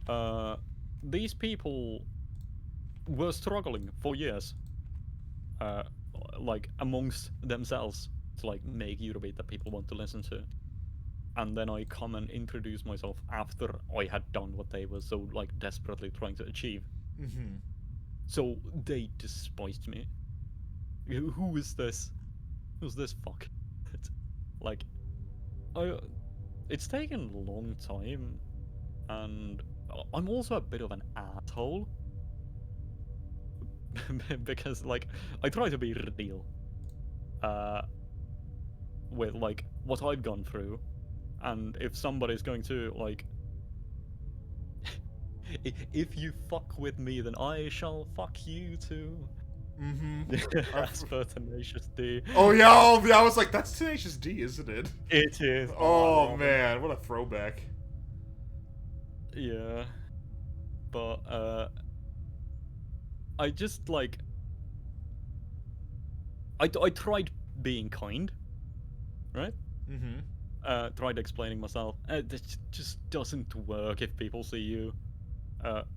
uh, these people were struggling for years, uh, like amongst themselves to like make Eurobeat that people want to listen to. And then I come and introduce myself after I had done what they were so like desperately trying to achieve. Mm-hmm. So they despised me. Who is this? Who's this fuck? Like, I, it's taken a long time, and I'm also a bit of an asshole because like I try to be real, uh, with like what I've gone through, and if somebody's going to like, if you fuck with me, then I shall fuck you too. Mm-hmm. As per Tenacious D. Oh yeah, oh, yeah, I was like, that's Tenacious D, isn't it? It is. Oh, I Oh love him. man, what a throwback. Yeah, but I just like I tried being kind, right? Mm-hmm. Tried explaining myself. This just doesn't work if people see you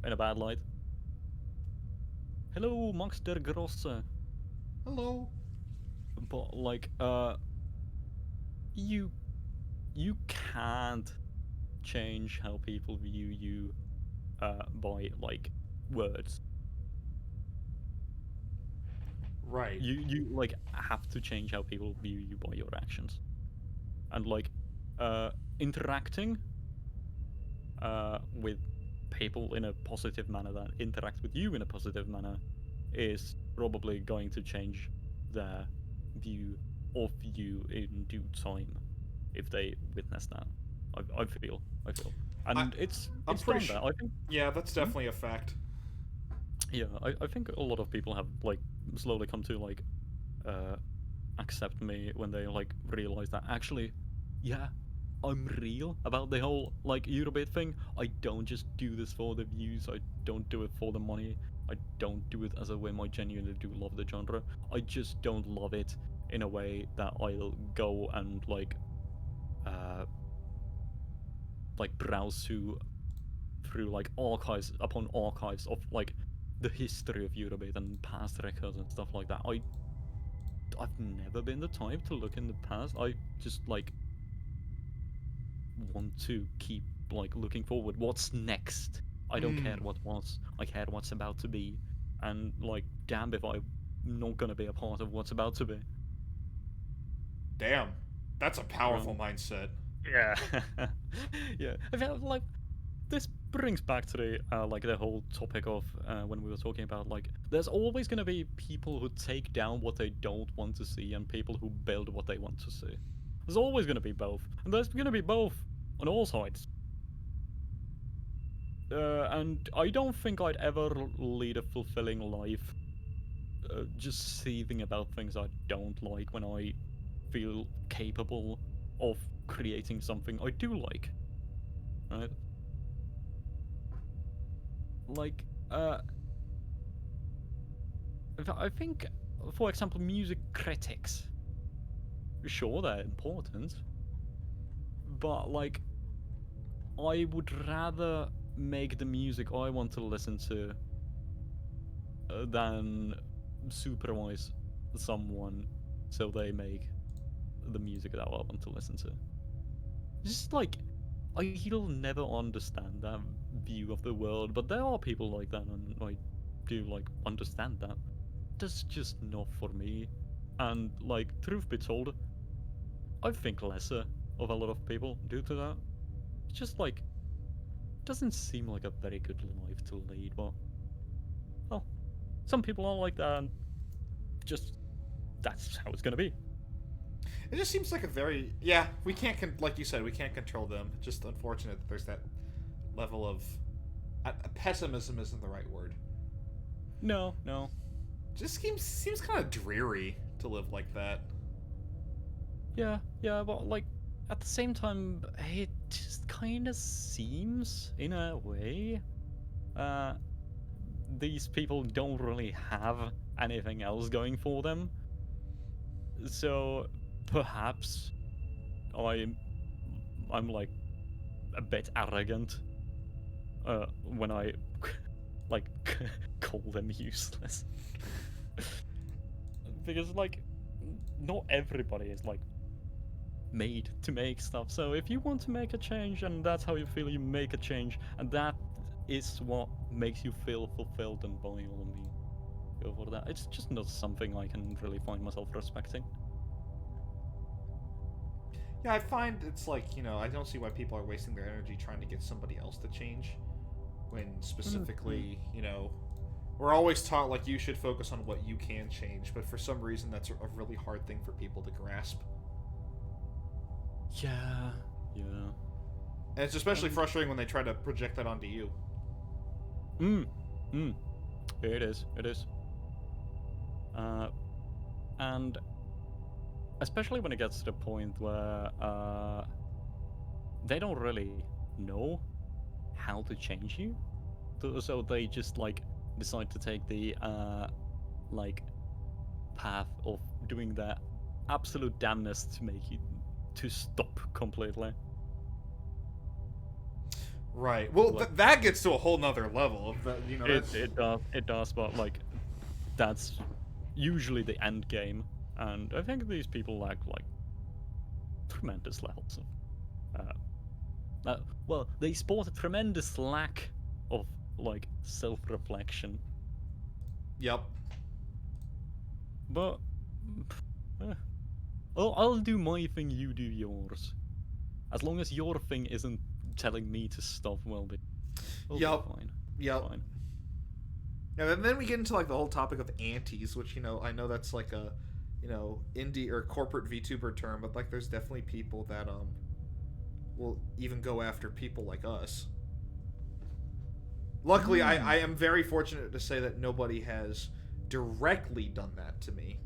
in a bad light. Hello, Max der Grosse. Hello. But like, you you can't change how people view you by like words. Right. You like have to change how people view you by your actions, and like interacting with people in a positive manner that interact with you in a positive manner is probably going to change their view of you in due time if they witness that. I feel. I, and I'm it's pretty done sure. that. I think. Yeah, that's Hmm? definitely a fact. Yeah, I think a lot of people have like slowly come to like uh accept me when they like realize that actually, yeah, I'm real about the whole like Eurobeat thing. I don't just do this for the views. I don't do it for the money. I don't do it as a whim. I genuinely do love the genre. I just don't love it in a way that I'll go and uh browse through like archives upon archives of like the history of Eurobeat and past records and stuff like that. I've never been the type to look in the past. I just like want to keep like looking forward. What's next? I don't care Mm, what was. I care what's about to be. And like, damn if I'm not gonna be a part of what's about to be. damn, that's a powerful Right. mindset. Yeah. Yeah. I feel like this brings back to the the whole topic of when we were talking about like there's always gonna be people who take down what they don't want to see and people who build what they want to see. There's always gonna be both, and there's gonna be both on all sides. And I don't think I'd ever lead a fulfilling life just seething about things I don't like when I feel capable of creating something I do like, right? Like, I think, for example, music critics, sure, they're important, but like, I would rather make the music I want to listen to than supervise someone so they make the music that I want to listen to. Just like I'll never understand that view of the world, but there are people like that, and I do like understand that. That's just not for me. And like, truth be told, I think lesser of a lot of people due to that. It's just like doesn't seem like a very good life to lead, but well, some people are like that, and just that's how it's gonna be. It just seems like a very yeah. We can't like you said, we can't control them. Just unfortunate that there's that level of pessimism isn't the right word. No, no. Just seems kind of dreary to live like that. Yeah, yeah, but like at the same time, it just kind of seems, in a way, uh, these people don't really have anything else going for them. So perhaps I'm, I'm like a bit arrogant when I like call them useless, because like not everybody is like made to make stuff. So if you want to make a change and that's how you feel, you make a change, and that is what makes you feel fulfilled, and by all means, go for that. It's just not something I can really find myself respecting. Yeah, I find it's like I don't see why people are wasting their energy trying to get somebody else to change, when Mm-hmm. specifically we're always taught like you should focus on what you can change, but for some reason that's a really hard thing for people to grasp. Yeah, yeah. And it's especially And frustrating when they try to project that onto you. mm, mm, it is, it is. Uh, and especially when it gets to the point where they don't really know how to change you, so they just like decide to take the like path of doing their absolute damnness to make you to stop completely. Right. Well, Like that gets to a whole nother level of that. That's it does, but like that's usually the end game, and I think these people lack like tremendous levels of well, they sport a tremendous lack of like self-reflection, yep. but eh, I'll do my thing, you do yours. As long as your thing isn't telling me to stop, we'll be Yep. fine. Yep. Fine. And then we get into like the whole topic of antis, which I know that's like a indie or corporate VTuber term, but like there's definitely people that will even go after people like us. Luckily, I am very fortunate to say that nobody has directly done that to me.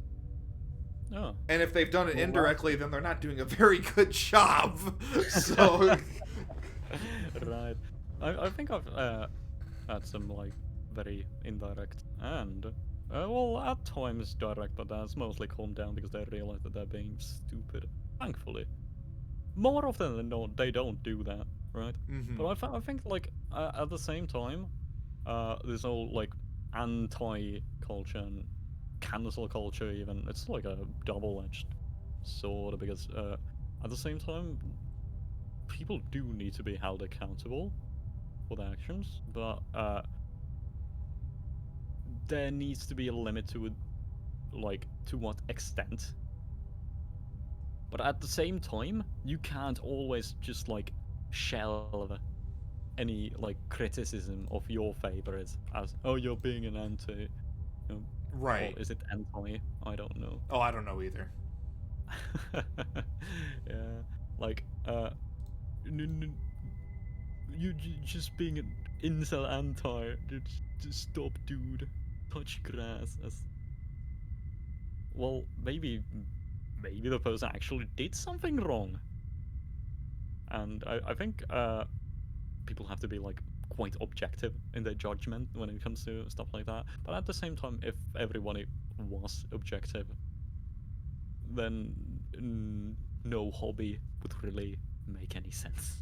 Oh. And if they've done it Well, indirectly, then they're not doing a very good job. So, right. I think I've had some like very indirect and well at times direct, but that's mostly calmed down because they realize that they're being stupid. Thankfully, more often than not, they don't do that, right? mm-hmm. But I think like at the same time, this whole like anti-culture and cancel culture even it's like a double-edged sword because at the same time people do need to be held accountable for their actions, but there needs to be a limit to it, like to what extent. But at the same time, you can't always just like shelve any like criticism of your favorites as oh you're being an anti, you know, Right. or is it anti? I don't know. Oh, I don't know either. Yeah, like you just being an incel anti. Just stop, dude. Touch grass. As well, maybe the person actually did something wrong, and I think people have to be like quite objective in their judgment when it comes to stuff like that. But at the same time, if everybody was objective, then no hobby would really make any sense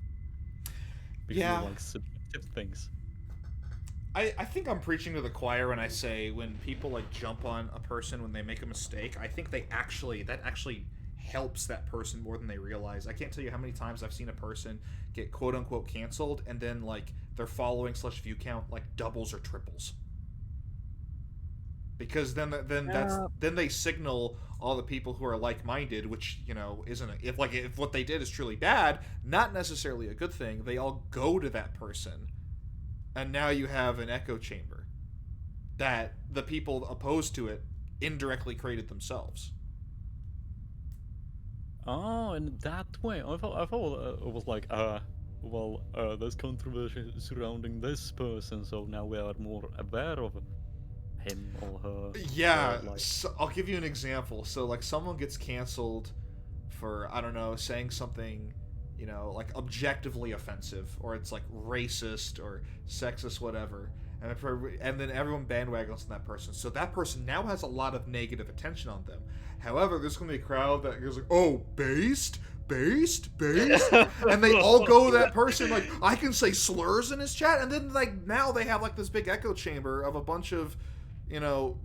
because they're Yeah. like subjective things. I think I'm preaching to the choir when I say when people like jump on a person when they make a mistake, I think that actually helps that person more than they realize. I can't tell you how many times I've seen a person get quote unquote canceled and then like their following / view count like doubles or triples. Because then they signal all the people who are like minded, which isn't if what they did is truly bad, not necessarily a good thing. They all go to that person, and now you have an echo chamber that the people opposed to it indirectly created themselves. Oh, in that way. I thought it was like, well, there's controversy surrounding this person, so now we are more aware of him or her. Yeah, Or like, so I'll give you an example. So like someone gets canceled for I don't know saying something, like objectively offensive, or it's like racist or sexist, whatever, and then everyone bandwagons on that person. So that person now has a lot of negative attention on them. However, there's gonna be a crowd that goes like, "Oh, based," and they all go to that person like, "I can say slurs in his chat," and then like now they have like this big echo chamber of a bunch of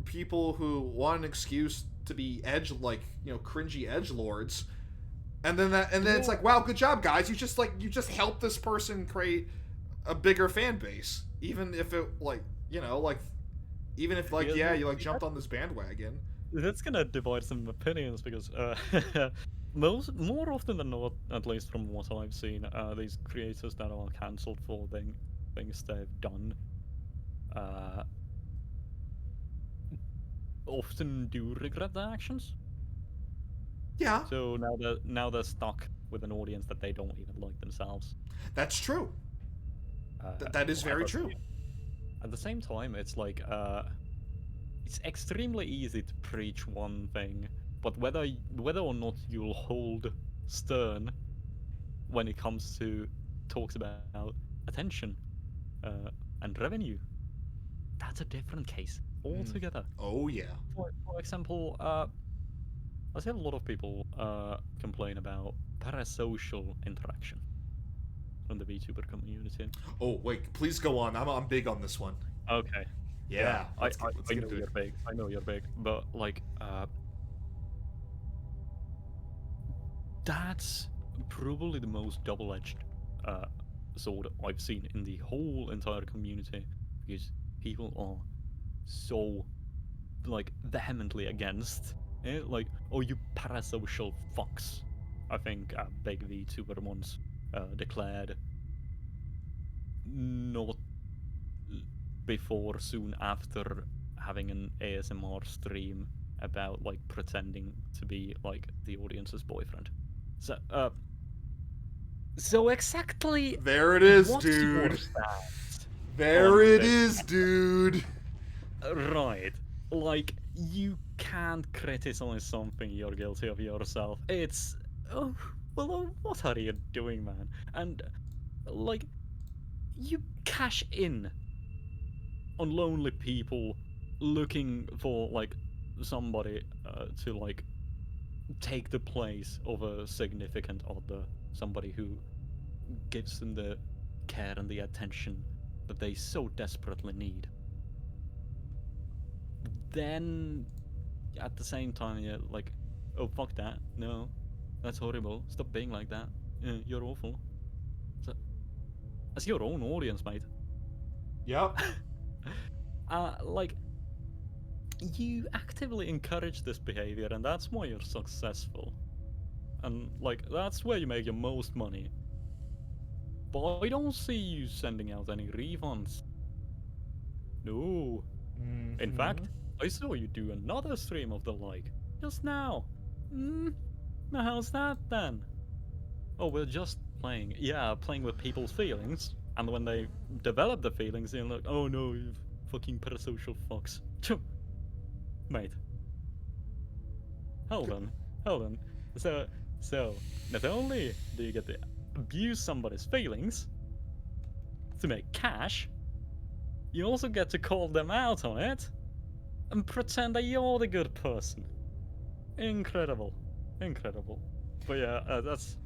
people who want an excuse to be cringy edge lords, and then it's like, wow, good job, guys. You just helped this person create a bigger fan base, even if it even if you like jumped on this bandwagon. that's gonna divide some opinions because more often than not, at least from what I've seen, these creators that are cancelled for things they've done, uh, often do regret their actions. Yeah, So now they're stuck with an audience that they don't even like themselves. that's true. That is very true. At the same time, it's like it's extremely easy to preach one thing, but whether or not you'll hold stern when it comes to talks about attention and revenue, that's a different case altogether. Oh yeah. For example, I see a lot of people complain about parasocial interaction from the VTuber community. Oh wait, please go on. I'm big on this one. Okay. Yeah, I let's know get into you're it. big. I know you're big, but like, that's probably the most double-edged sword I've seen in the whole entire community because people are so like vehemently against it. Like, oh, you parasocial fucks. I think Big VTuber once declared not before, soon after having an ASMR stream about like pretending to be like the audience's boyfriend. So So exactly There it is, what's your dude. stance There on it this? is, dude. Right. Like, you can't criticize something you're guilty of yourself. It's. Oh, well, what are you doing, man? And, like, you cash in on lonely people looking for, like, somebody to, like, take the place of a significant other. Somebody who gives them the care and the attention that they so desperately need. Then at the same time, you're like, oh, fuck that. No, that's horrible. Stop being like that. You're awful. So, that's your own audience, mate. Yep. Like, you actively encourage this behavior, and that's why you're successful. And, like, that's where you make your most money. But I don't see you sending out any refunds. No. In Mm-hmm. fact, I saw you do another stream of the like just now. Hmm. Now how's that then? Oh, we're just playing. Yeah, playing with people's feelings. And when they develop the feelings, they're like, oh no, you fucking parasocial fucks. Mate, hold on. Hold on. So, so, not only do you get to abuse somebody's feelings to make cash, you also get to call them out on it and pretend that you're the good person. Incredible. Incredible. But yeah, that's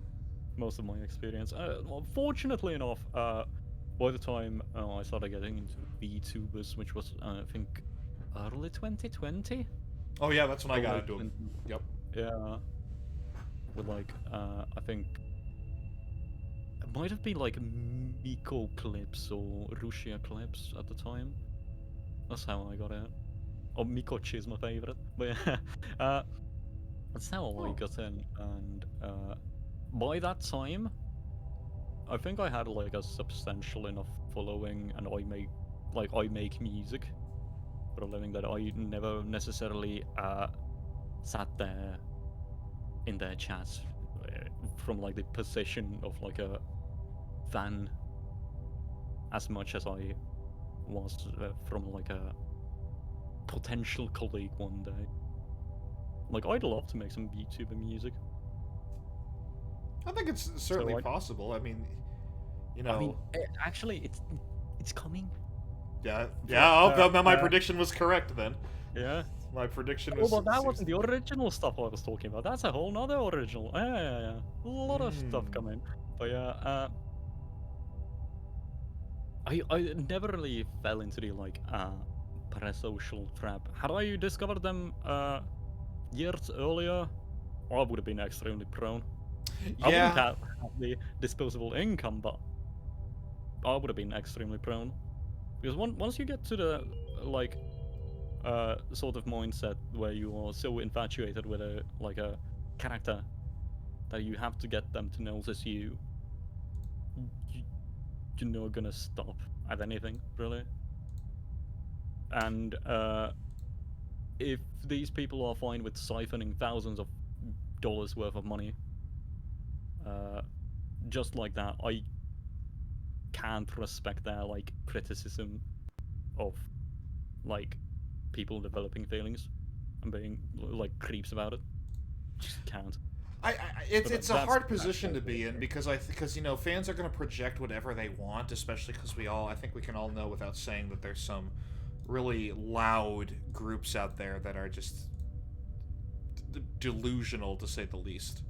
most of my experience. Well, fortunately enough, by the time I started getting into VTubers, which was I think early 2020 Oh yeah, that's when I or got late into him. 20, Yep. yeah, with like I think it might have been like Miko clips or Rusia clips at the time. That's how I got it. Or Mikochi is my favorite, but yeah, that's how I Oh. got in, and by that time I think I had like a substantial enough following, and I make music for a living that I never necessarily sat there in their chats from like the position of like a fan as much as I was from like a potential colleague one day. Like I'd love to make some YouTuber music. I think it's certainly So possible. I mean, you I mean, know, actually, it's coming. yeah, For, yeah. Oh, my prediction was correct then. yeah. My prediction Oh, was but that seems wasn't to the be. original stuff I was talking about. That's a whole nother original. Yeah, yeah, yeah. A lot of stuff Hmm. coming. But yeah, I never really fell into the like parasocial trap. Had I discovered them years earlier, I would have been extremely prone. I wouldn't Yeah. have the disposable income, but I would have been extremely prone. Because once you get to the like sort of mindset where you are so infatuated with a like a character that you have to get them to notice you, you you're not gonna stop at anything really. And if these people are fine with siphoning thousands of dollars worth of money, uh, just like that, I can't respect their like criticism of like people developing feelings and being like creeps about it. Just can't. It's But it's a that's hard position to be in me. because because fans are going to project whatever they want, especially because I think we can all know without saying that there's some really loud groups out there that are just delusional to say the least.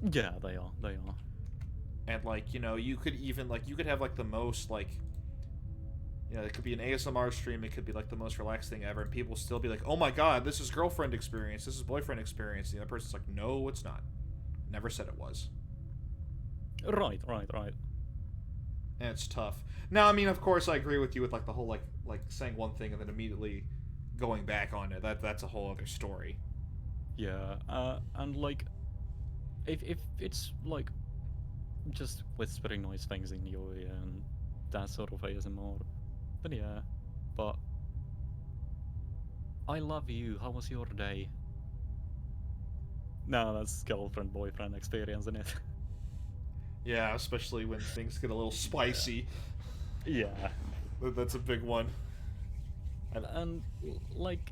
Yeah, they are. They are. And like you could even like you could have like the most like it could be an ASMR stream, it could be like the most relaxed thing ever, and people still be like, oh my god, this is girlfriend experience, this is boyfriend experience. And the other person's like, no, it's not. Never said it was. Right, right, right. And it's tough. Now, I mean, of course, I agree with you with like the whole like saying one thing and then immediately going back on it. That's a whole other story. Yeah. And like, if it's like just whispering nice things in your ear and that sort of ASMR, then yeah. But I love you. How was your day? No, that's girlfriend boyfriend experience, isn't it? Yeah, especially when things get a little spicy. Yeah. That's a big one. And like,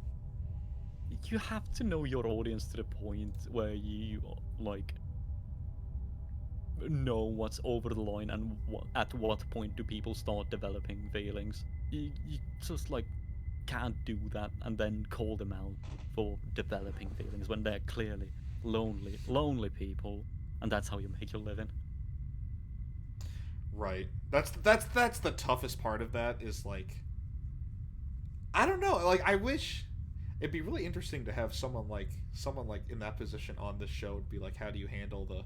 you have to know your audience to the point where you like know what's over the line and at what point do people start developing feelings. You just like can't do that and then call them out for developing feelings when they're clearly lonely people, and that's how you make your living. Right. That's the toughest part of that is like I don't know. Like I wish it'd be really interesting to have someone like in that position on this show and be like, how do you handle the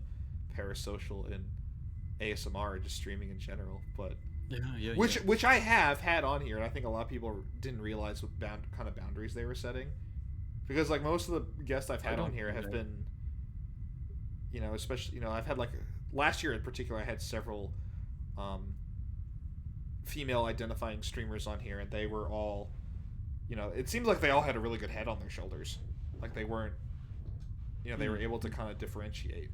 parasocial in ASMR or just streaming in general? But which I have had on here, and I think a lot of people didn't realize what kind of boundaries they were setting, because like most of the guests I've had on here have been, you know, especially I've had like last year in particular I had several female identifying streamers on here, and they were all, it seems like they all had a really good head on their shoulders, like they weren't, they were able to kind of differentiate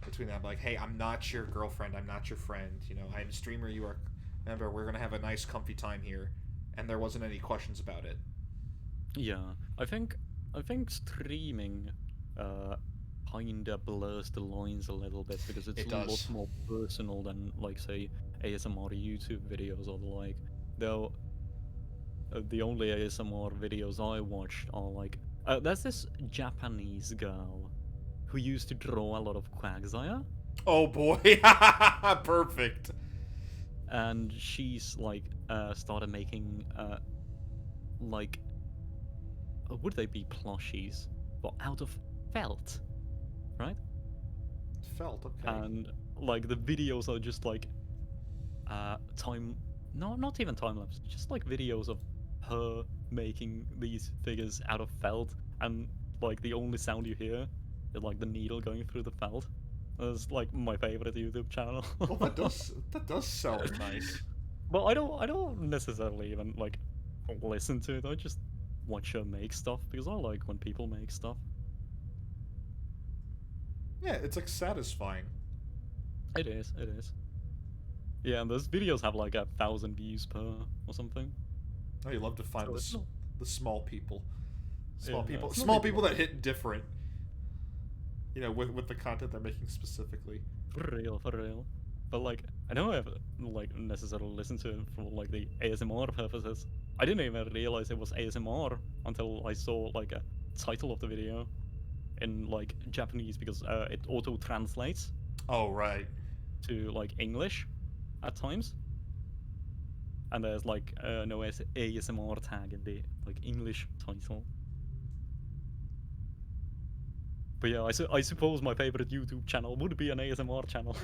between them, like, hey, I'm not your girlfriend, I'm not your friend, I'm a streamer, you are, remember, we're gonna have a nice comfy time here, and there wasn't any questions about it. Yeah, I think streaming kinda blurs the lines a little bit because it's It a lot does. more personal than like say ASMR YouTube videos or the like. Though the only ASMR videos I watched are like there's this Japanese girl who used to draw a lot of quagsire, Oh boy. Perfect. and she's like started making like would they be plushies, but out of felt, right? Felt okay. And like the videos are just like time no, not even time lapse, just like videos of her making these figures out of felt, and like the only sound you hear is like the needle going through the felt. That's like my favorite YouTube channel. Well, that does sound nice. But I don't necessarily even like listen to it. I just watch her make stuff because I like when people make stuff. Yeah, it's like satisfying. It is, it is. Yeah, and those videos have like 1,000 views per or something. Oh, you love to find So it's not. the small people, Yeah, it's not small even people like that hit different. With the content they're making specifically. for real, for real. But like, I don't ever like necessarily listen to it for like the ASMR purposes. I didn't even realize it was ASMR until I saw like a title of the video in like Japanese because it auto translates Oh right. to like English at times, and there's like no ASMR tag in the like English title. But yeah, I suppose my favorite YouTube channel would be an ASMR channel.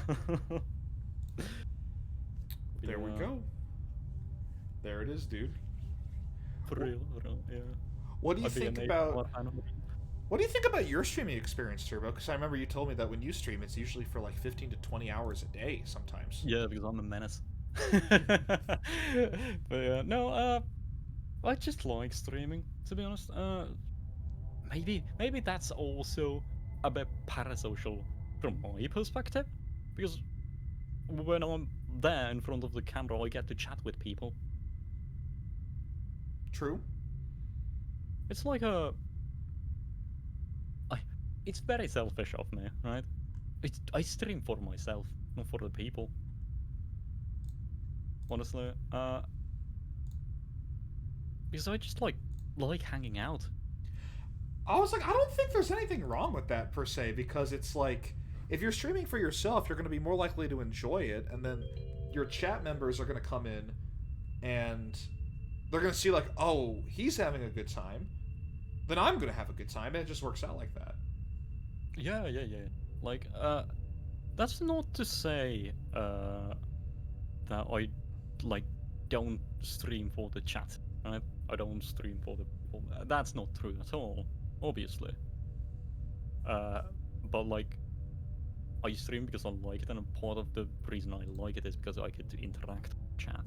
There we Yeah, go. There it is, dude. for real, yeah. What do you I'd be an think ASMR about fan. what do you think about your streaming experience, Turbo? Because I remember you told me that when you stream, it's usually for like 15 to 20 hours a day sometimes. Yeah, because I'm a menace. But yeah, no, I just like streaming, to be honest. Maybe that's also a bit parasocial from my perspective, because when I'm there in front of the camera, I get to chat with people. True. It's like I, it's very selfish of me, right? I stream for myself, not for the people. Honestly, because I just like hanging out. I was like, I don't think there's anything wrong with that per se, because it's like if you're streaming for yourself, you're going to be more likely to enjoy it, and then your chat members are going to come in and they're going to see like, oh, he's having a good time, then I'm going to have a good time, and it just works out like that. Yeah, yeah, yeah. Like, that's not to say that I like don't stream for the chat. Right? I don't stream for the people. That's not true at all, obviously. But like, I stream because I like it, and part of the reason I like it is because I get to interact with chat.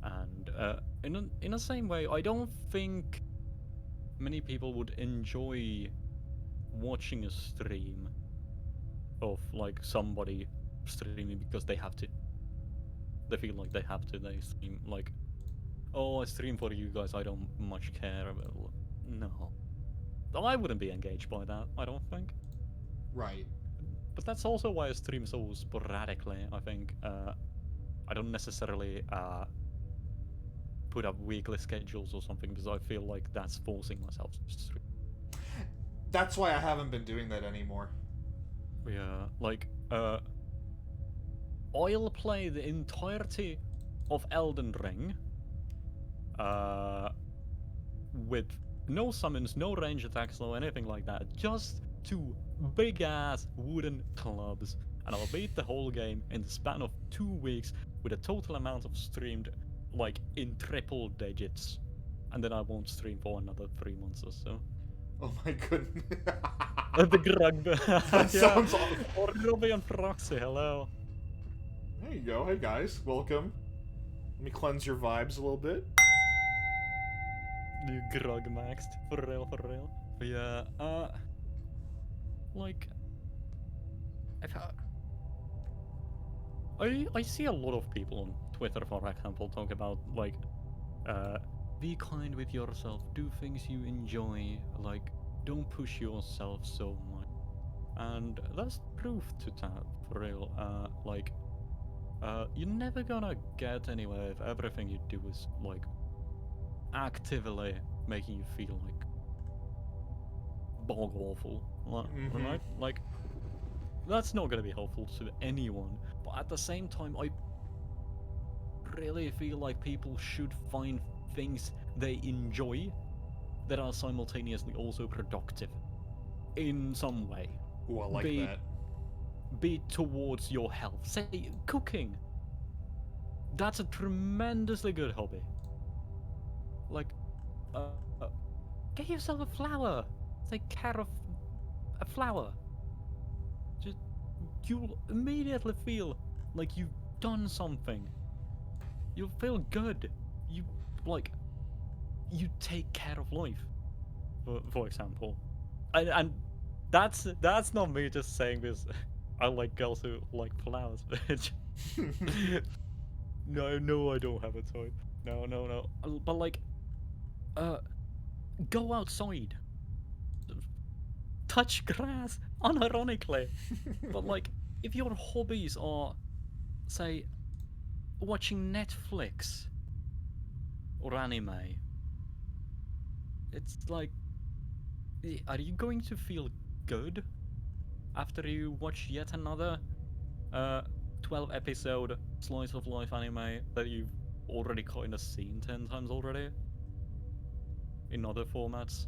And in the same way, I don't think many people would enjoy watching a stream of like somebody streaming because they have to. They feel like they have to. They stream like, oh, I stream for you guys. I don't much care about. No, I wouldn't be engaged by that. I don't think. Right. But that's also why I stream so sporadically. I think I don't necessarily put up weekly schedules or something because I feel like that's forcing myself to stream. That's why I haven't been doing that anymore. Yeah, like I'll play the entirety of Elden Ring with no summons, no range attacks, no anything like that. Just two big ass wooden clubs. And I'll beat the whole game in the span of 2 weeks with a total amount of streamed like in triple digits. And then I won't stream for another 3 months or so. Oh my goodness. The Grug. That Yeah. sounds awful. Or Robbie and Proxy, hello. There you go. Hey guys, welcome. Let me cleanse your vibes a little bit. You grog maxed. For real, for real. But yeah, like, I see a lot of people on Twitter, for example, talk about, like, be kind with yourself, do things you enjoy, like, don't push yourself so much. And that's proof to that, for real. Like, you're never gonna get anywhere if everything you do is, like, actively making you feel like bog awful, right? Like, that's not gonna be helpful to anyone. But at the same time, I really feel like people should find things they enjoy that are simultaneously also productive in some way. Ooh, I like that. Be towards your health. Say cooking. That's a tremendously good hobby. Like, get yourself a flower. Take care of a flower. Just, you'll immediately feel like you've done something. You'll feel good. You, like, you take care of life, for example. And that's not me just saying this. I like girls who like flowers. No, I don't have a toy. No. But like, go outside, touch grass, unironically. But like, if your hobbies are, say, watching Netflix or anime, it's like, are you going to feel good after you watch yet another 12 episode slice of life anime that you've already kind of seen 10 times already in other formats?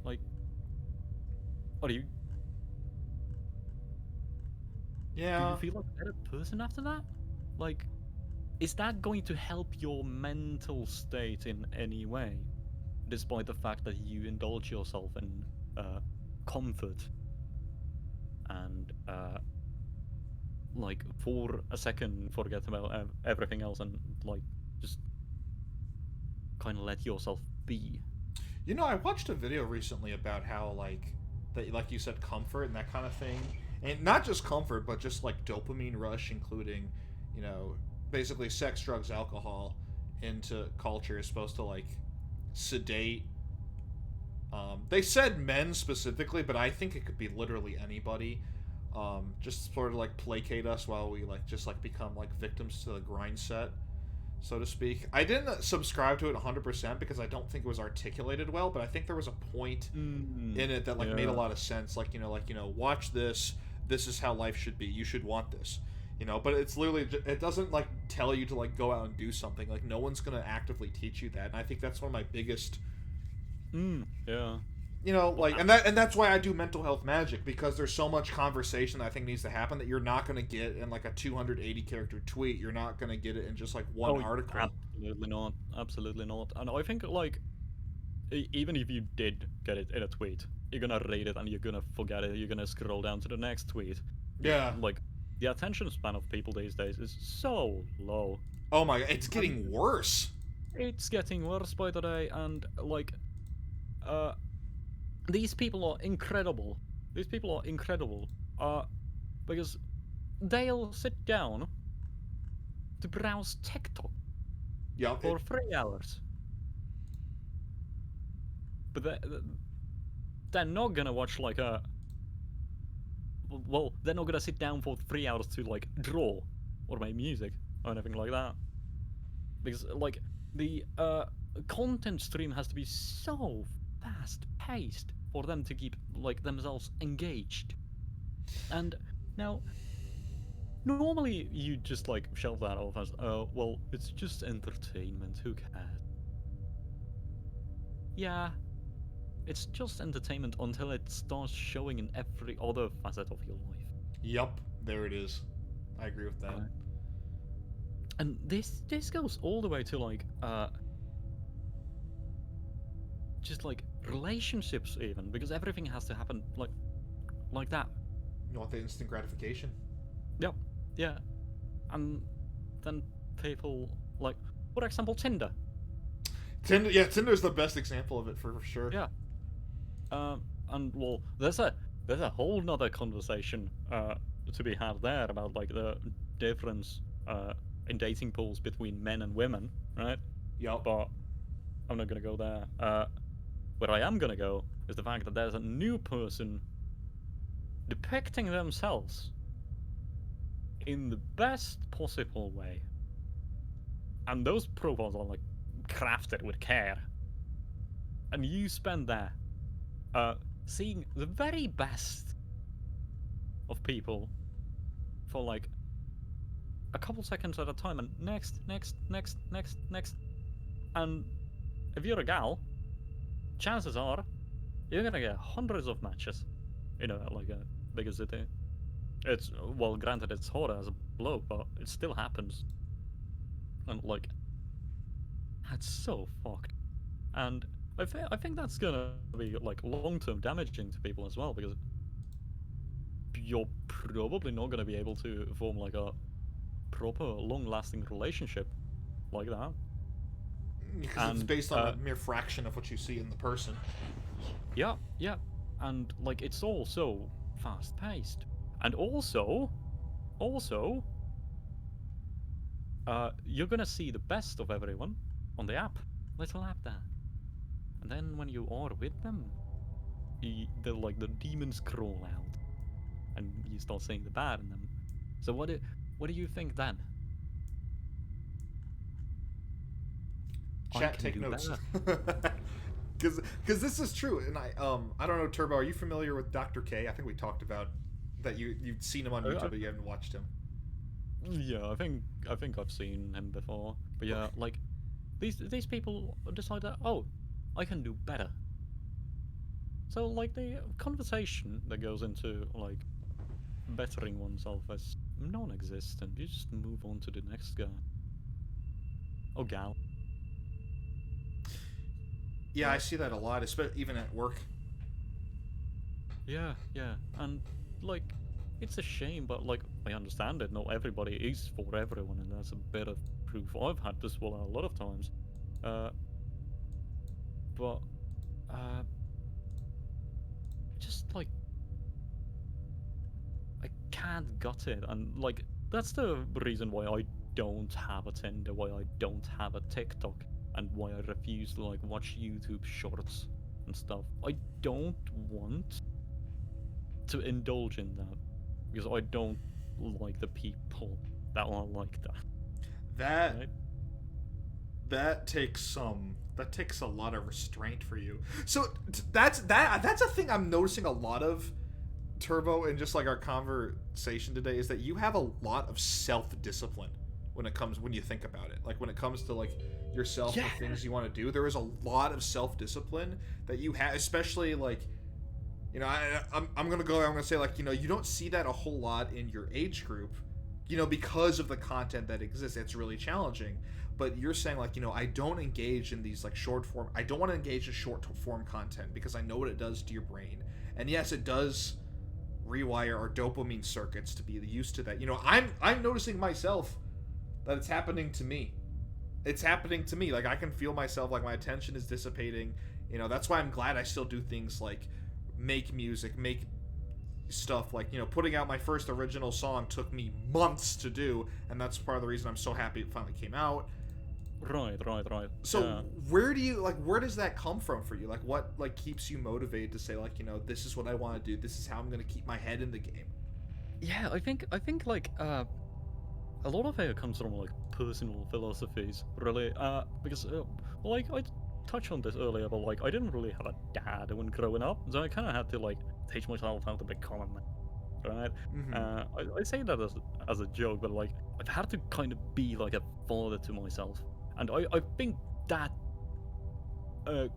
Like, are you? Yeah. Do you feel like a better person after that? Like, is that going to help your mental state in any way, despite the fact that you indulge yourself in comfort and like for a second forget about everything else and like just kind of let yourself be? You know, I watched a video recently about how like you said, comfort and that kind of thing, and not just comfort, but just like dopamine rush, including, you know, basically sex, drugs, alcohol into culture is supposed to like sedate. They said men specifically, but I think it could be literally anybody. Just sort of like placate us while we like just like become like victims to the grind set, so to speak. I didn't subscribe to it 100% because I don't think it was articulated well, but I think there was a point in it that like made a lot of sense. Like, you know, watch this. This is how life should be. You should want this. You know, but it's literally, it doesn't like tell you to like go out and do something. Like, no one's gonna actively teach you that, and I think that's one of my biggest. Yeah. You know, like, and that's why I do mental health magic, because there's so much conversation that I think needs to happen that you're not going to get in like a 280 character tweet. You're not going to get it in just like one article. Absolutely not. And I think like even if you did get it in a tweet, you're gonna read it and you're gonna forget it. You're gonna scroll down to the next tweet. Yeah. Like, the attention span of people these days is so low. Oh my god, it's getting worse. It's getting worse by the day, and like, these people are incredible. These people are incredible. because they'll sit down to browse TikTok Yep. for 3 hours. But they're not gonna watch like a. Well, they're not gonna sit down for 3 hours to like draw or make music or anything like that. Because like the content stream has to be so fast paced for them to keep like themselves engaged. And now normally you just like shelve that off as, oh, well, it's just entertainment, who cares? Yeah, it's just entertainment until it starts showing in every other facet of your life. Yup, there it is. I agree with that. Right. And this goes all the way to like just like relationships even, because everything has to happen like that. You want the instant gratification? Yep. Yeah. And then people like, for example, Tinder. Tinder, yeah, Tinder's the best example of it for sure. Yeah. And well, there's a whole nother conversation to be had there about like the difference in dating pools between men and women, right? Yup. But I'm not gonna go there. Where I am gonna go is the fact that there's a new person depicting themselves in the best possible way, and those profiles are like crafted with care. And you spend there seeing the very best of people for like a couple seconds at a time, and next. And if you're a gal, chances are you're gonna get hundreds of matches in a like a bigger city. It's, well, granted, it's harder as a bloke, but it still happens. And like, that's so fucked. And I think that's gonna be like long-term damaging to people as well, because you're probably not gonna be able to form like a proper long-lasting relationship like that. Because it's based on a mere fraction of what you see in the person. Yeah, and like it's all so fast-paced, and also, you're gonna see the best of everyone on the app, little app there, and then when you are with them, the demons crawl out, and you start seeing the bad in them. So what do you think then? Chat, take notes. Because this is true, and I don't know, Turbo, are you familiar with Dr. K? I think we talked about that you've seen him on YouTube, but you haven't watched him. Yeah, I think I've seen him before. But yeah, like these people decide that, oh, I can do better. So like the conversation that goes into like bettering oneself is non-existent. You just move on to the next guy. Oh, gal. Yeah, I see that a lot, especially even at work. Yeah, and like, it's a shame, but like, I understand it. Not everybody is for everyone, and that's a bit of proof I've had to swallow a lot of times. But just like, I can't gut it, and like, that's the reason why I don't have a Tinder, why I don't have a TikTok, and why I refuse to like watch YouTube shorts and stuff. I don't want to indulge in that because I don't like the people that are like that. That takes a lot of restraint for you. So that's a thing I'm noticing a lot of, Turbo, and just like our conversation today, is that you have a lot of self-discipline when you think about it. Like when it comes to like yourself, the things you want to do, there is a lot of self-discipline that you have, especially like, you know, I'm gonna say, like, you know, you don't see that a whole lot in your age group, you know, because of the content that exists. It's really challenging. But you're saying, like, you know, I don't engage in these like short form. I don't want to engage in short form content because I know what it does to your brain. And yes, it does rewire our dopamine circuits to be used to that. You know, I'm noticing myself that it's happening to me. It's happening to me. Like, I can feel myself, like my attention is dissipating. You know, that's why I'm glad I still do things like make music, make stuff. Like, putting out my first original song took me months to do, and that's part of the reason I'm so happy it finally came out. Right. So Yeah. where does that come from for you? Like, what keeps you motivated to say, like, this is what I want to do, this is how I'm gonna keep my head in the game? Yeah, I think like a lot of it comes from like personal philosophies, really. Because like I touched on this earlier, but like I didn't really have a dad when growing up, so I kind of had to like teach myself how to become a man, right? I say that as a joke, but like I've had to kind of be like a father to myself, and I think that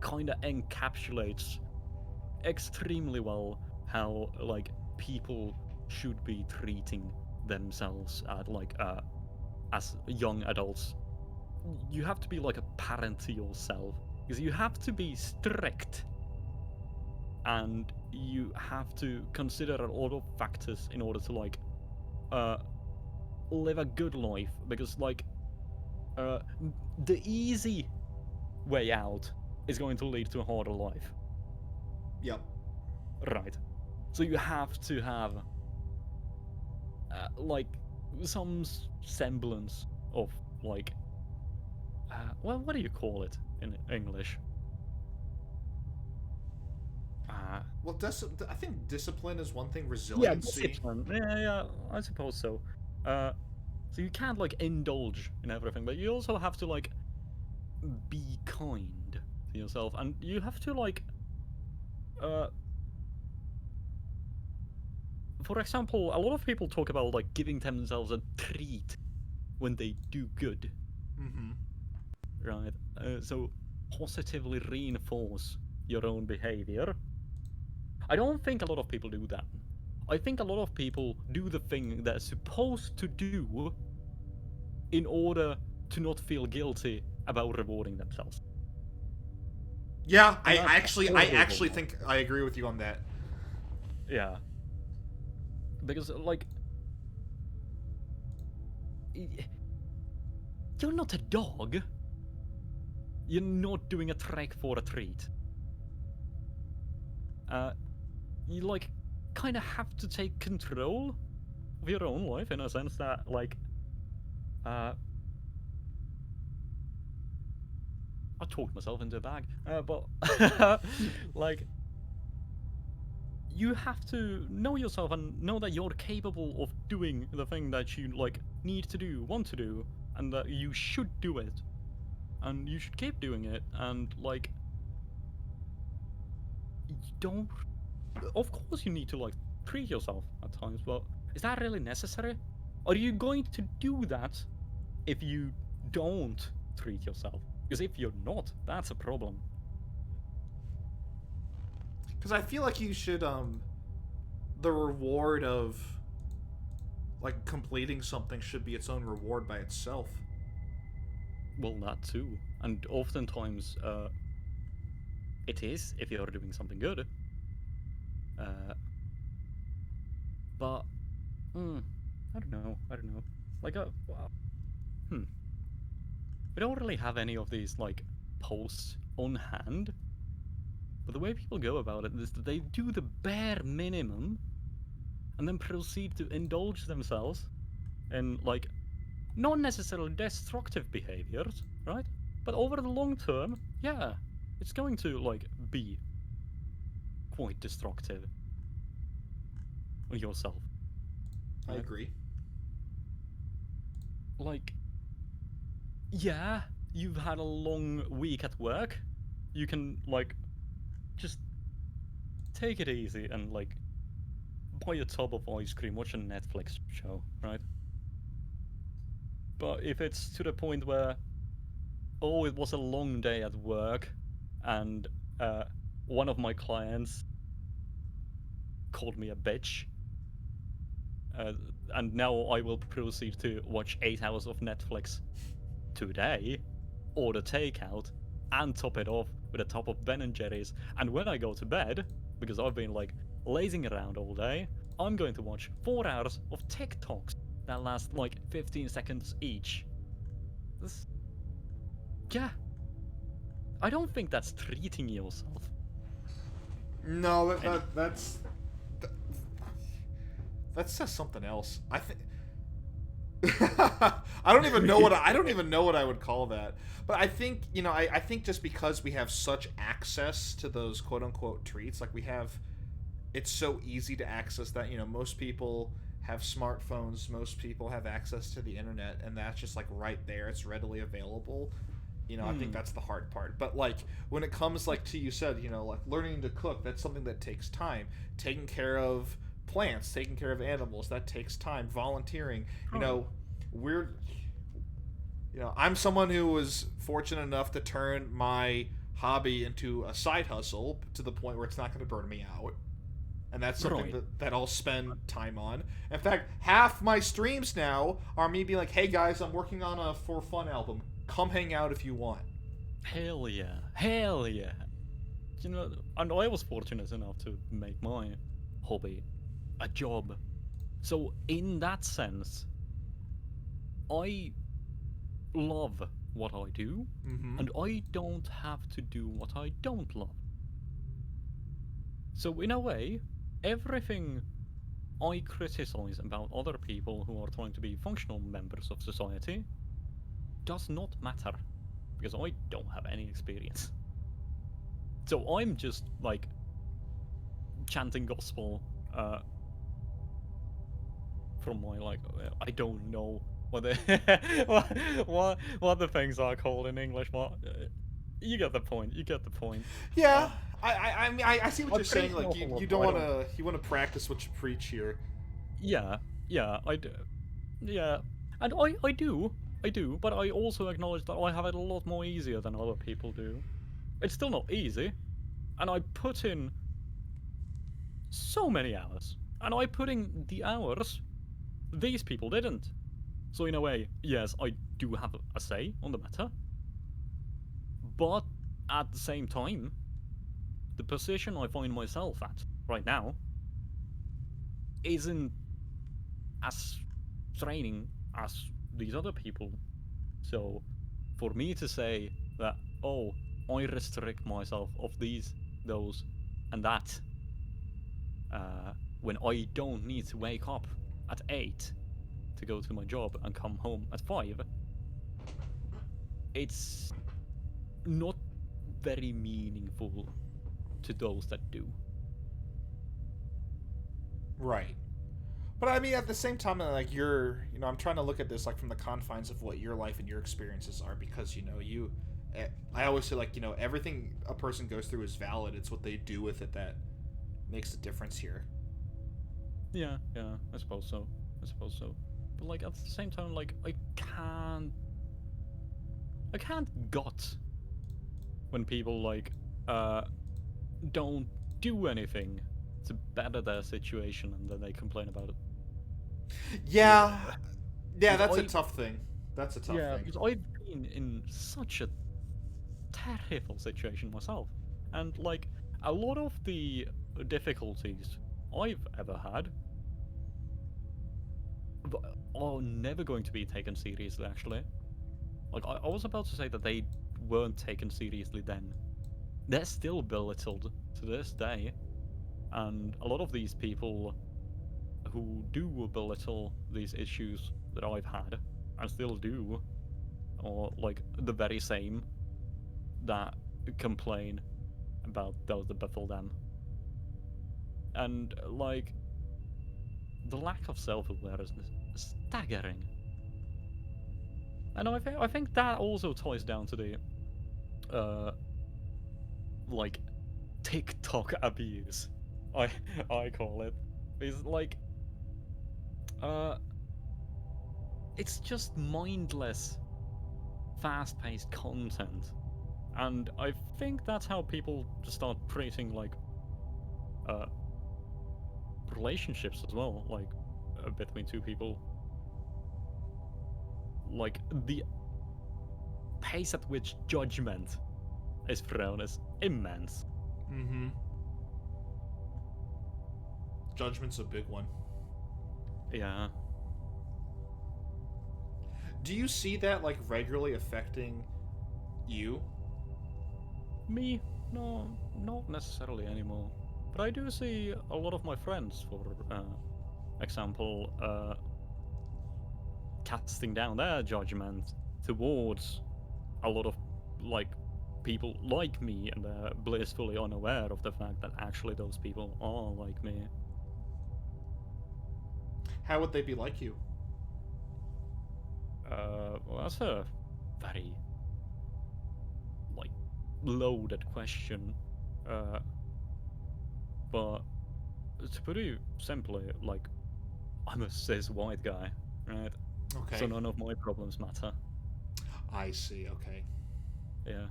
kind of encapsulates extremely well how like people should be treating themselves at like as young adults. You have to be like a parent to yourself because you have to be strict and you have to consider a lot of factors in order to like uh live a good life, because like uh the easy way out is going to lead to a harder life, Yep. right? So you have to have like some semblance of like well, what do you call it in English? Well, I think discipline is one thing. Yeah, Resiliency. discipline. Yeah, I suppose so. Uh, so you can't like indulge in everything, but you also have to like be kind to yourself, and you have to like, uh, for example, a lot of people talk about like giving themselves a treat when they do good, Mm-hmm. right? So positively reinforce your own behavior. I don't think a lot of people do that. I think a lot of people do the thing they're supposed to do in order to not feel guilty about rewarding themselves. Yeah, And I that's actually I actually horrible. think I agree with you on that. Yeah. Because, like, you're not a dog. You're not doing a trek for a treat. You, like, kind of have to take control of your own life in a sense that, like, uh, I talked myself into a bag. But, like, you have to know yourself and know that you're capable of doing the thing that you like need to do, want to do, and that you should do it, and you should keep doing it. And like, you don't. Of course, you need to like treat yourself at times, but is that really necessary? Are you going to do that if you don't treat yourself? Because if you're not, that's a problem. Because I feel like you should the reward of like completing something should be its own reward by itself. Well, that too, and oftentimes, it is if you're doing something good. Uh, But I don't know. I don't know. Like, hmm. We don't really have any of these like posts on hand. But the way people go about it is that they do the bare minimum and then proceed to indulge themselves in like not necessarily destructive behaviors, right? But over the long term, yeah, it's going to like be quite destructive on yourself, I right? agree. Like, yeah, you've had a long week at work. You can like just take it easy and like buy a tub of ice cream, watch a Netflix show, right? But if it's to the point where, oh, it was a long day at work, and uh, one of my clients called me a bitch, uh, and now I will proceed to watch 8 hours of Netflix today, order takeout, and top it off with a top of Ben and Jerry's. And when I go to bed, because I've been like lazing around all day, I'm going to watch 4 hours of TikToks that last like 15 seconds each. This, yeah, I don't think that's treating yourself. No, Any. that's that says something else. I think. I don't even know what I would call that. But I think, I think just because we have such access to those quote unquote treats, like we have, it's so easy to access that. Most people have smartphones, most people have access to the internet, and that's just like right there. It's readily available. I think that's the hard part. But like when it comes like to, you said, like learning to cook, that's something that takes time. Taking care of plants, taking care of animals, that takes time. Volunteering, we're I'm someone who was fortunate enough to turn my hobby into a side hustle to the point where it's not going to burn me out. And that's something that I'll spend time on. In fact, half my streams now are me being like, hey guys, I'm working on a For Fun album. Come hang out if you want. Hell yeah. Hell yeah. And I was fortunate enough to make my hobby a job. So in that sense, I love what I do, and I don't have to do what I don't love. So in a way, everything I criticize about other people who are trying to be functional members of society does not matter, because I don't have any experience. So I'm just like chanting gospel from my I don't know what the what the things are called in English. What you get the point. You get the point. Yeah, I mean I see what you're saying. Like you don't want to practice what you preach here. Yeah, I do. Yeah, and I do, but I also acknowledge that I have it a lot more easier than other people do. It's still not easy, and I put in so many hours, and I put in the hours these people didn't. So in a way, yes, I do have a say on the matter, but at the same time, the position I find myself at right now isn't as straining as these other people. So for me to say that, oh, I restrict myself of these, those, and that, when I don't need to wake up at 8 to go to my job and come home at 5, it's not very meaningful to those that do. Right. But I mean, at the same time, like I'm trying to look at this like from the confines of what your life and your experiences are, because I always say like everything a person goes through is valid. It's what they do with it that makes a difference here. Yeah, I suppose so. But like at the same time, like I can't gut when people like don't do anything to better their situation and then they complain about it. Yeah, that's a tough thing. That's a tough thing. Yeah, because I've been in such a terrible situation myself, and like a lot of the difficulties I've ever had are never going to be taken seriously. Actually, like I was about to say that they weren't taken seriously then. They're still belittled to this day, and a lot of these people who do belittle these issues that I've had and still do, or like the very same that complain about those that befall them. And like the lack of self-awareness is staggering. And I think that also ties down to the like TikTok abuse. I call it. It's like it's just mindless, fast-paced content, and I think that's how people just start creating like relationships as well, like between two people. Like the pace at which judgment is thrown is immense. Mm-hmm. Judgment's a big one. Yeah. Do you see that like regularly affecting you? Me? No, not necessarily anymore. But I do see a lot of my friends, for example, casting down their judgment towards a lot of like people like me, and they're blissfully unaware of the fact that actually those people are like me. How would they be like you? Well, that's a very like loaded question. But to put it simply, like, I'm a cis white guy, right? Okay. So none of my problems matter. I see. Okay. Yeah.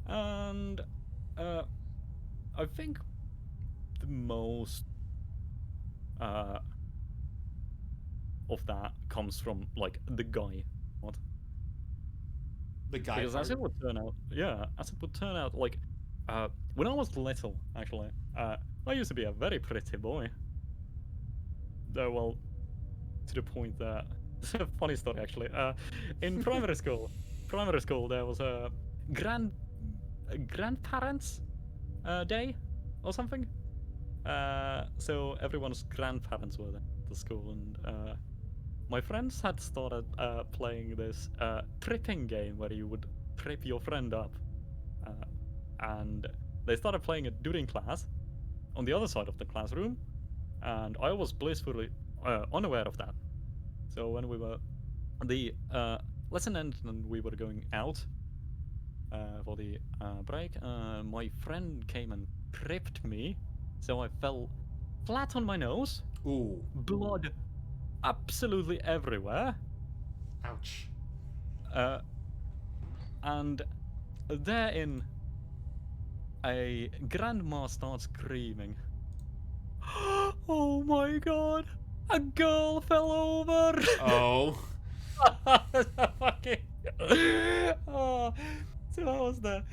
And I think the most of that comes from like the guy. What? The guy Because as part. it would turn out, yeah, as it would turn out, like when I was little, actually, I used to be a very pretty boy. Well, to the point that it's a funny story actually. In primary school there was a grandparents day or something. So everyone's grandparents were there at the school, and my friends had started playing this tripping game where you would trip your friend up, and they started playing it during class on the other side of the classroom, and I was blissfully unaware of that. So when the lesson ended and we were going out for the break, my friend came and tripped me, so I fell flat on my nose, Ooh. blood absolutely everywhere, Ouch. and therein a grandma starts screaming. Oh my god! A girl fell over! Oh. Fucking. Oh, so I was there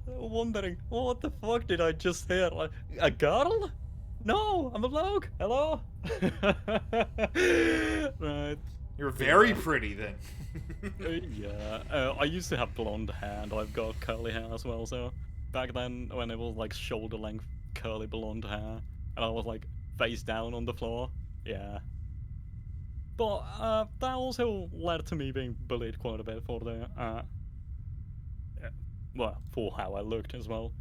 wondering, what the fuck did I just hear? Like, a girl? No, I'm a bloke. Hello? Right. You're very Yeah. pretty then. Yeah. I used to have blonde hair, and I've got curly hair as well, so back then, when it was like shoulder length curly blonde hair, and I was like face down on the floor, yeah. But that also led to me being bullied quite a bit for the well, for how I looked as well.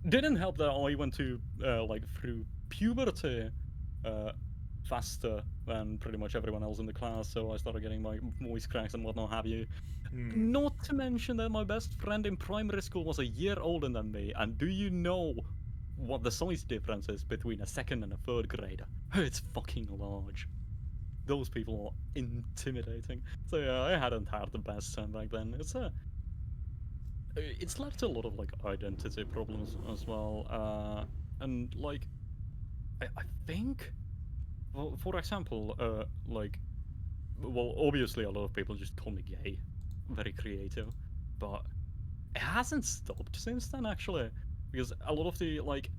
Didn't help that I went to like through puberty faster than pretty much everyone else in the class, so I started getting my voice cracks and whatnot have you. Not to mention that my best friend in primary school was a year older than me, and do you know what the size difference is between a second and a third grader? It's fucking large. Those people are intimidating. So yeah, I hadn't had the best time back then. It's led to a lot of like identity problems as well. And like I think, well, for example, like, well, obviously a lot of people just call me gay, very creative, but it hasn't stopped since then actually, because a lot of the like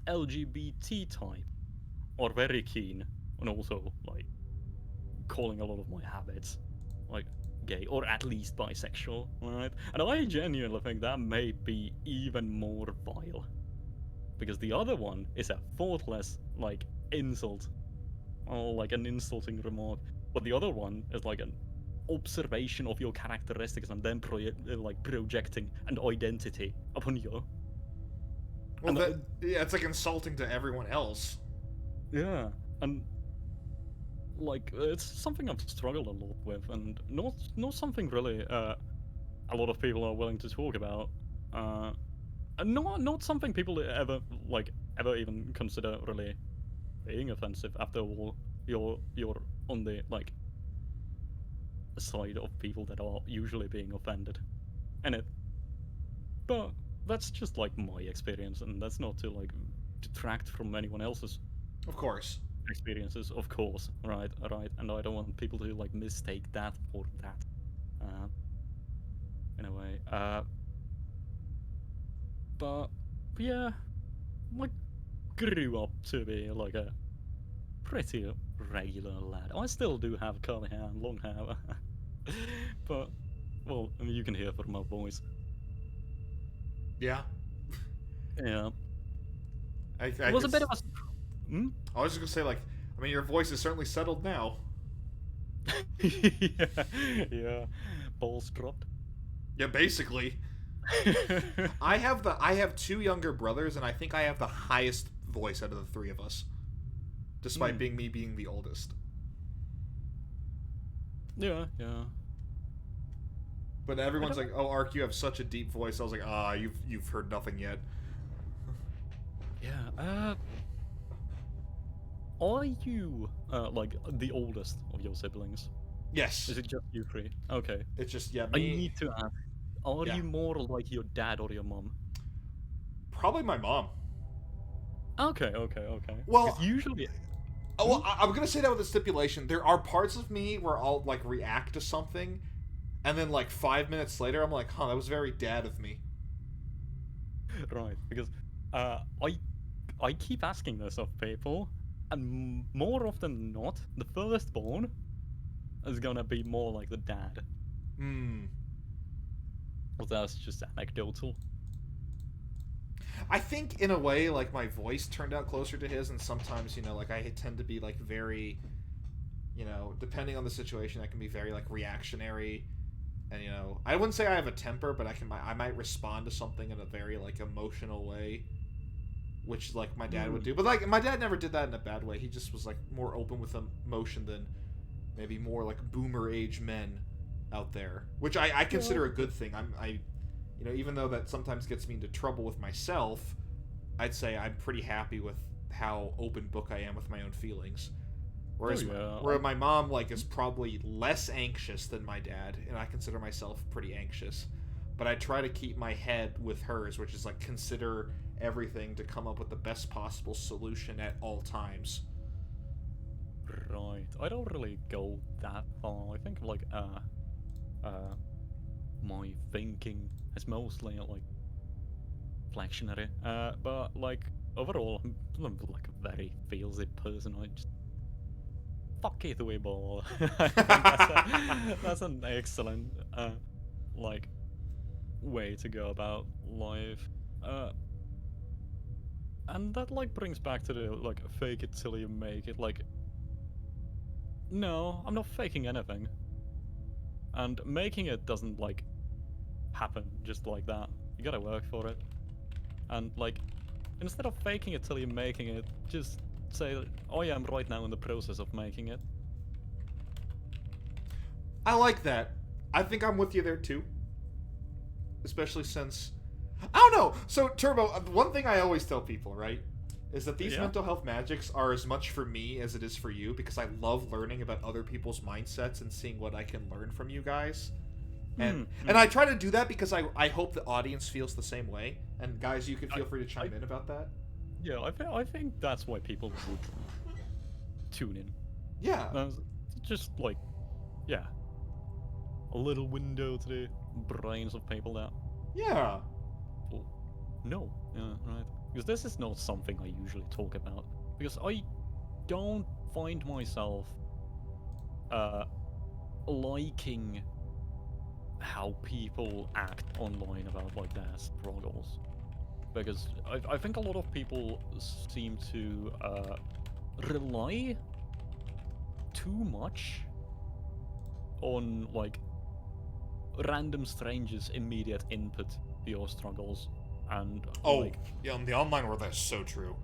LGBT type are very keen on also like calling a lot of my habits like gay or at least bisexual, right? And I genuinely think that may be even more vile, because the other one is a thoughtless like insult or like an insulting remark, but the other one is like an observation of your characteristics and then like projecting an identity upon you. Well, yeah, it's like insulting to everyone else. Yeah, and like it's something I've struggled a lot with, and not something really a lot of people are willing to talk about. And not something people ever even consider really being offensive. After all, you're on the like side of people that are usually being offended, and it. But that's just like my experience, and that's not to like detract from anyone else's Of course. experiences, of course, right, and I don't want people to like mistake that for that, in a way. But yeah, like grew up to be like a pretty regular lad. I still do have curly hair and long hair, but well, I mean, you can hear from my voice. Yeah. Yeah, I it was a bit of a. Hmm? I was just gonna say, like, I mean, your voice is certainly settled now. Yeah, yeah. Balls dropped. Yeah, basically. I have two younger brothers, and I think I have the highest voice out of the three of us, despite Hmm. being the oldest. Yeah, yeah. But I everyone's don't. like, "Oh, Ark, you have such a deep voice." I was like, "Ah, you've heard nothing yet." Yeah. Are you like the oldest of your siblings? Yes, Is it just you three? Okay. it's just yeah, I me. need to ask. Are Yeah, you more like your dad or your mom? probably my mom. Okay, okay, okay. Because Well, usually, hmm? well, I'm gonna say that with a stipulation. There are parts of me where I'll like react to something, and then like 5 minutes later, I'm like, "Huh, that was very dad of me." Right, because I keep asking this of people, and more often than not, the firstborn is gonna be more like the dad. Hmm. But that's just anecdotal. I think in a way, like my voice turned out closer to his, and sometimes like I tend to be like very, depending on the situation, I can be very like reactionary, and I wouldn't say I have a temper, but I might respond to something in a very like emotional way, which like my dad would Hmm. do. But like my dad never did that in a bad way. He just was like more open with emotion than maybe more like boomer age men out there, which I Yeah. consider a good thing. Even though that sometimes gets me into trouble with myself, I'd say I'm pretty happy with how open book I am with my own feelings. Oh Whereas yeah. where my mom like is probably less anxious than my dad, and I consider myself pretty anxious. But I try to keep my head with hers, which is like consider everything to come up with the best possible solution at all times. Right. I don't really go that far. I think like uh my thinking is mostly like flexionnary. But like overall, I'm like a very feelsy person. I just fuck it away ball. I think that's an excellent like way to go about life. Uh, and that like brings back to the like fake it till you make it. Like, no, I'm not faking anything, and making it doesn't like happen just like that. You gotta work for it, and like instead of faking it till you're making it, just say, "Oh yeah, I'm right now in the process of making it." I like that. I think I'm with you there too, especially since I don't know. So Turbo, one thing I always tell people, right, is that these Yeah. mental health magics are as much for me as it is for you because I love learning about other people's mindsets and seeing what I can learn from you guys. And Hmm. and Hmm. I try to do that because I hope the audience feels the same way. And guys, you can I, feel free to I, chime in about that. yeah, I think that's why people would tune in. Yeah. That's just like, yeah, a little window to the brains of people that Yeah. will know. Yeah, right. Because this is not something I usually talk about. Because I don't find myself uh liking how people act online about like their struggles. Because I think a lot of people seem to rely too much on like random strangers' immediate input to your struggles, and Oh, like yeah, in the online world, that's so true.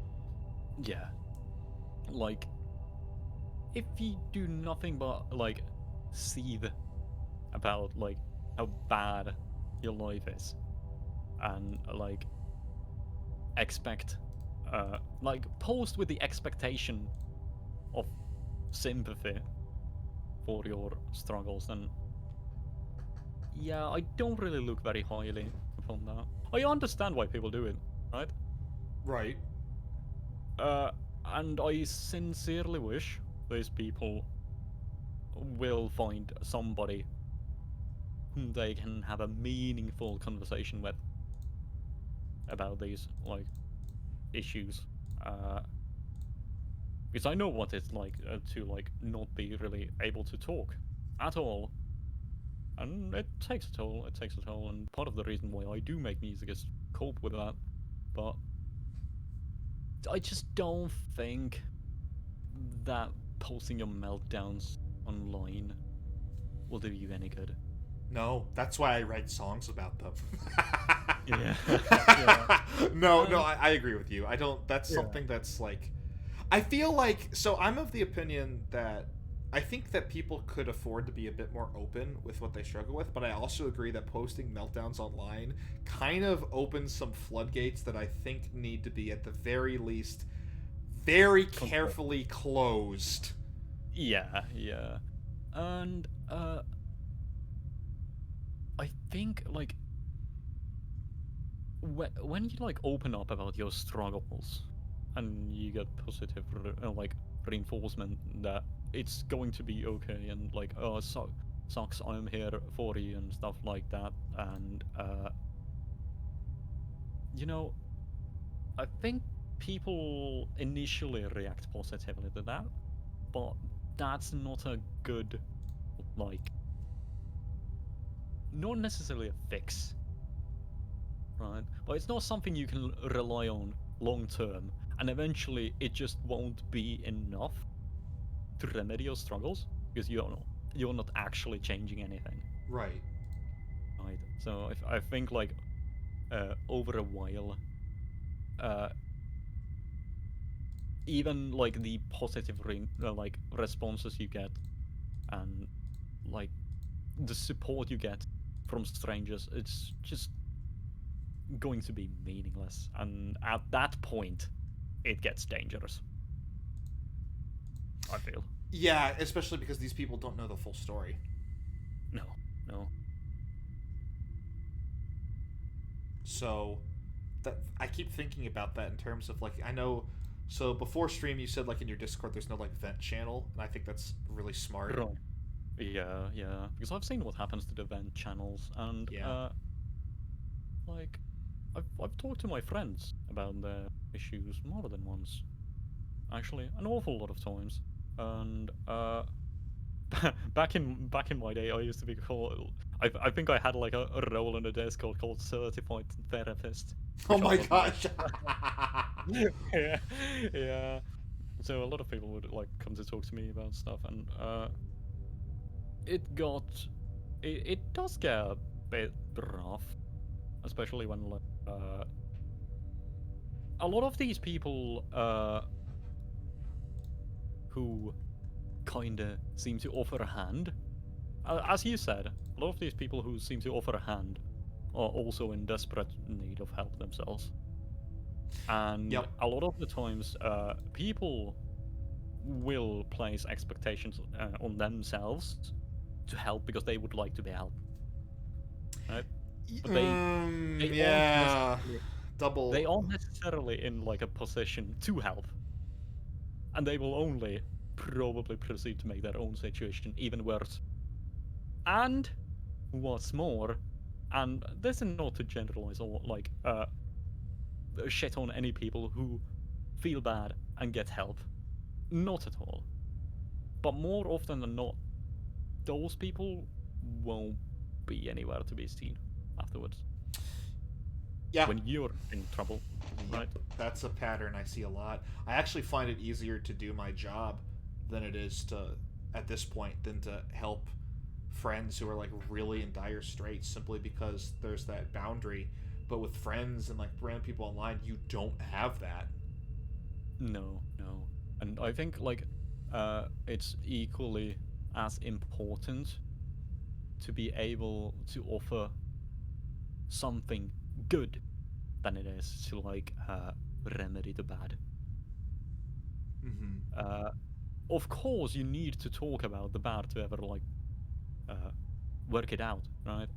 yeah, like if you do nothing but like seethe about like how bad your life is, and like expect like post with the expectation of sympathy for your struggles, then yeah, I don't really look very highly upon that. I understand why people do it, right? Right. Uh, and I sincerely wish those people will find somebody whom they can have a meaningful conversation with about these like issues. Uh, because I know what it's like to like not be really able to talk at all, and it takes a toll. It takes a toll, and part of the reason why I do make music is to cope with that. But I just don't think that posting your meltdowns online will do you any good. No, that's why I write songs about them. Yeah. Yeah. No, I agree with you. I don't. That's Yeah. something that's like. I feel like. So I'm of the opinion that I think that people could afford to be a bit more open with what they struggle with, but I also agree that posting meltdowns online kind of opens some floodgates that I think need to be, at the very least, very Control. carefully closed. Yeah, yeah. And I think like when you like open up about your struggles and you get positive like reinforcement that it's going to be okay and like sucks I'm here for you and stuff like that and you know I think people initially react positively to that, but that's not a good like not necessarily a fix, right? But it's not something you can rely on long term, and eventually it just won't be enough to remedy your struggles because you're not actually changing anything, Right. right? So if I think like over a while, uh, even like the positive like responses you get and like the support you get from strangers, it's just going to be meaningless, and at that point, it gets dangerous. I feel. Yeah, especially because these people don't know the full story. No, no. So that I keep thinking about that in terms of like, I know, so before stream you said like in your Discord there's no like vent channel, and I think that's really smart. Right. Yeah, yeah. Because I've seen what happens to the vent channels, and Yeah. like, I've talked to my friends about their issues more than once. Actually, an awful lot of times. And back in my day, I used to be called. I think I had like a role in the Discord called certified therapist, Oh which I my was not. gosh. Yeah, yeah. So a lot of people would like come to talk to me about stuff, and it got it does get a bit rough, especially when like a lot of these people who kinda seem to offer a hand. As you said, a lot of these people who seem to offer a hand are also in desperate need of help themselves. And Yep. a lot of the times, people will place expectations on themselves to help because they would like to be helped, right? But they aren't Yeah. necessarily Double. they aren't necessarily in like a position to help, and they will only probably proceed to make their own situation even worse. And what's more, and this is not to generalize or like shit on any people who feel bad and get help, not at all. But more often than not, those people won't be anywhere to be seen afterwards Yeah. when you're in trouble, Yep. right? That's a pattern I see a lot. I actually find it easier to do my job than it is to, at this point, than to help friends who are like really in dire straits, simply because there's that boundary. But with friends and like random people online, you don't have that. No, no. And I think like it's equally as important to be able to offer something good than it is to like remedy the bad. Mm-hmm. Uh, of course, you need to talk about the bad to ever like uh, work it out, right?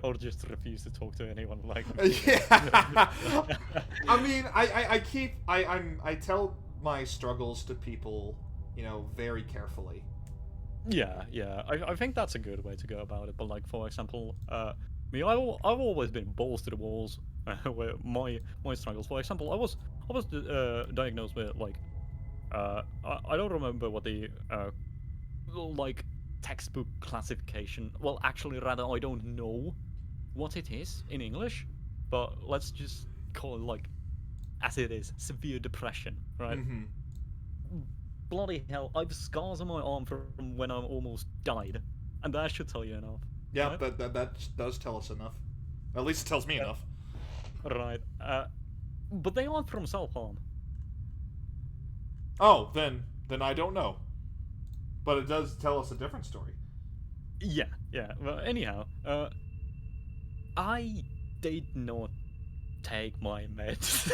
Or just refuse to talk to anyone like me. Yeah. I mean, I tell my struggles to people, very carefully. Yeah, yeah. I think that's a good way to go about it. But like for example, me, I've always been balls to the walls with my struggles. For example, I was diagnosed with like I don't remember what the like textbook classification. Well, actually, rather I don't know what it is in English, but let's just call it like as it is, severe depression, right? Mm-hmm. bloody hell, I've scars on my arm from when I almost died, and that should tell you enough, Yeah, right? that does tell us enough. At least it tells me enough. Right. But they aren't from self-harm. Oh, then I don't know. But it does tell us a different story. Yeah, yeah. Well, anyhow, I did not take my meds.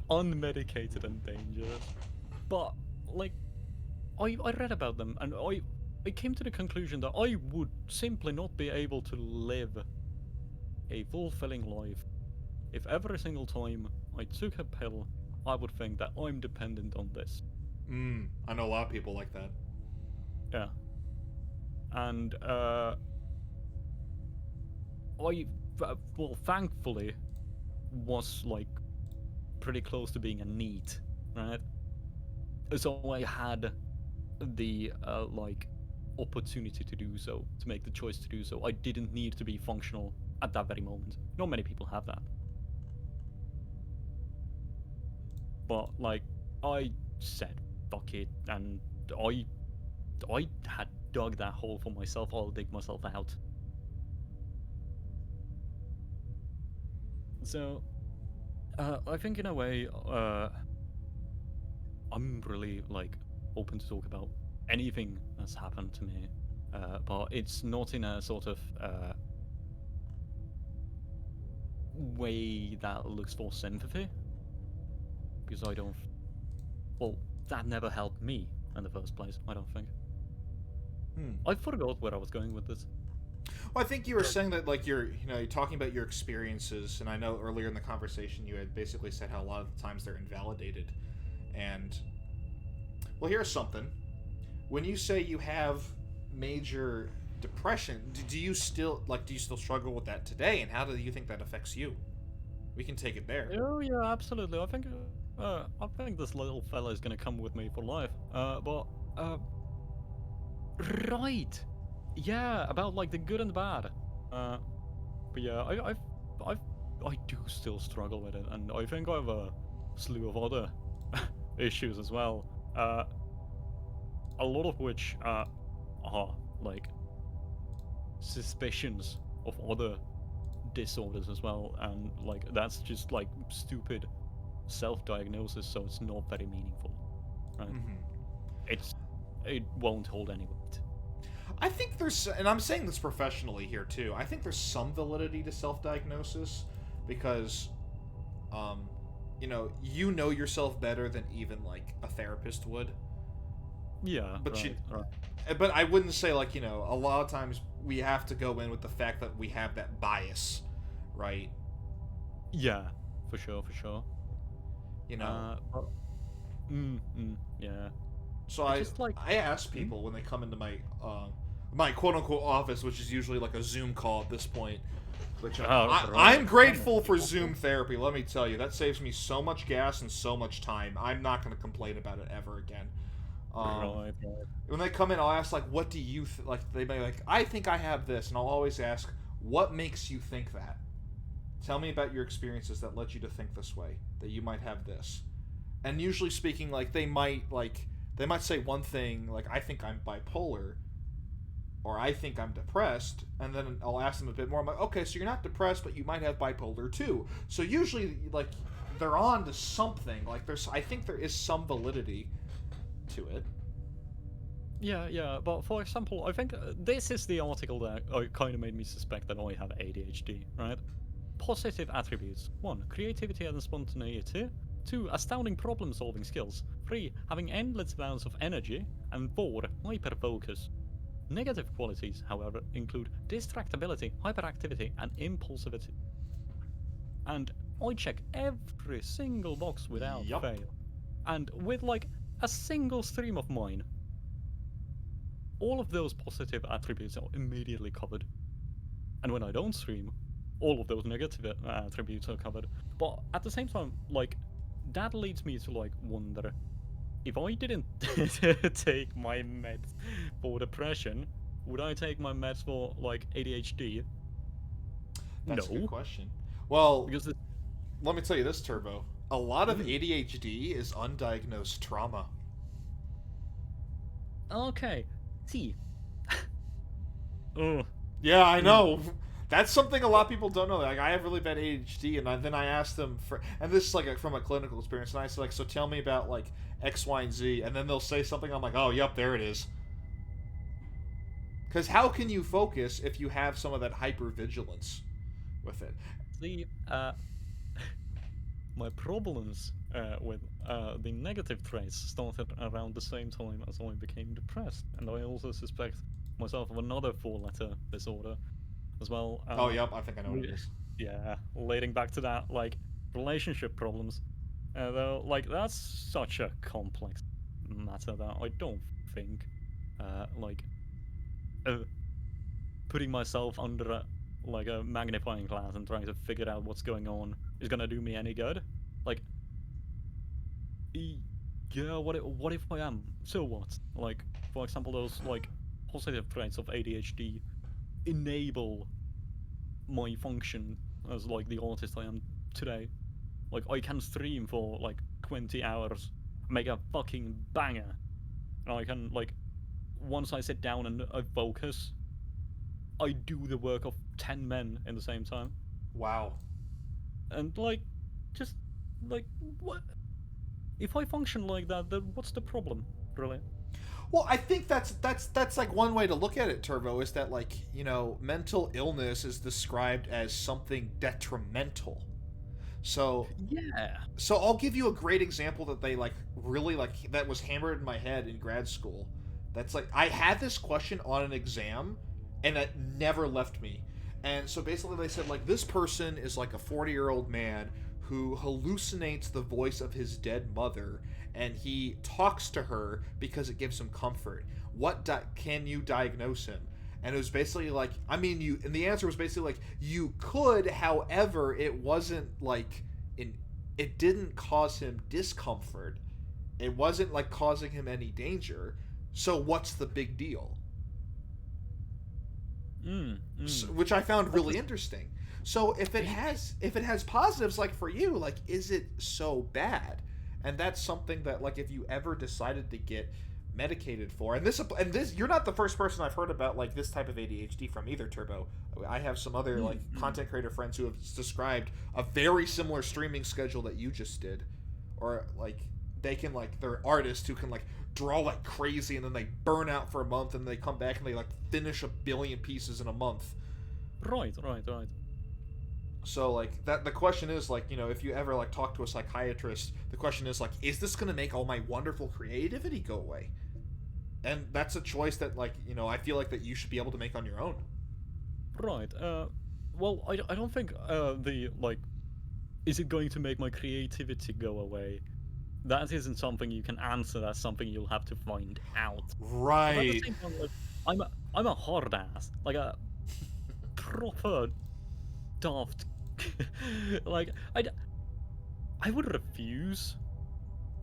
Unmedicated and dangerous. But, like, I read about them, and I came to the conclusion that I would simply not be able to live a fulfilling life if every single time I took a pill, I would think that I'm dependent on this. I know a lot of people like that. Yeah. And, well, thankfully, was, like, pretty close to being a NEET, right? So I had the, like, opportunity to do so, to make the choice to do so. I didn't need to be functional at that very moment. Not many people have that. But, like, I said, fuck it, and I had dug that hole for myself, I'll dig myself out. So, I think in a way, I'm really, like, open to talk about anything that's happened to me, but it's not in a sort of, way that looks for sympathy, because I don't, well, that never helped me in the first place, I don't think. I forgot where I was going with this. Well, I think you were saying that, like, you're talking about your experiences, and I know earlier in the conversation you had basically said how a lot of the times they're invalidated. And, well, here's something. When you say you have major depression, do you still struggle with that today, and how do you think that affects you? We can take it there. Oh yeah, absolutely. I think this little fella is gonna come with me for life. Right. Yeah, about like the good and the bad. But yeah, I've, I do still struggle with it, and I think I have a slew of other issues as well. A lot of which are like suspicions of other disorders as well, and like that's just like stupid self-diagnosis, so it's not very meaningful, right? It won't hold any weight. I think there's, and I'm saying this professionally here too, I think there's some validity to self-diagnosis because, you know yourself better than even like a therapist would. Yeah, But right. but I wouldn't say like a lot of times we have to go in with the fact that we have that bias, right? Yeah, for sure, for sure. You know. But, yeah. So It's I just like, I ask people when they come into my quote unquote office, which is usually like a Zoom call at this point. Which I'm grateful for Zoom therapy. Let me tell you, that saves me so much gas and so much time. I'm not going to complain about it ever again. right. When they come in, I'll ask like, "What do you like?" They may like, "I think I have this," and I'll always ask, "What makes you think that? Tell me about your experiences that led you to think this way. That you might have this." And usually speaking, like they might say one thing like, "I think I'm bipolar," or "I think I'm depressed," and then I'll ask them a bit more. I'm like, "Okay, so you're not depressed, but you might have bipolar too." So usually, like, they're on to something. Like, I think there is some validity to it. Yeah. But for example, I think this is the article that kind of made me suspect that I have ADHD, right? Positive attributes: 1. Creativity and spontaneity. 2. Astounding problem-solving skills. 3. Having endless amounts of energy. And 4. Hyper-focus. Negative qualities, however, include distractibility, hyperactivity, and impulsivity. And I check every single box without Yup. fail. And with like a single stream of mine, all of those positive attributes are immediately covered. And when I don't stream, all of those negative attributes are covered. But at the same time, like, that leads me to like wonder, if I didn't take my meds for depression, would I take my meds for like ADHD? That's a good No, question. Well, because let me tell you this, Turbo. A lot of Mm. ADHD is undiagnosed trauma. Okay. See. Oh. Yeah, I Mm. know. That's something a lot of people don't know. Like, I have really bad ADHD, and then I asked them for, and this is like from a clinical experience. And I said, like, so tell me about like X, Y, and Z, and then they'll say something. I'm like, oh, yep, there it is. Because how can you focus if you have some of that hypervigilance with it? See. My problems with the negative traits started around the same time as I became depressed, and I also suspect myself of another four-letter disorder as well. Oh, yep, I think I know what it is. Yeah, leading back to that, like relationship problems. Though, like that's such a complex matter that I don't think, like, uh, putting myself under like a magnifying glass and trying to figure out what's going on is gonna do me any good. Like, yeah, what if I am? So what? Like, for example, those like positive traits of ADHD enable my function as like the artist I am today. Like, I can stream for like 20 hours, make a fucking banger, and I can like once I sit down and I focus, I do the work of 10 men in the same time, Wow. and like just like what if I function like that? Then what's the problem, really? Well, I think that's like one way to look at it, Turbo, is that like, mental illness is described as something detrimental. So Yeah. so I'll give you a great example that they like really like that was hammered in my head in grad school. That's like I had this question on an exam and it never left me. And so basically they said like this person is like a 40-year-old man who hallucinates the voice of his dead mother and he talks to her because it gives him comfort. Can you diagnose him? And it was basically like, I mean, and the answer was basically like, you could, however, it wasn't like, it didn't cause him discomfort. It wasn't like causing him any danger. So what's the big deal? So, which I found really interesting. So if it has positives, like for you, like is it so bad? And that's something that like if you ever decided to get medicated for, and this you're not the first person I've heard about like this type of ADHD from either, Turbo. I have some other like content creator friends who have described a very similar streaming schedule that you just did, or like they can like they're artists who can like draw like crazy and then they burn out for a month and they come back and they like finish 1 billion pieces in a month. Right. So like that the question is like, if you ever like talk to a psychiatrist, the question is like, is this going to make all my wonderful creativity go away? And that's a choice that like, I feel like that you should be able to make on your own. Right. Well, I don't think the like, is it going to make my creativity go away? That isn't something you can answer. That's something you'll have to find out. But at the Right. same time, like, I'm a hard ass, like a proper daft. Like I would refuse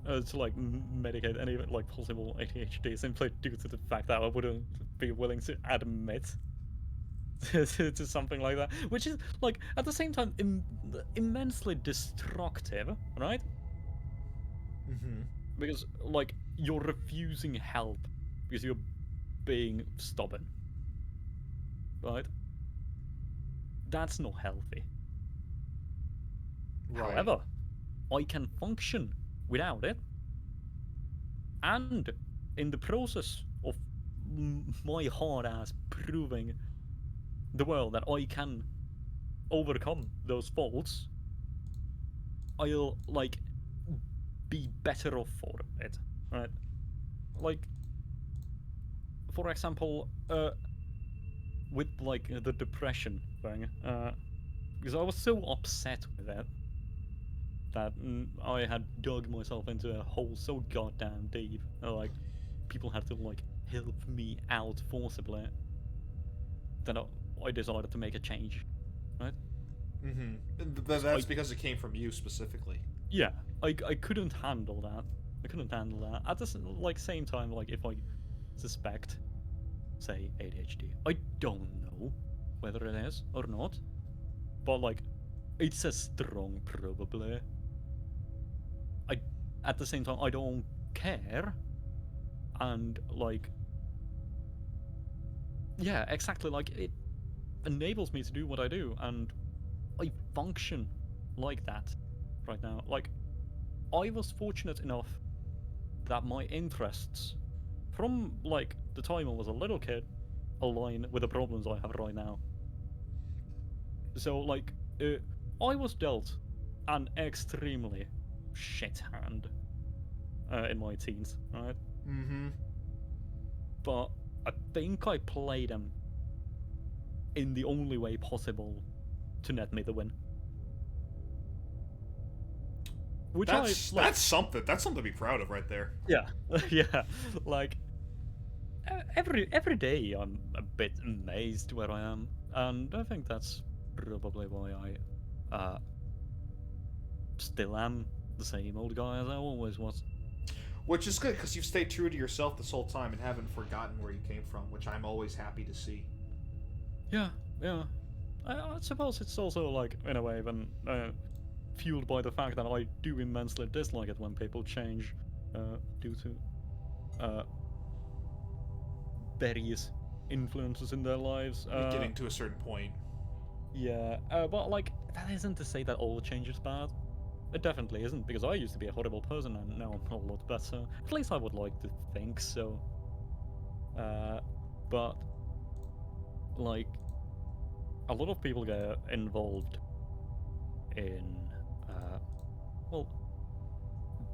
to like medicate any like possible ADHD simply due to the fact that I wouldn't be willing to admit to something like that, which is like at the same time immensely destructive, right? Mm-hmm. Because like you're refusing help because you're being stubborn, right? That's not healthy. Right. However, I can function without it, and in the process of my hard ass proving the world that I can overcome those faults, I'll like be better off for it, right? Like, for example, with like the depression thing, because I was so upset with it that I had dug myself into a hole so goddamn deep. Like, people had to like help me out forcibly. That I decided to make a change, right? Mm-hmm. 'Cause That's because it came from you specifically. yeah, I couldn't handle that. I couldn't handle that. At the like same time, like if I suspect, say ADHD, I don't know whether it is or not, but like it's a strong probably. at the same time, I don't care. And like, yeah, exactly. Like it enables me to do what I do, and I function like that right now. Like, I was fortunate enough that my interests, from like the time I was a little kid, align with the problems I have right now. So like, I was dealt an extremely shit hand in my teens, right? Mm-hmm. But I think I played them in the only way possible to net me the win. Which I like. That's something. That's something to be proud of right there. Yeah, yeah. Like every day, I'm a bit amazed where I am, and I think that's probably why I still am the same old guy as I always was. Which is good because you've stayed true to yourself this whole time and haven't forgotten where you came from, which I'm always happy to see. Yeah, yeah. I suppose it's also like in a way then fueled by the fact that I do immensely dislike it when people change due to uh, various influences in their lives. Getting to a certain point. Yeah, but like that isn't to say that all change is bad. It definitely isn't, because I used to be a horrible person and now I'm a lot better. At least I would like to think so. But like a lot of people get involved in well,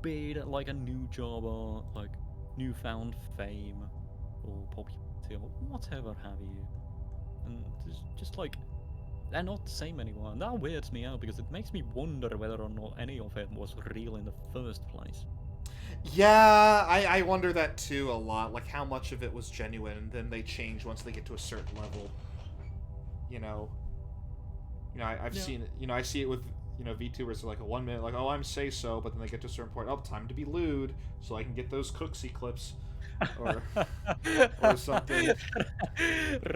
be it like a new job or like newfound fame or popularity or whatever have you, and just like they're not the same anymore, and that weirds me out because it makes me wonder whether or not any of it was real in the first place. Yeah, I wonder that too a lot. Like how much of it was genuine, and then they change once they get to a certain level. You know, I've Yeah. seen it. You know, I see it with VTubers like a 1 minute, like I'm say so, but then they get to a certain point. Oh, time to be lewd, so I can get those Cooksy clips, or or something.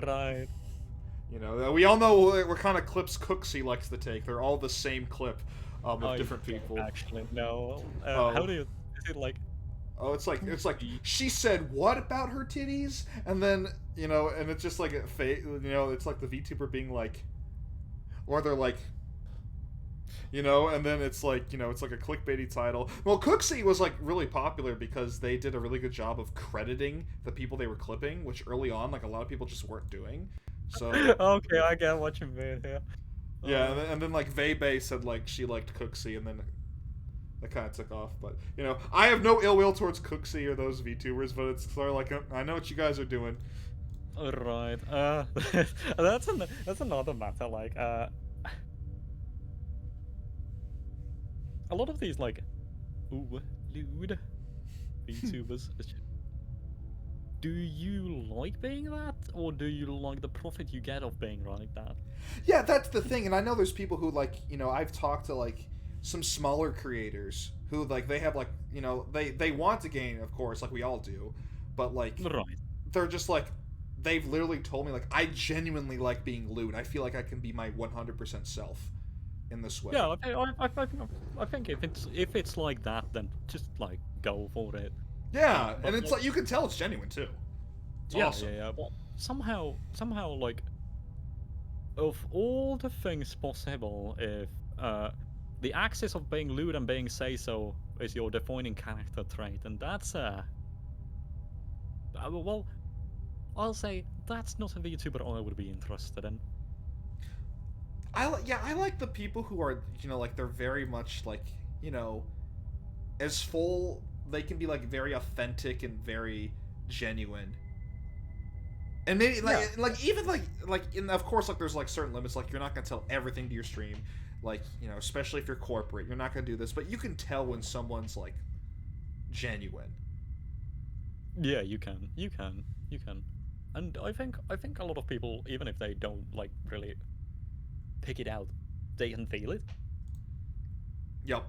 Right. You know, we all know what kind of clips Cooksy likes to take. They're all the same clip, of different people. Actually, no. How Oh, do you? Is it like it's like Cooksy? she said what about her titties, and then and it's just like it's like the VTuber being like, or they're like, and then it's like it's like a clickbaity title. Well, Cooksy was like really popular because they did a really good job of crediting the people they were clipping, which early on like a lot of people just weren't doing. So Okay, I get what you mean here. yeah, and then like Vebe said like she liked Cooksy, and then that kind of took off. But I have no ill will towards Cooksy or those VTubers, but it's sort of like I know what you guys are doing. Right. That's another matter. Like, a lot of these like, ooh, lewd VTubers. Do you like being that, or do you like the profit you get of being like that? Yeah, that's the thing, and I know there's people who like I've talked to like some smaller creators who like they have like they want to gain, of course, like we all do, but like Right. they're just like they've literally told me like I genuinely like being lewd. I feel like I can be my 100% self in this way. Yeah, I think if it's like that, then just like go for it. Yeah, But and it's like you can tell it's genuine too. It's yeah, awesome. yeah. But somehow, like, of all the things possible, if the axis of being lewd and being say so is your defining character trait, and that's well, I'll say that's not a VTuber I would be interested in. I like the people who are like they're very much like as full, they can be like very authentic and very genuine, and maybe like even and of course like there's like certain limits, like you're not gonna tell everything to your stream, like especially if you're corporate, you're not gonna do this, but you can tell when someone's like genuine. Yeah, you can, and I think a lot of people, even if they don't like really pick it out, they can feel it. Yep.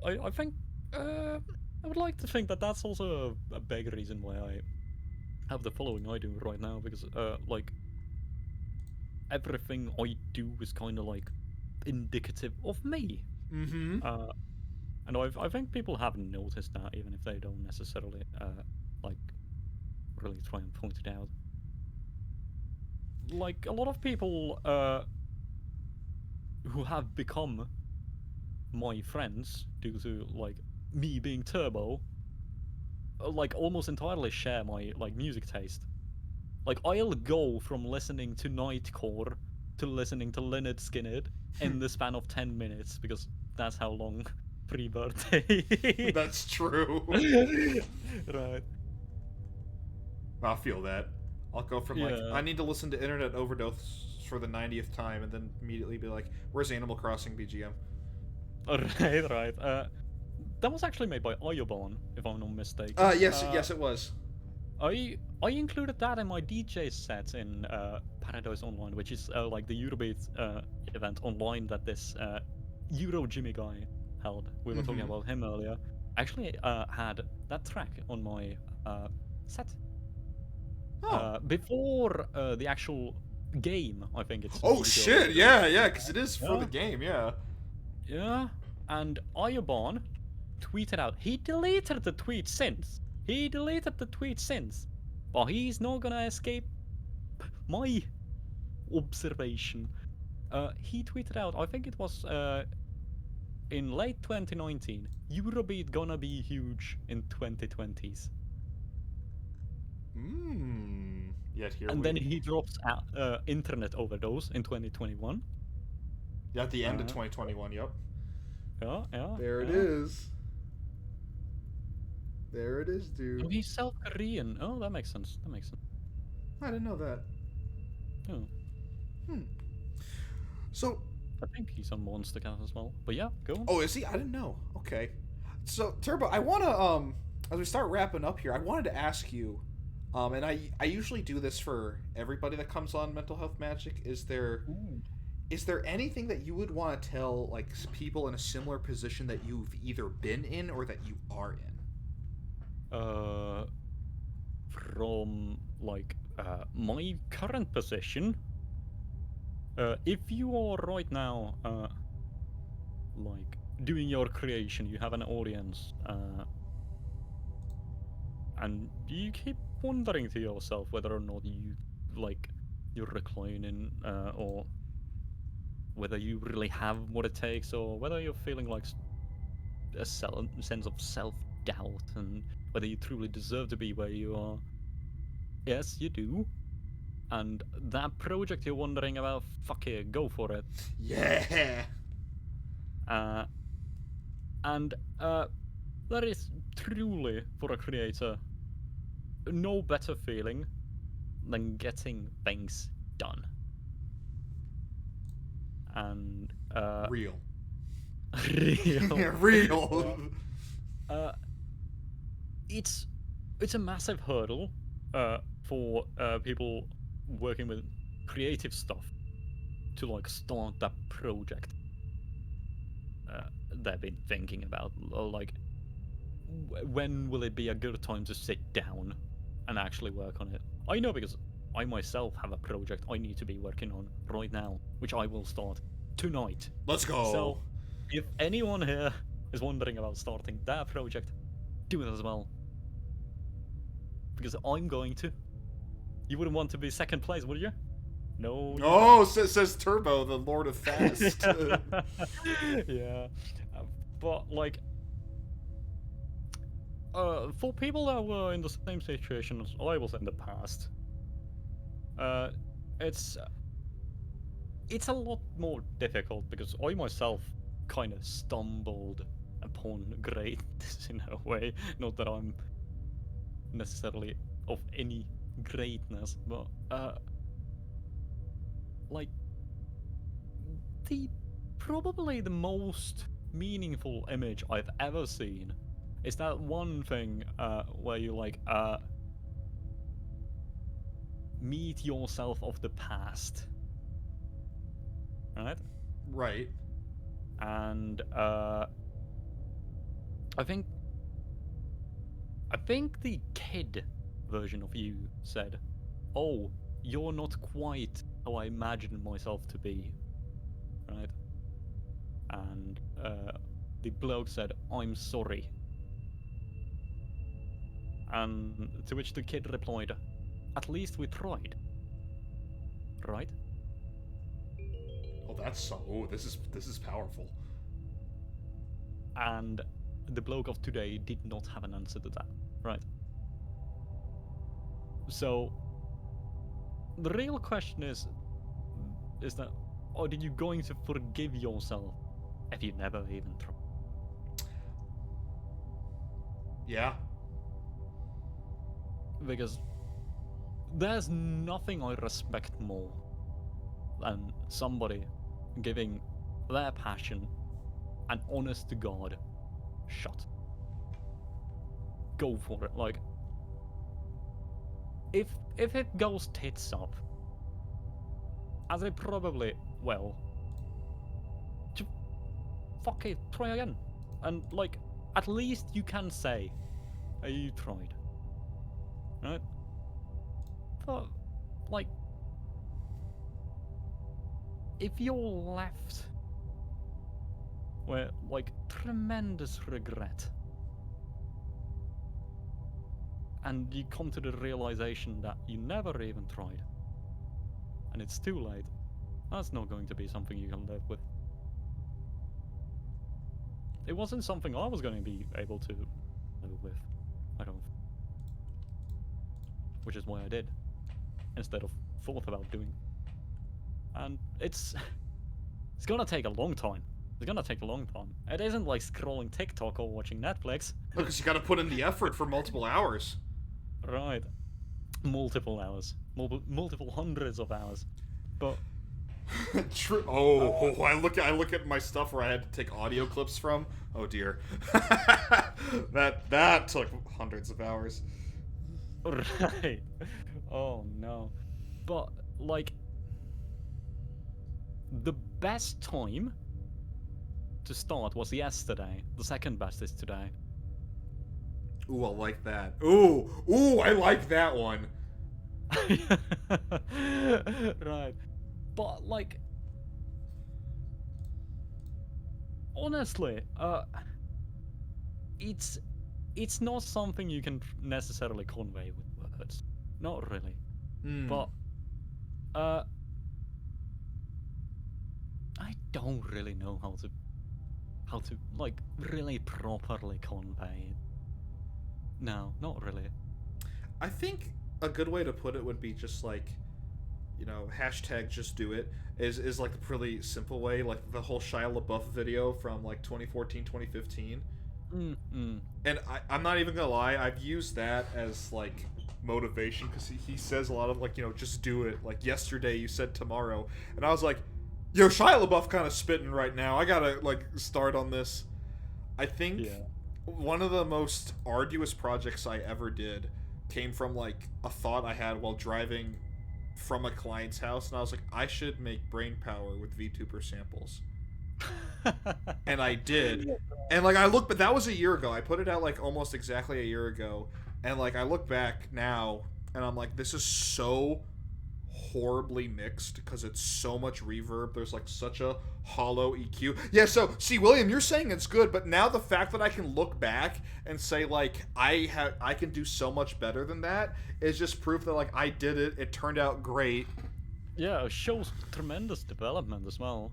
I think I would like to think that that's also a big reason why I have the following I do right now, because like everything I do is kind of like indicative of me. Mm-hmm. And I think people have noticed that, even if they don't necessarily like really try and point it out. Like a lot of people who have become my friends due to like me being Turbo, like almost entirely share my like music taste. Like I'll go from listening to Nightcore to listening to Lynyrd Skynyrd in the span of 10 minutes because that's how long pre-birthday is. That's true. Right. I feel that. I'll go from like, Yeah. I need to listen to Internet Overdose for the 90th time, and then immediately be like, where's Animal Crossing BGM? Right, right. That was actually made by Ayoban, if I'm not mistaken. Yes, it was. I included that in my DJ set in Paradise Online, which is like the Eurobeat event online that this Euro Jimmy guy held. We were talking about him earlier. I actually had that track on my set before the actual game. I think it's. Oh shit! Yeah, because it is for Yeah. the game. Yeah. Yeah, and Ayoban tweeted out. He deleted the tweet since. But he's not gonna escape my observation. He tweeted out, I think it was in late 2019, Eurobeat gonna be huge in 2020s. Yet here And we. then he drops out, Internet Overdose in 2021. Yeah, at the end of 2021. Yep. Yeah. There it is. There it is, dude. Oh, he's South Korean. Oh, that makes sense. I didn't know that. Oh. So. I think he's on Monster Cat as well. But yeah, go on. Oh, is he? I didn't know. Okay. So Turbo, I wanna as we start wrapping up here, I wanted to ask you, and I usually do this for everybody that comes on Mental Health Magic. Is there anything that you would want to tell like people in a similar position that you've either been in or that you are in? From like my current position, if you are right now like doing your creation, you have an audience, and you keep wondering to yourself whether or not you're reclining, or whether you really have what it takes, or whether you're feeling like a sense of self-doubt, and whether you truly deserve to be where you are. Yes, you do. And that project you're wondering about, fuck it, go for it. Yeah. And that is truly, for a creator, no better feeling than getting things done. And Real. Real. It's a massive hurdle for people working with creative stuff to like start that project they've been thinking about. Like, when will it be a good time to sit down and actually work on it? I know, because I myself have a project I need to be working on right now, which I will start tonight. Let's go. So, if anyone here is wondering about starting that project, do it as well. Because I'm going to. You wouldn't want to be second place, would you? No. Oh, says Turbo, the Lord of Fast. Yeah. But, like, for people that were in the same situation as I was in the past, it's a lot more difficult, because I myself kind of stumbled upon greatness in a way. Not that I'm necessarily of any greatness, but like, probably the most meaningful image I've ever seen is that one thing where you like meet yourself of the past, right? Right. And I think the kid version of you said, "Oh, you're not quite how I imagined myself to be," right? And the bloke said, "I'm sorry." And to which the kid replied, "At least we tried." Right? Oh, that's so. Oh, this is powerful. And the bloke of today did not have an answer to that. Right? So the real question is that, are you going to forgive yourself if you never even tried? Yeah. Because there's nothing I respect more than somebody giving their passion an honest to God shot. Go for it. Like, if it goes tits up, as it probably will, just fuck it, try again. And like, at least you can say, "Hey, you tried." Right? But like, if you're left with like tremendous regret, and you come to the realization that you never even tried, and it's too late, that's not going to be something you can live with. It wasn't something I was going to be able to live with, I don't. Which is why I did, instead of thought about doing. And it's gonna take a long time. It's gonna take a long time. It isn't like scrolling TikTok or watching Netflix. Because you got to put in the effort for multiple hours. Right. Multiple hours. Multiple hundreds of hours. But True. Oh, I look at my stuff where I had to take audio clips from. Oh dear. that took hundreds of hours. right. Oh no. But like, the best time to start was yesterday. The second best is today. Ooh, I like that. Ooh, I like that one. right. But like, honestly, it's not something you can necessarily convey with words. Not really. But I don't really know how to like really properly convey it. No, not really. I think a good way to put it would be just like, hashtag just do it is like a really simple way, like the whole Shia LaBeouf video from like 2014, 2015. And I'm not even gonna lie, I've used that as like motivation because he says a lot of like, just do it. Like yesterday you said tomorrow, and I was like, yo, Shia LaBeouf kind of spitting right now. I gotta like start on this. I think one of the most arduous projects I ever did came from like a thought I had while driving from a client's house, and I was like, I should make brain power with VTuber samples. And I did. And like I look, but that was a year ago. I put it out like almost exactly a year ago. And like I look back now and I'm like, this is so horribly mixed because it's so much reverb. There's like such a hollow EQ. Yeah, so see, William, you're saying it's good, but now the fact that I can look back and say like I can do so much better than that is just proof that like I did it. It turned out great. Yeah, it shows tremendous development as well.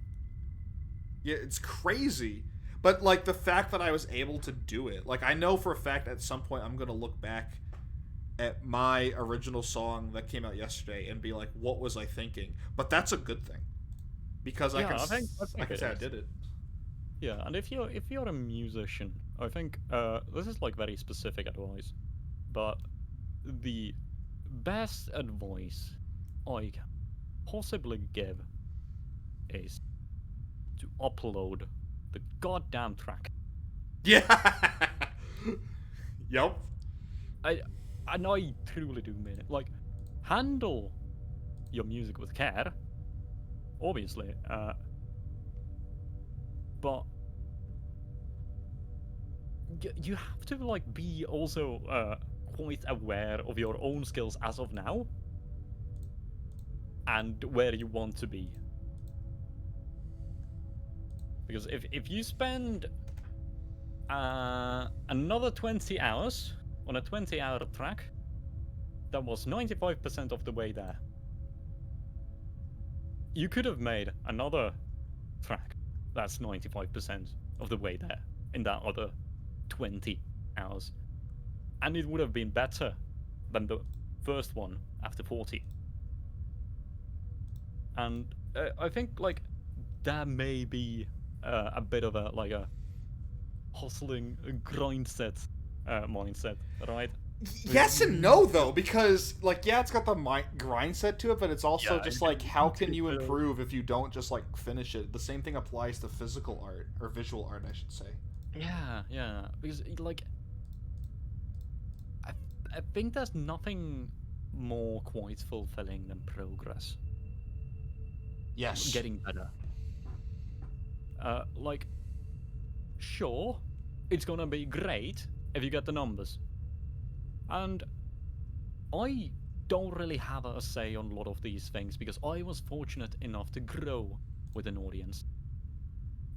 Yeah, it's crazy. But like the fact that I was able to do it, like I know for a fact at some point I'm gonna look back at my original song that came out yesterday and be like, what was I thinking? But that's a good thing because I can say I did it. Yeah, and if you're a musician, I think this is like very specific advice, but the best advice I can possibly give is to upload the goddamn track. Yeah. Yep. I truly do mean it. Like, handle your music with care, obviously, but you have to like be also quite aware of your own skills as of now and where you want to be. Because if you spend Another 20 hours on a 20-hour track. That was 95% of the way there. You could have made another track that's 95% of the way there in that other 20 hours. And it would have been better than the first one after 40. And I think like that may be a bit of a hustling grind set mindset, right? Yes and no, though, because like yeah, it's got the grind set to it, but it's also Yeah, just you like how need to can you build. improve if you don't just like finish it? The same thing applies to physical art or visual art, I should say. Yeah, because like I, I think there's nothing more quite fulfilling than progress, Yes. getting better. Like, sure, it's gonna be great if you get the numbers, and I don't really have a say on a lot of these things because I was fortunate enough to grow with an audience,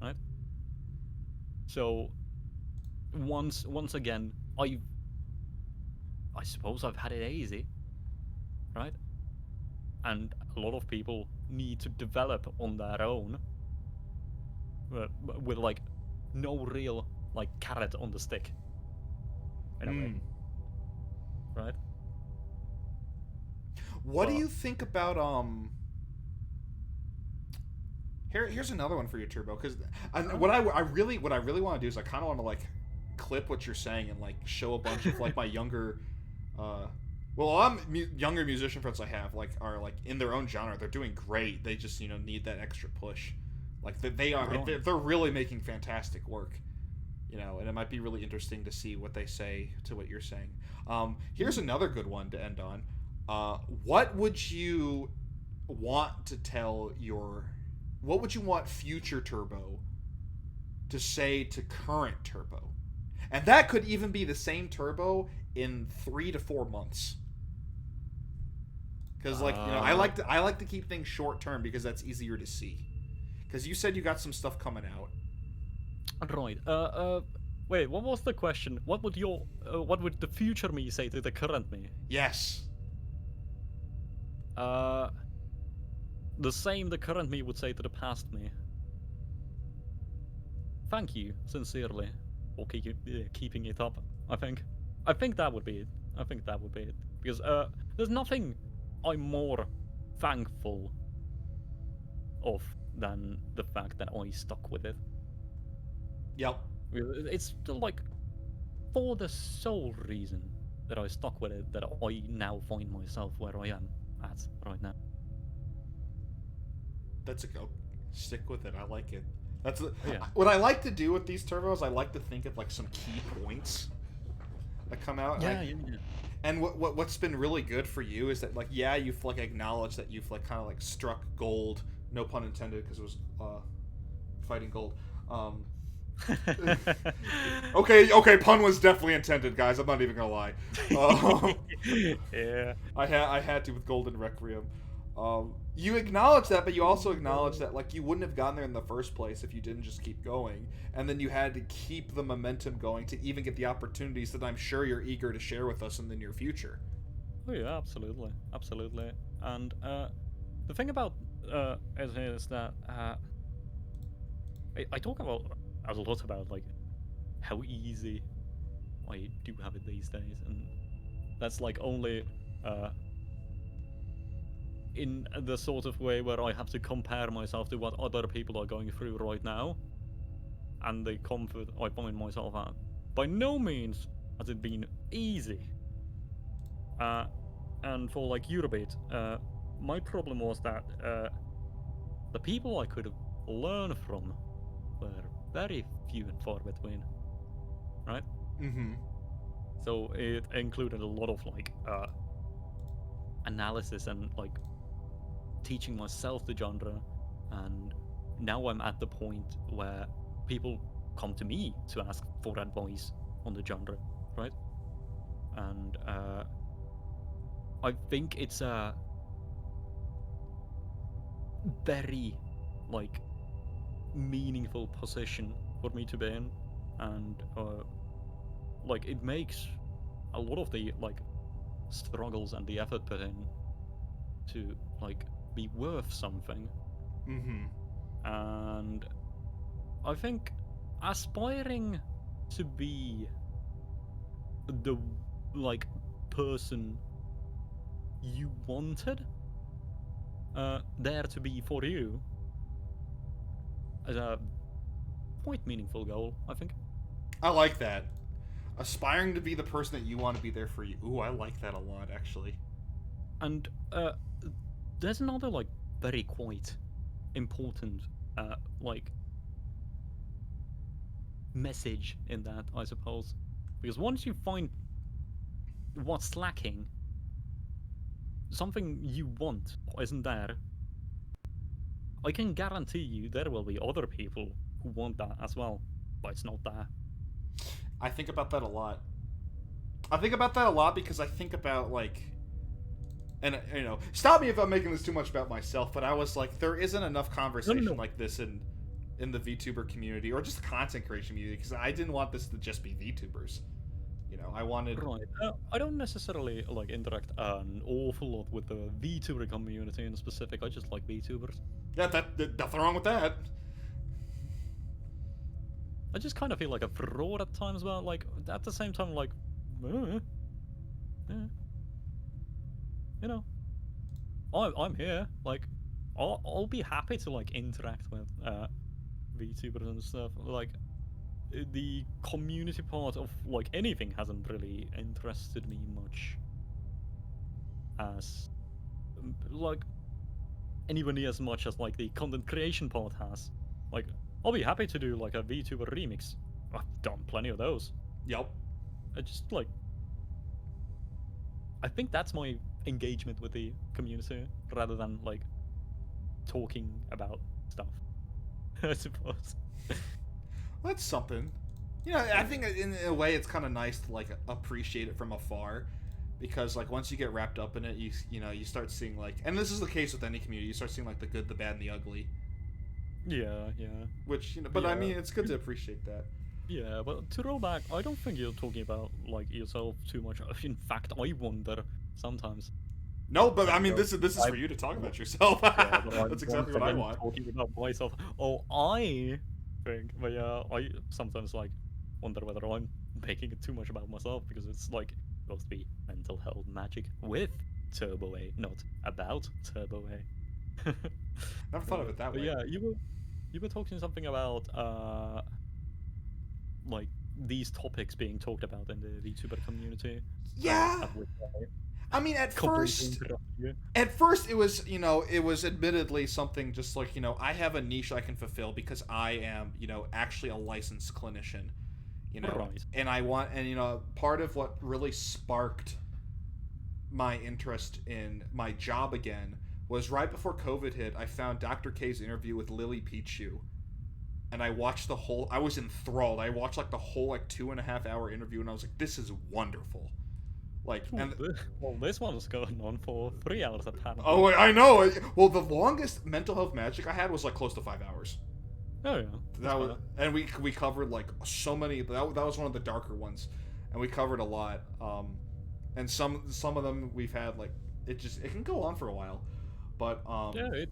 right? So once again, I suppose I've had it easy, right? And a lot of people need to develop on their own, with like no real like carrot on the stick, in a way, right? What do But you think about here's another one for you, Turbo, because what I really want to do is I kind of want to like clip what you're saying and like show a bunch of like my younger well, younger musician friends I have like are like in their own genre. They're doing great. They just need that extra push. Like they are right. they're really making fantastic work. And it might be really interesting to see what they say to what you're saying. Here's another good one to end on. What would you want to tell your what would you want future Turbo to say to current Turbo? And that could even be the same Turbo in 3 to 4 months. Because I like to keep things short term because that's easier to see. Because you said you got some stuff coming out. Right. Wait. What was the question? What would the future me say to the current me? Yes. Uh, the same the current me would say to the past me. Thank you, sincerely, for keeping it up. I think that would be it. I think that would be it because there's nothing I'm more thankful of than the fact that I stuck with it. Yep. It's still like for the sole reason that I stuck with it that I now find myself where I am at right now. That's a go. Stick with it. I like it. Yeah. What I like to do with these turbos. I like to think of like some key points that come out. Yeah. And what's been really good for you is that like yeah you've like acknowledged that you've like kind of like struck gold. No pun intended because it was fighting gold. Okay, pun was definitely intended, guys. I'm not even gonna lie. Yeah. I had to with Golden Requiem. You acknowledge that, but you also acknowledge that like you wouldn't have gotten there in the first place if you didn't just keep going, and then you had to keep the momentum going to even get the opportunities that I'm sure you're eager to share with us in the near future. Oh yeah, absolutely. And the thing about it is that I talk about a lot about like how easy I do have it these days, and that's like only in the sort of way where I have to compare myself to what other people are going through right now, and the comfort I find myself at. By no means has it been easy. And for like Eurobeat, my problem was that the people I could learn from were very few and far between, right? Mm-hmm. So it included a lot of like analysis and like teaching myself the genre, and now I'm at the point where people come to me to ask for advice on the genre, right? And I think it's a very like meaningful position for me to be in and like it makes a lot of the like struggles and the effort put in to like be worth something. Mm-hmm. And I think aspiring to be the like person you wanted there to be for you is a quite meaningful goal, I think. I like that. Aspiring to be the person that you want to be there for you. Ooh, I like that a lot, actually. And there's another like very quite important like message in that, I suppose, because once you find what's lacking, something you want isn't there, I can guarantee you there will be other people who want that as well, but it's not there. I think about that a lot. I think about that a lot because I think about, like, and stop me if I'm making this too much about myself, but I was like, there isn't enough No, no, conversation no. like this in the VTuber community or just the content creation community, because I didn't want this to just be VTubers. I wanted. Right. I don't necessarily like interact an awful lot with the VTuber community in specific. I just like VTubers. Yeah, nothing wrong with that. I just kind of feel like a fraud at times, but like at the same time, like, eh, eh, you know, I'm here. Like, I'll be happy to like interact with VTubers and stuff. Like, the community part of like anything hasn't really interested me much as like anywhere near as much as like the content creation part has. Like, I'll be happy to do like a VTuber remix. I've done plenty of those. Yep. I just like I think that's my engagement with the community rather than like talking about stuff. I suppose. That's something. I think in a way it's kind of nice to like appreciate it from afar, because like once you get wrapped up in it, you start seeing like, and this is the case with any community, you start seeing like the good, the bad, and the ugly. Yeah, yeah. Which but Yeah. I mean, it's good to appreciate that. Yeah, but to roll back, I don't think you're talking about like yourself too much. In fact, I wonder sometimes. No, but I Like, mean, this is I, for you to talk about yourself. yeah, but I'm That's once exactly what I again want. talking about myself. Oh, I think, but yeah, I sometimes like wonder whether I'm making it too much about myself because it's like supposed to be mental health magic with TurboA, not about TurboA. Never thought of it that But way. yeah, you were talking something about like these topics being talked about in the VTuber community. Yeah. At which I mean, I completely interrupted you. at first it was admittedly something just like, I have a niche I can fulfill because I am, actually a licensed clinician, Right. and I want, and part of what really sparked my interest in my job again was right before COVID hit. I found Dr. K's interview with Lily Pichu, and I watched the whole. I was enthralled. I watched like the whole like 2.5 hour interview, and I was like, "This is wonderful." Like, Ooh, and well, this one's going on for 3 hours apparently. oh, I know. Well, the longest mental health magic I had was like close to 5 hours. Oh yeah. That was, and we covered like so many. That was one of the darker ones, and we covered a lot. And some of them we've had like it can go on for a while, but Yeah, it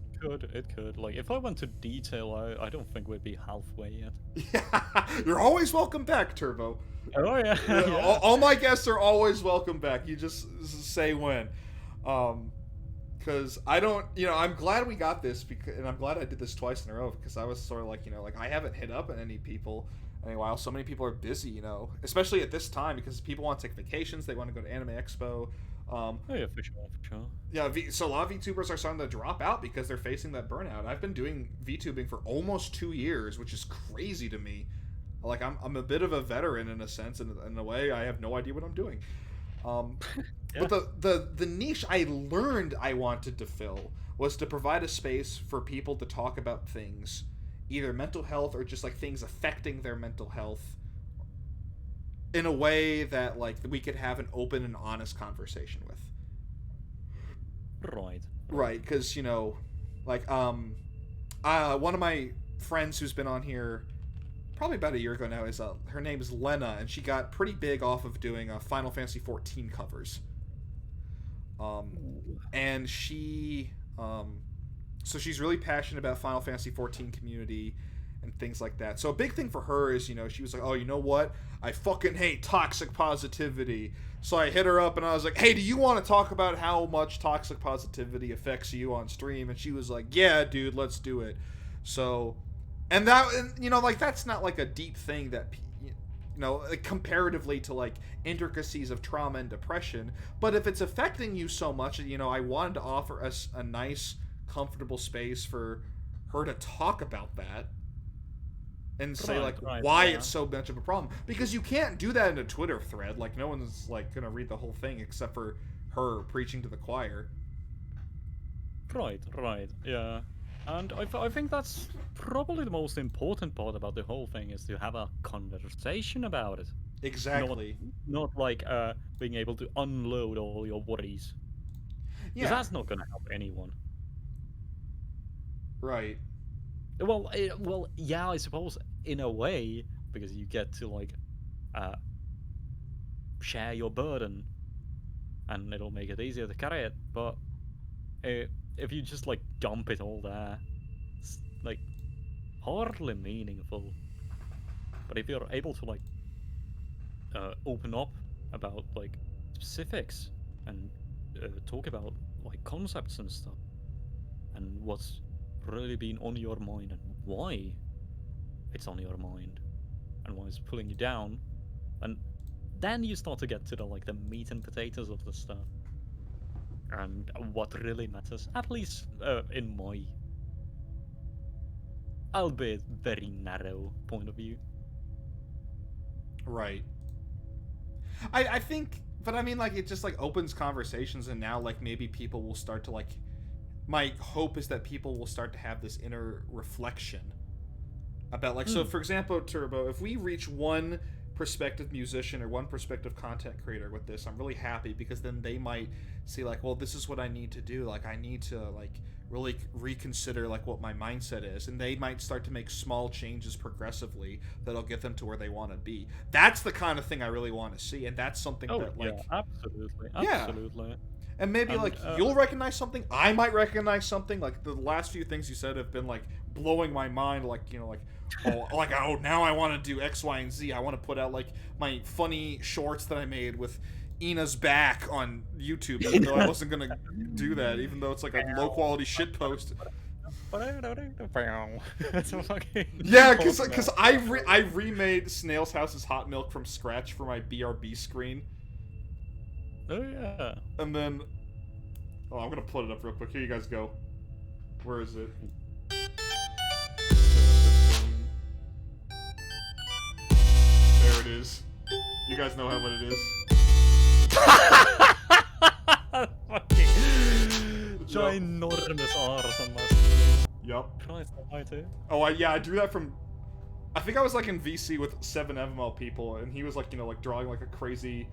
could. Like, if I went to detail, I don't think we'd be halfway yet. yeah, you're always welcome back, Turbo. Oh yeah, Yeah, yeah. all my guests are always welcome back. You just say when. Because I don't, I'm glad we got this, because, and I'm glad I did this twice in a row, because I was sort of like, like I haven't hit up any people in a while. So many people are busy, especially at this time, because people want to take vacations. They want to go to Anime Expo. Oh yeah, for sure, for sure. Yeah, so a lot of VTubers are starting to drop out because they're facing that burnout. I've been doing VTubing for almost 2 years, which is crazy to me. Like I'm a bit of a veteran in a sense, and in a way, I have no idea what I'm doing. Yeah. But the niche I learned I wanted to fill was to provide a space for people to talk about things, either mental health or just like things affecting their mental health, in a way that like we could have an open and honest conversation with. Right. Right, because like one of my friends who's been on here probably about a year ago now. Is her name is Lena, and she got pretty big off of doing Final Fantasy 14 covers. And she so she's really passionate about Final Fantasy 14 community and things like that. So a big thing for her is, you know, she was like, oh, you know what? I fucking hate toxic positivity. So I hit her up and I was like, hey, do you want to talk about how much toxic positivity affects you on stream? And she was like, yeah, dude, let's do it. So, and that, you know, like, that's not like a deep thing that, you know, like, comparatively to like intricacies of trauma and depression. But if it's affecting you so much, you know, I wanted to offer us a nice, comfortable space for her to talk about that and say like why it's so much of a problem, because you can't do that in a Twitter thread. Like, no one's like gonna read the whole thing except for her preaching to the choir. Right, yeah. And I think that's probably the most important part about the whole thing, is to have a conversation about it. Exactly. Not like being able to unload all your worries. Because Yeah. that's not gonna help anyone. Right. Well, well, yeah, I suppose in a way, because you get to like share your burden, and it'll make it easier to carry it. But if you just like dump it all there, it's like hardly meaningful. But if you're able to like open up about like specifics and talk about like concepts and stuff, and what's really been on your mind and why it's on your mind and why it's pulling you down, and then you start to get to the like the meat and potatoes of the stuff and what really matters, at least in my albeit very narrow point of view. Right. I think, but I mean, like, it just like opens conversations, and now like maybe people will start to like, my hope is that people will start to have this inner reflection about like, so for example, Turbo, if we reach one prospective musician or one prospective content creator with this, I'm really happy, because then they might see like, well, this is what I need to do, like I need to like really reconsider like what my mindset is, and they might start to make small changes progressively that'll get them to where they want to be. That's the kind of thing I really want to see, and that's something that like, yeah, absolutely. And maybe like you'll recognize something, I might recognize something. Like the last few things you said have been like blowing my mind. Like, you know, like, oh, now I want to do X, Y, and Z. I want to put out like my funny shorts that I made with Ina's back on YouTube, even though I wasn't gonna do that, even though it's like a low quality shit post. That's a fucking Yeah, because I remade Snail's House's Hot Milk from scratch for my BRB screen. Oh yeah. And then, oh, I'm gonna put it up real quick. Here you guys go. Where is it? There it is. You guys know how what it is. Fucking ginormous R's on my screen. Yup. Christ almighty. Oh, I drew that from. I think I was like in VC with 7 MML people, and he was like, you know, like drawing like a crazy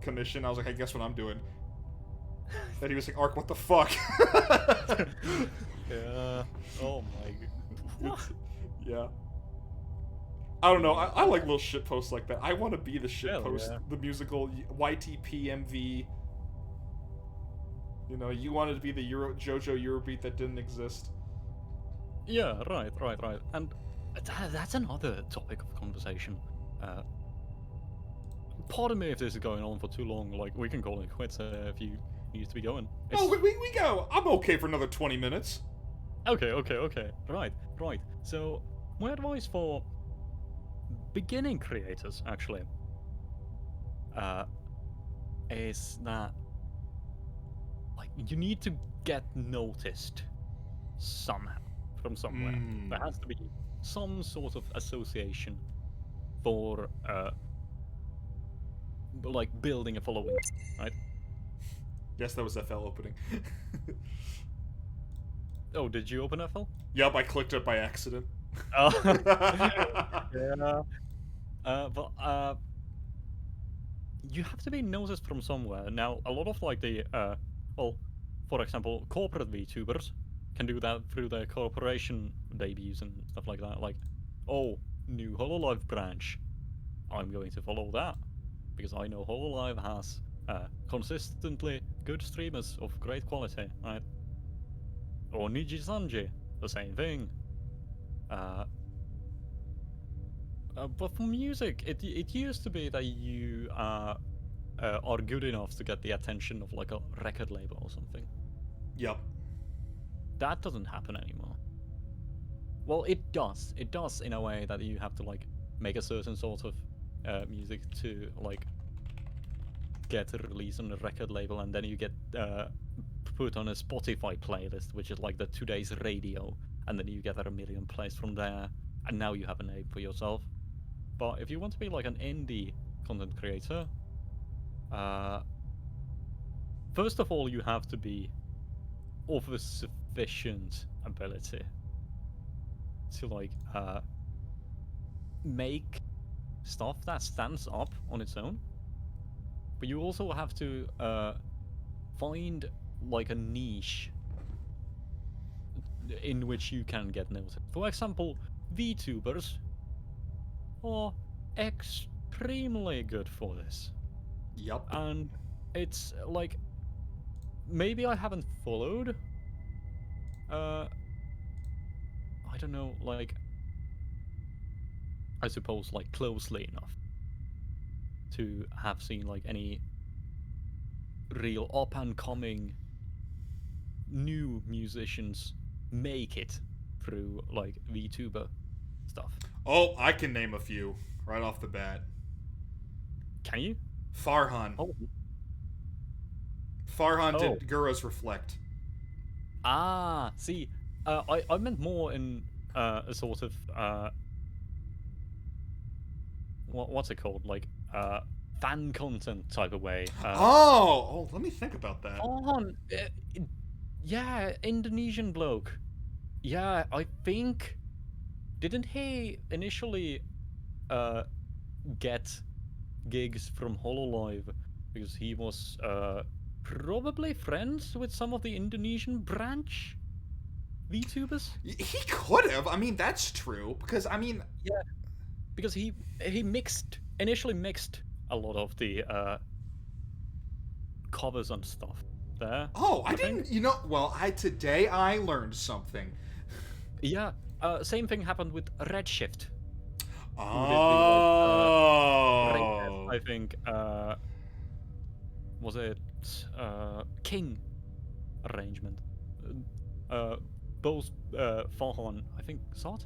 commission. I was like, hey, guess what I'm doing? And he was like, Ark, what the fuck? Yeah. Oh my god. Yeah. I don't know. I like little shit posts like that. I want to be the shit post, the musical YTP MV. You know, you wanted to be the JoJo Eurobeat that didn't exist. Yeah, right. And that's another topic of conversation. Pardon me if this is going on for too long. Like, we can call it quits if you need to be going. Oh, we go. I'm okay for another 20 minutes. Okay. Right. So, my advice for beginning creators, actually, is that, like, you need to get noticed somehow, from somewhere. There has to be some sort of association for, like, building a following, right? Yes, that was FL opening. Oh, did you open FL? Yup, I clicked it by accident. Oh. Yeah. But you have to be noticed from somewhere. Now, a lot of like the well, for example, corporate VTubers can do that through their corporation debuts and stuff like that. Like, oh, new Hololive branch. I'm going to follow that because I know Hololive has consistently good streamers of great quality, right? Or Niji Sanji, the same thing. But for music, it used to be that you are good enough to get the attention of like a record label or something. Yep. That doesn't happen anymore. Well, it does. It does in a way that you have to like make a certain sort of music to like get released on a record label, and then you get put on a Spotify playlist, which is like the today's radio, and then you get a million plays from there, and now you have a name for yourself. But if you want to be like an indie content creator, first of all, you have to be of a sufficient ability to like make stuff that stands up on its own. But you also have to find like a niche in which you can get noticed. For example, VTubers are extremely good for this. Yep. And it's like maybe I haven't followed I don't know, like I suppose like closely enough to have seen like any real up and coming new musicians make it through like VTuber stuff. Oh, I can name a few right off the bat. Can you? Farhan. Oh. Farhan Oh. did Gura's Reflect. Ah, see, I meant more in a sort of what's it called, like fan content type of way. Let me think about that. On, yeah, Indonesian bloke. Yeah, I think didn't he initially get gigs from Hololive because he was probably friends with some of the Indonesian branch VTubers? He could have. I mean, that's true because I mean, yeah, because he initially mixed a lot of the covers and stuff there. Oh, I didn't. You know, well, today I learned something. Yeah, same thing happened with Redshift. Oh, I think was it King arrangement? Both Farhan, I think, saw it.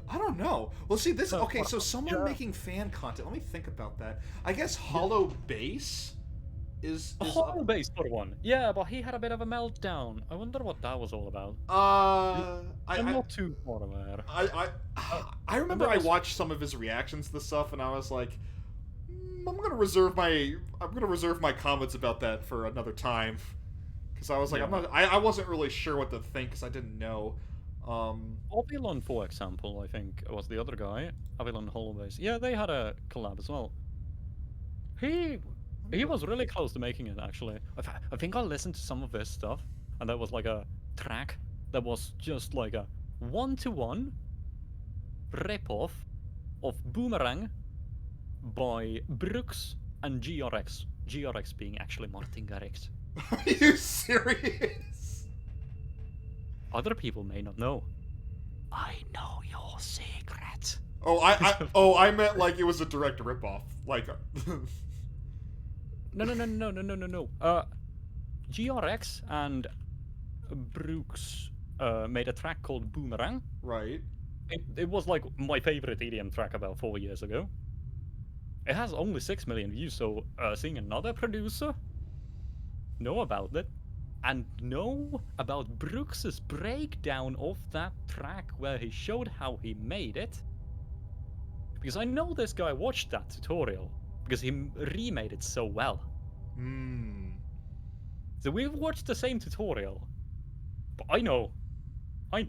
I don't know. Well, see, this. Okay, so someone yeah. making fan content. Let me think about that. I guess Hollow Base is Hollow Base for one. Yeah, but he had a bit of a meltdown. I wonder what that was all about. I'm not too far aware. I remember I watched some of his reactions to the stuff, and I was like, I'm gonna reserve my comments about that for another time, because I was like, Yeah. I wasn't really sure what to think because I didn't know. Avilon, for example, I think was the other guy. Avilon Hollowbase. Yeah, they had a collab as well. He was really close to making it, actually. I think I listened to some of his stuff, and there was like a track that was just like a one-to-one rip-off of Boomerang by Brooks and GRX. GRX being actually Martin Garrix. Are you serious? Other people may not know. I know your secret. Oh, I meant like it was a direct ripoff. Like, No. GRX and Brooks made a track called Boomerang. right. It was like my favorite EDM track about 4 years ago. It has only 6 million views, so seeing another producer know about it and know about Brooks's breakdown of that track where he showed how he made it. Because I know this guy watched that tutorial because he remade it so well. So we've watched the same tutorial, but I know. But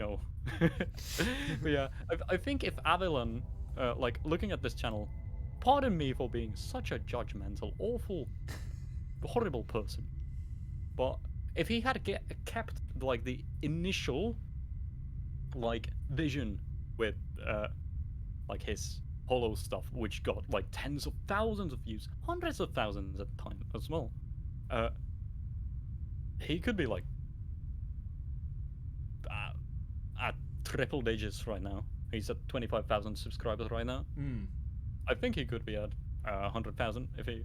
yeah, I think if Avalon, like looking at this channel, pardon me for being such a judgmental, awful, horrible person, but if he had kept like the initial like vision with like his Hollow stuff, which got like tens of thousands of views, hundreds of thousands at the time as well. Uh, he could be like at triple digits right now. He's at 25,000 subscribers right now. Hmm. I think he could be at 100,000 if he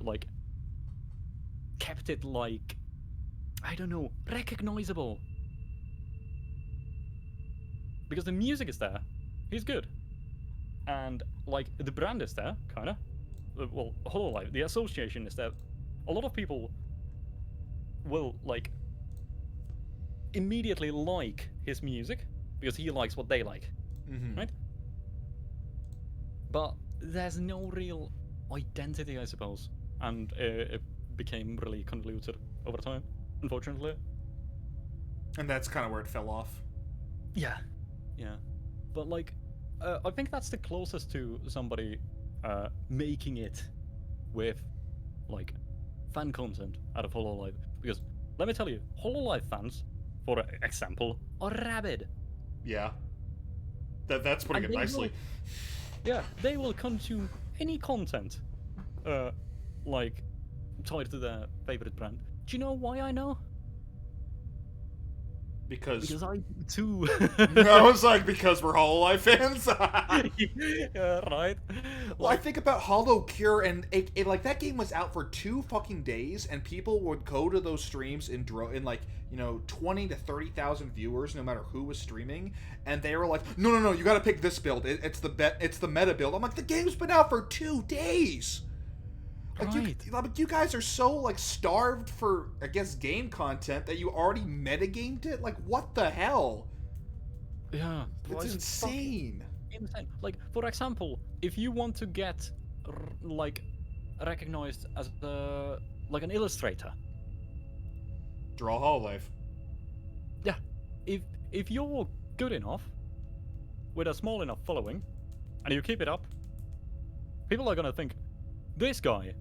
like kept it like, I don't know, recognizable. Because the music is there, he's good, and like the brand is there, kind of. Well, Hololive, the association is there. A lot of people will like immediately like his music because he likes what they like, Mm-hmm. right? But there's no real identity, I suppose, and it became really convoluted over time, unfortunately. And that's kind of where it fell off. Yeah, yeah. But like, I think that's the closest to somebody making it with like fan content out of Hololive. Because let me tell you, Hololive fans, for example, are rabid. Yeah. That's putting And it they nicely. Yeah, they will consume any content, like tied to their favorite brand. Do you know why I know? Because I do too. I was like, because we're Hololive fans. Yeah, right. Well, I Like, think about Hollow Cure, and it like that game was out for 2 fucking days, and people would go to those streams in like 20 to 30,000 viewers, no matter who was streaming, and they were like, no, you got to pick this build. It's the meta build. I'm like, the game's been out for 2 days. Like you guys are so like starved for, I guess, game content that you already metagamed it. Like, what the hell? yeah, It's insane. Insane. Like, for example, if you want to get like recognized as like an illustrator, Draw Hololive. yeah, if you're good enough with a small enough following and you keep it up, people are gonna think this guy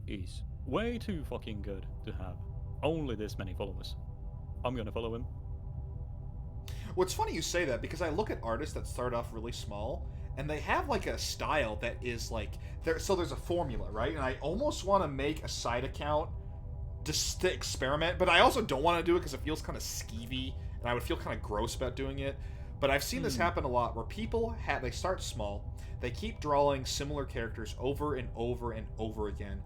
is way too fucking good to have only this many followers. I'm gonna follow him. Well, it's funny you say that, because I look at artists that start off really small, and they have like a style that is like so there's a formula, right? And I almost want to make a side account just to experiment, but I also don't want to do it because it feels kind of skeevy, and I would feel kind of gross about doing it. But I've seen this happen a lot, where people they start small, they keep drawing similar characters over and over and over again.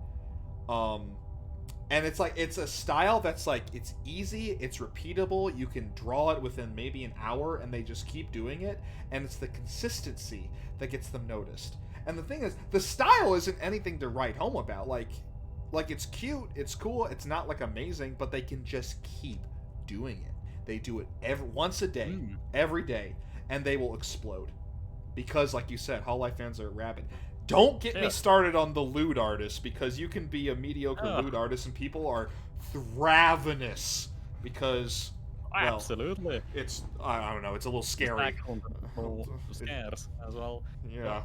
And it's like, it's a style that's like, it's easy, it's repeatable, you can draw it within maybe an hour, and they just keep doing it, and it's the consistency that gets them noticed. And the thing is, the style isn't anything to write home about. Like it's cute, it's cool, it's not like amazing, but they can just keep doing it. They do it once a day, every day, and they will explode. Because, like you said, Hololive fans are rabid. Don't get me started on the lewd artist, because you can be a mediocre lewd artist and people are ravenous, because, well, Absolutely. it's, I don't know, it's a little scary. Scares as well. Yeah.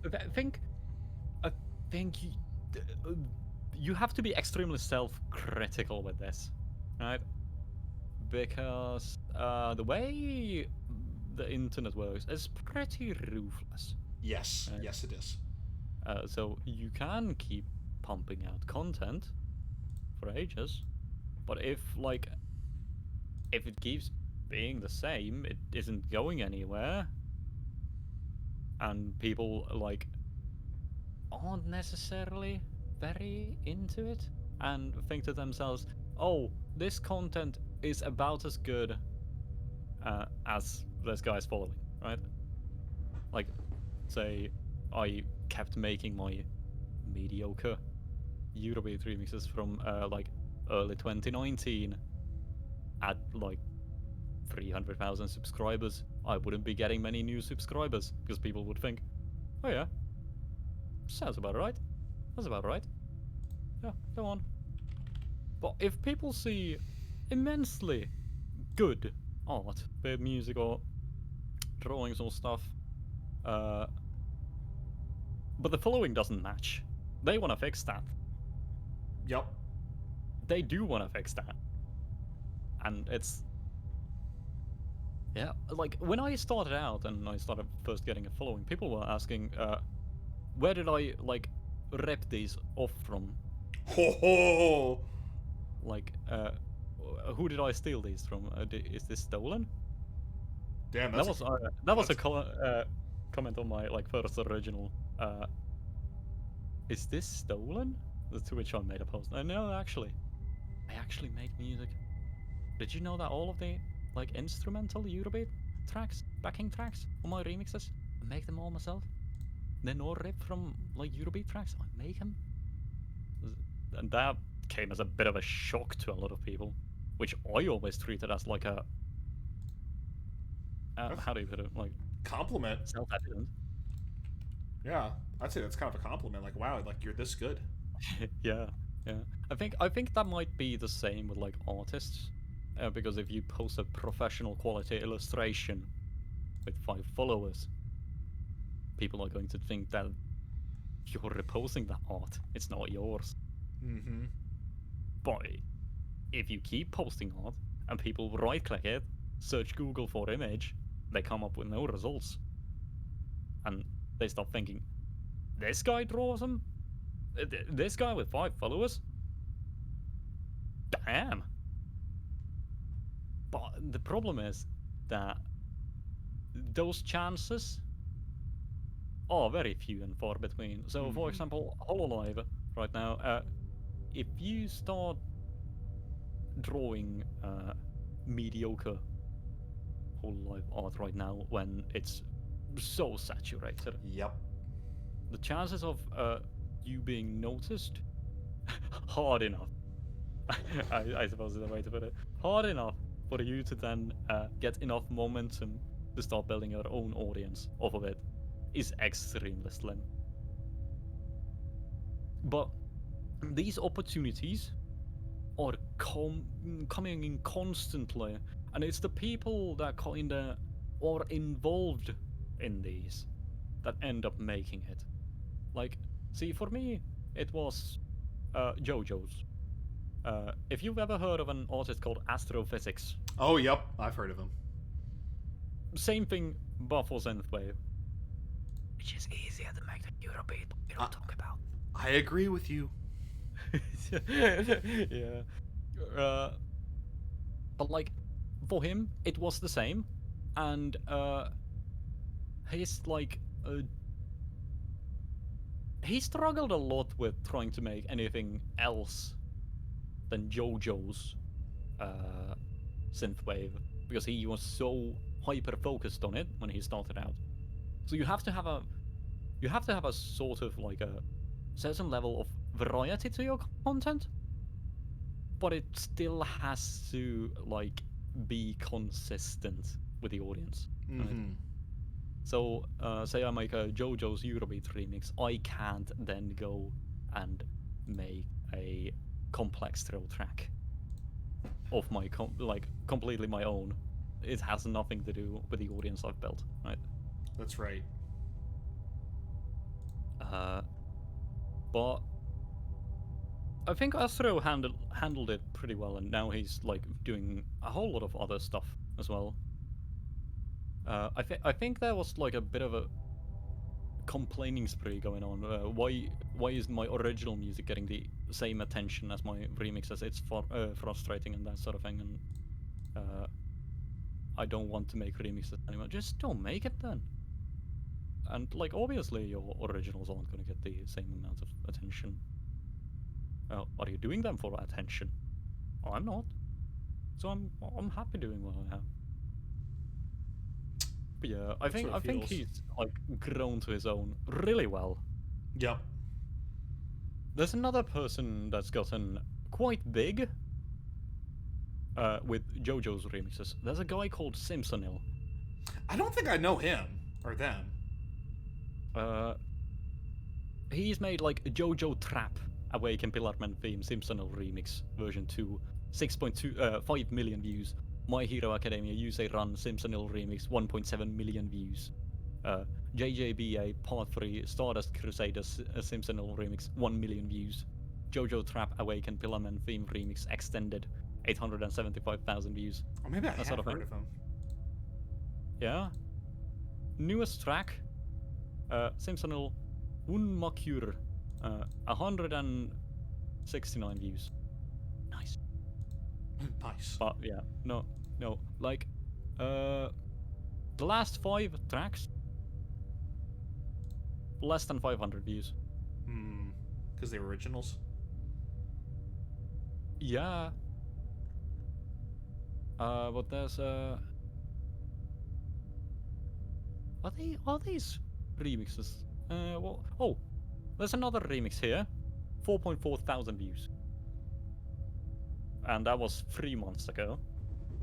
But, I think you have to be extremely self-critical with this, right? Because the way the internet works is pretty ruthless. Yes. Yes, it is. So you can keep pumping out content for ages, but if it keeps being the same, it isn't going anywhere, and people like aren't necessarily very into it and think to themselves, oh, this content is about as good as this guy's following, right? Like, say I kept making my mediocre Eurobeat remixes from like early 2019 at like 300,000 subscribers, I wouldn't be getting many new subscribers, because people would think, oh yeah, sounds about right. That's about right. Yeah, go on. But if people see immensely good art, be it music or drawings or stuff, but the following doesn't match, they want to fix that. Yep. They do want to fix that. And Yeah, like when I started out and I started first getting a following, people were asking, where did I like rep these off from? Ho ho! Like, who did I steal these from? Is this stolen? Damn, That that's a was that was a that's comment on my like first original. Is this stolen? To which I made a post. No, actually, I actually make music. Did you know that all of the like instrumental Eurobeat tracks, backing tracks on my remixes, I make them all myself? They're no rip from like Eurobeat tracks. I make them, and that came as a bit of a shock to a lot of people, which I always treated as like a that's how do you put it, like compliment. self-evident. Yeah, I'd say that's kind of a compliment. Like, wow, like you're this good. Yeah, yeah. I think that might be the same with like artists, because if you post a professional quality illustration with 5 followers, people are going to think that you're reposting that art. It's not yours. Mm-hmm. But if you keep posting art and people right click it, search Google for image, they come up with no results. And they start thinking, this guy draws them? This guy with 5 followers? Damn. But the problem is that those chances are very few and far between. So, for Mm-hmm. example, Hololive right now, if you start drawing mediocre Hololive art right now when it's so saturated, Yep. the chances of you being noticed hard enough, I suppose is the way to put it, hard enough for you to then get enough momentum to start building your own audience off of it is extremely slim. But these opportunities are coming in constantly, and it's the people that kinda are involved in these that end up making it. Like, see, for me, it was JoJo's. If you've ever heard of an artist called Astrophysics, Oh, yep. I've heard of him. same thing, but for synthwave, which is easier to make than Eurobeat, but we I, don't talk about. I agree with you. Yeah. Uh, but like, for him, it was the same, and he's like, he struggled a lot with trying to make anything else than JoJo's synthwave because he was so hyper focused on it when he started out. So you have to have a sort of like a certain level of variety to your content, but it still has to like be consistent with the audience, right? Mm-hmm. So say I make a JoJo's Eurobeat remix, I can't then go and make a complex thrill track of my like completely my own. It has nothing to do with the audience I've built, right? That's right. Uh, but I think Astro handled it pretty well, and now he's like doing a whole lot of other stuff as well. I think there was like a bit of a complaining spree going on. Why is my original music getting the same attention as my remixes? It's frustrating and that sort of thing, and I don't want to make remixes anymore. Just don't make it then. And like obviously your originals aren't going to get the same amount of attention. Are you doing them for attention? I'm not. So I'm happy doing what I have. But yeah, That's what it I think feels. he's like grown to his own really well. Yep. There's another person that's gotten quite big with JoJo's remixes. There's a guy called Simpsonil. I don't think I know him or them. Uh, he's made like a JoJo Trap, Awaken Pillarman theme, Simpsonil remix version 2, 5 million views. My Hero Academia Yusei Run Simpsonil remix, 1.7 million views. JJBA Part 3 Stardust Crusaders Simpsonil remix, 1 million views. JoJo Trap Awaken Pillarman theme remix extended, 875,000 views. Or maybe I That have sort of heard thing. of him. Yeah. Newest track, Simpsonal Unmakur, 169 views. Nice. Nice. But yeah, no, like, the last 5 tracks, less than 500 views. Because they were originals. Yeah. But there's are these remixes? Well, oh, there's another remix here, 4.4 thousand views, and that was 3 months ago.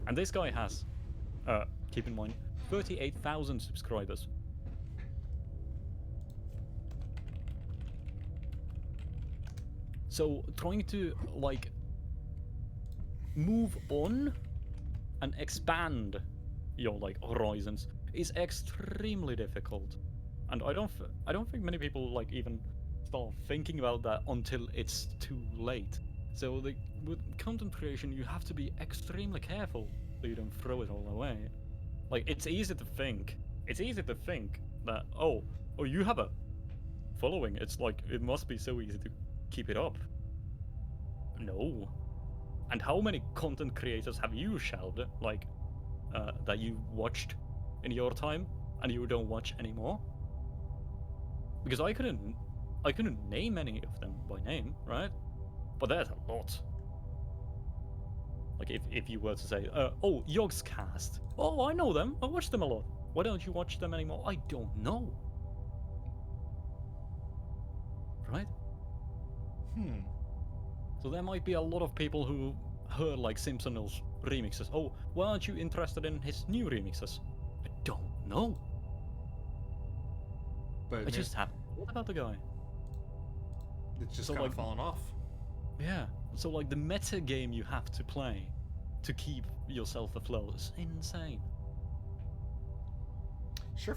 And this guy has, keep in mind, 38,000 subscribers. So trying to like move on and expand your like horizons is extremely difficult, and I don't think many people like even start thinking about that until it's too late. So with content creation, you have to be extremely careful so you don't throw it all away. Like it's easy to think that oh you have a following. It's like it must be so easy to keep it up. No. And how many content creators have you shelved, like, that you watched in your time and you don't watch anymore? Because I couldn't name any of them by name, right? But there's a lot. Like if you were to say, oh, Yogscast. Oh, I know them. I watch them a lot. Why don't you watch them anymore? I don't know. Right? So there might be a lot of people who heard like Simpson's remixes. Oh, why aren't you interested in his new remixes? I don't know. But I just haven't thought about the guy. It's just So, kind of like, fallen off. Yeah. So like the meta game you have to play to keep yourself afloat is insane. Sure,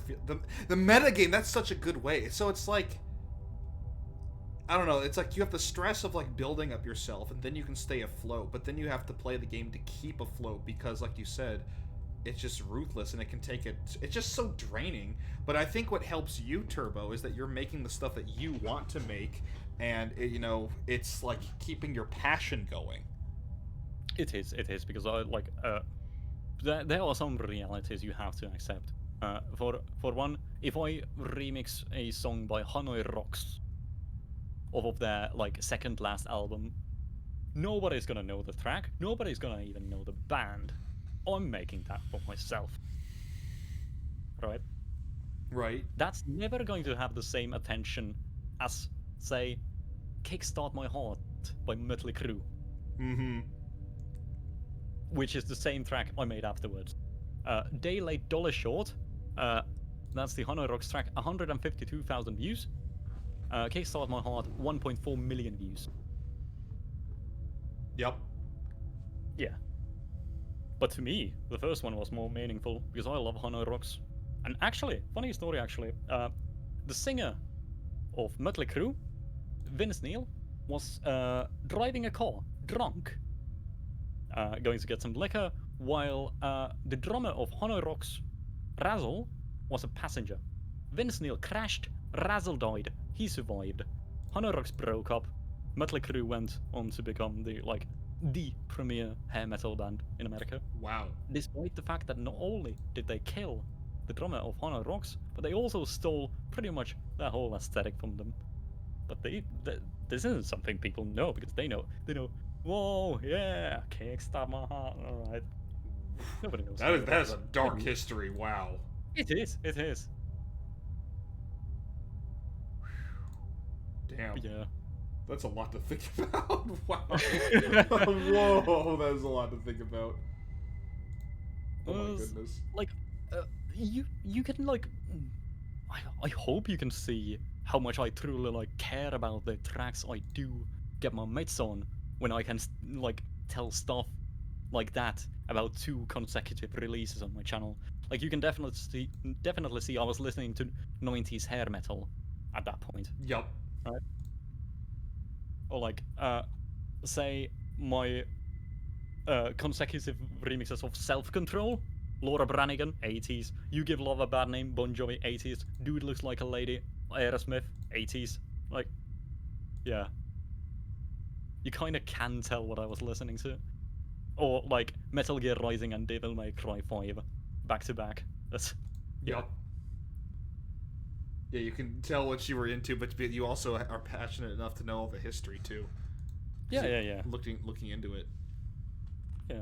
the meta game. That's such a good way. So it's like, I don't know. It's like you have the stress of like building up yourself, and then you can stay afloat. But then you have to play the game to keep afloat because, like you said, it's just ruthless, and it can take it. It's just so draining. But I think what helps you, Turbo, is that you're making the stuff that you want to make, and it's like keeping your passion going. It is because I like there are some realities you have to accept. For one, if I remix a song by Hanoi Rocks off of their like second last album, nobody's gonna know the track. Nobody's gonna even know the band. I'm making that for myself, right? Right. That's never going to have the same attention as, say, "Kickstart My Heart" by Mötley Crüe. Which is the same track I made afterwards. Day Late Dollar Short, that's the Hanoi Rocks track, 152,000 views. Kickstart My Heart, 1.4 million views. Yep. Yeah. But to me, the first one was more meaningful because I love Hanoi Rocks. And actually, funny story actually, the singer of Mötley Crüe, Vince Neil, was driving a car, drunk, going to get some liquor, while the drummer of Hanoi Rocks, Razzle, was a passenger. Vince Neil crashed, Razzle died, he survived. Hanoi Rocks broke up, Mötley Crüe went on to become the premier hair metal band in America. Wow. Despite the fact that not only did they kill the drummer of Hanoi Rocks, but they also stole pretty much their whole aesthetic from them. But this isn't something people know because they know, whoa, yeah, Kickstart My Heart, alright. Nobody knows. That is a dark history, wow. It is. Damn. Yeah. That's a lot to think about. Wow. Whoa, that is a lot to think about. Oh my goodness. Like, you can like, I hope you can see how much I truly like care about the tracks I do get my mitts on when I can like tell stuff like that about 2 consecutive releases on my channel. Like you can definitely see I was listening to 90s hair metal at that point. Yep. Right? Or like say my consecutive remixes of Self Control. Laura Branigan, 80s. You Give Love a Bad Name, Bon Jovi, 80s. Dude Looks Like a Lady, Aerosmith, 80s. Like, yeah. You kind of can tell what I was listening to. Or, like, Metal Gear Rising and Devil May Cry 5, back to back. That's, yeah. Yep. Yeah, you can tell what you were into, but you also are passionate enough to know all the history too. Yeah. Looking into it. Yeah.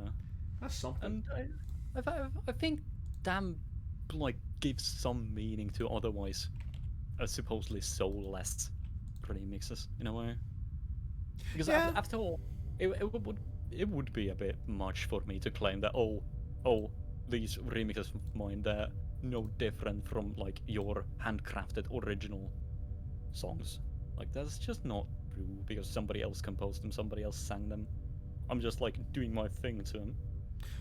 That's something. And I think damn, like, gives some meaning to otherwise supposedly soulless remixes in a way. Because Yeah. after all, it would be a bit much for me to claim that oh these remixes of mine, they're no different from like your handcrafted original songs. Like that's just not true because somebody else composed them, somebody else sang them. I'm just like doing my thing to them.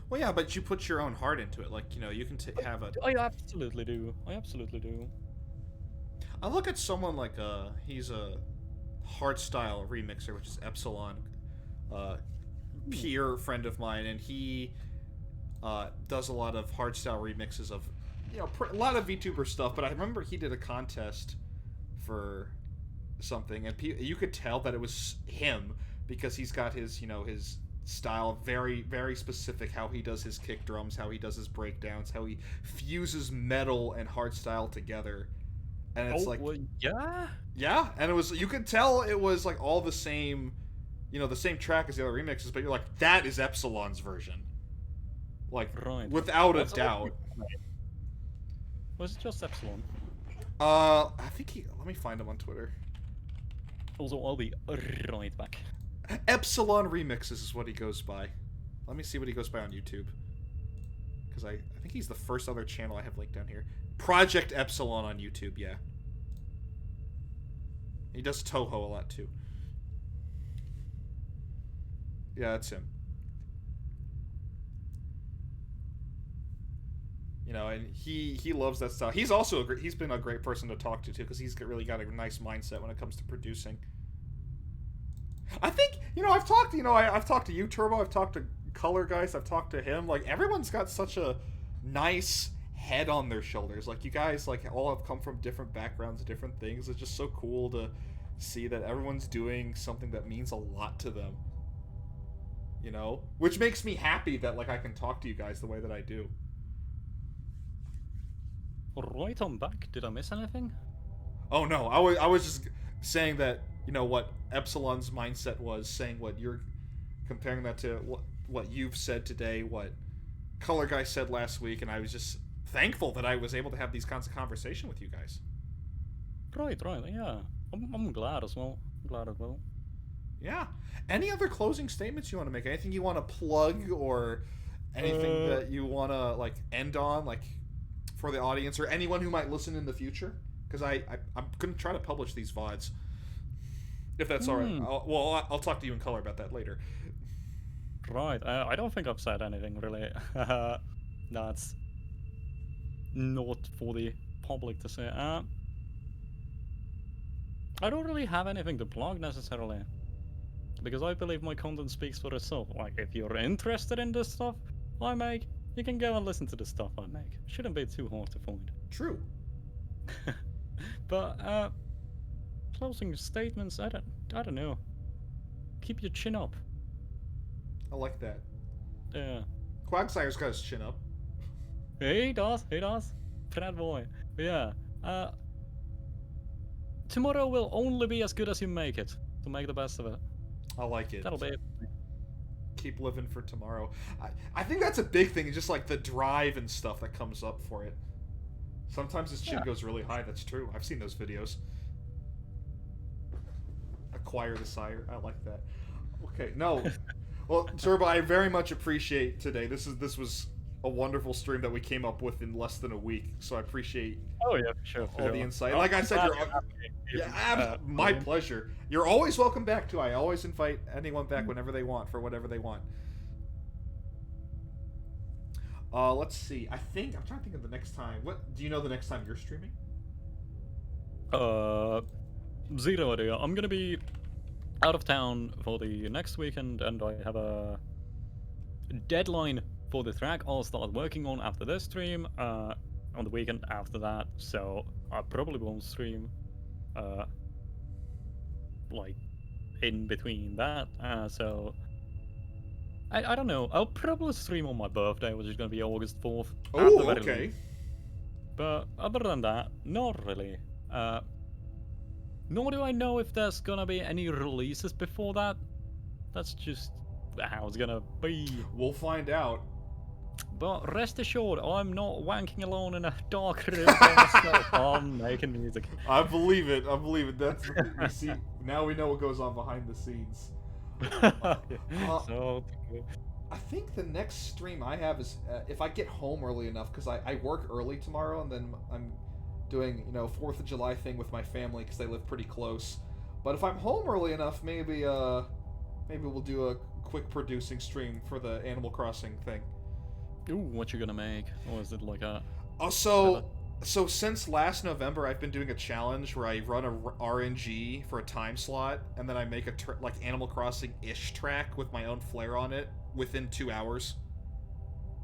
Well, yeah, but you put your own heart into it. Like, you can have a. I absolutely do. I absolutely do. I look at someone like he's a hardstyle remixer, which is Epsilon, peer friend of mine, and he does a lot of hardstyle remixes of, a lot of VTuber stuff. But I remember he did a contest for something, and you could tell that it was him because he's got his, his style very, very specific. How he does his kick drums, how he does his breakdowns, how he fuses metal and hardstyle together. And it's like, well, yeah, and it was, you could tell it was like all the same, the same track as the other remixes, but you're like, that is Epsilon's version, like, right, without a doubt. Was it just Epsilon? I think let me find him on Twitter. Also, I'll be right back. Epsilon Remixes is what he goes by. Let me see what he goes by on YouTube, because I think he's the first other channel I have linked down here. Project Epsilon on YouTube, yeah. He does Toho a lot too. Yeah, that's him. And he loves that style. He's also he's been a great person to talk to too, because he's really got a nice mindset when it comes to producing. I think I've talked I've talked to you, Turbo. I've talked to Color Guys. I've talked to him. Like, everyone's got such a nice head on their shoulders. Like, you guys all have come from different backgrounds, different things. It's just so cool to see that everyone's doing something that means a lot to them. Which makes me happy that I can talk to you guys the way that I do. Right, I'm back. Did I miss anything? Oh no, I was just saying that what Epsilon's mindset was, saying what you're comparing that to what you've said today, what Color Guy said last week, and I was just thankful that I was able to have these kinds of conversation with you guys. Right, yeah. I'm glad as well. Yeah. Any other closing statements you want to make? Anything you want to plug, or anything that you want to end on, for the audience or anyone who might listen in the future? Because I'm gonna try to publish these VODs, if that's all right. I'll talk to you in color about that later. Right. I don't think I've said anything really. That's not for the public to say. I don't really have anything to plug necessarily, because I believe my content speaks for itself. Like, if you're interested in this stuff I make, you can go and listen to the stuff I make. Shouldn't be too hard to find. True. But closing statements, I don't know. Keep your chin up. I like that. Yeah. Quagsire's got his chin up. He does. Fat boy. But yeah. Tomorrow will only be as good as you make it. So make the best of it. I like it. That'll be it. Keep living for tomorrow. I think that's a big thing, just the drive and stuff that comes up for it. Sometimes his chin goes really high, that's true. I've seen those videos. Acquire desire. I like that. Okay, no. Well, Turbo, I very much appreciate today. This was a wonderful stream that we came up with in less than a week, so I appreciate sure. all the insight. Like I said, my pleasure. You're always welcome back too. I always invite anyone back whenever they want for whatever they want. Let's see. I'm trying to think of the next time. What do you know the next time you're streaming? Zero idea. I'm gonna be out of town for the next weekend, and I have a deadline for the track I'll start working on after this stream, on the weekend after that. So I probably won't stream, uh, like in between that. So I don't know. I'll probably stream on my birthday, which is gonna be August 4th at the Oh, very okay. least. But other than that, not really. Nor do I know if there's gonna be any releases before that. That's just how it's gonna be. We'll find out. But rest assured, I'm not wanking alone in a dark room by myself. I'm making music. I believe it. I believe it. That's you see. Now we know what goes on behind the scenes. So I think the next stream I have is if I get home early enough, because I work early tomorrow, and then I'm doing 4th of July thing with my family because they live pretty close. But if I'm home early enough, maybe we'll do a quick producing stream for the Animal Crossing thing. ooh, what you gonna make? Or is it like a? Oh, so since last November, I've been doing a challenge where I run a RNG for a time slot, and then I make a like Animal Crossing-ish track with my own flair on it within 2 hours.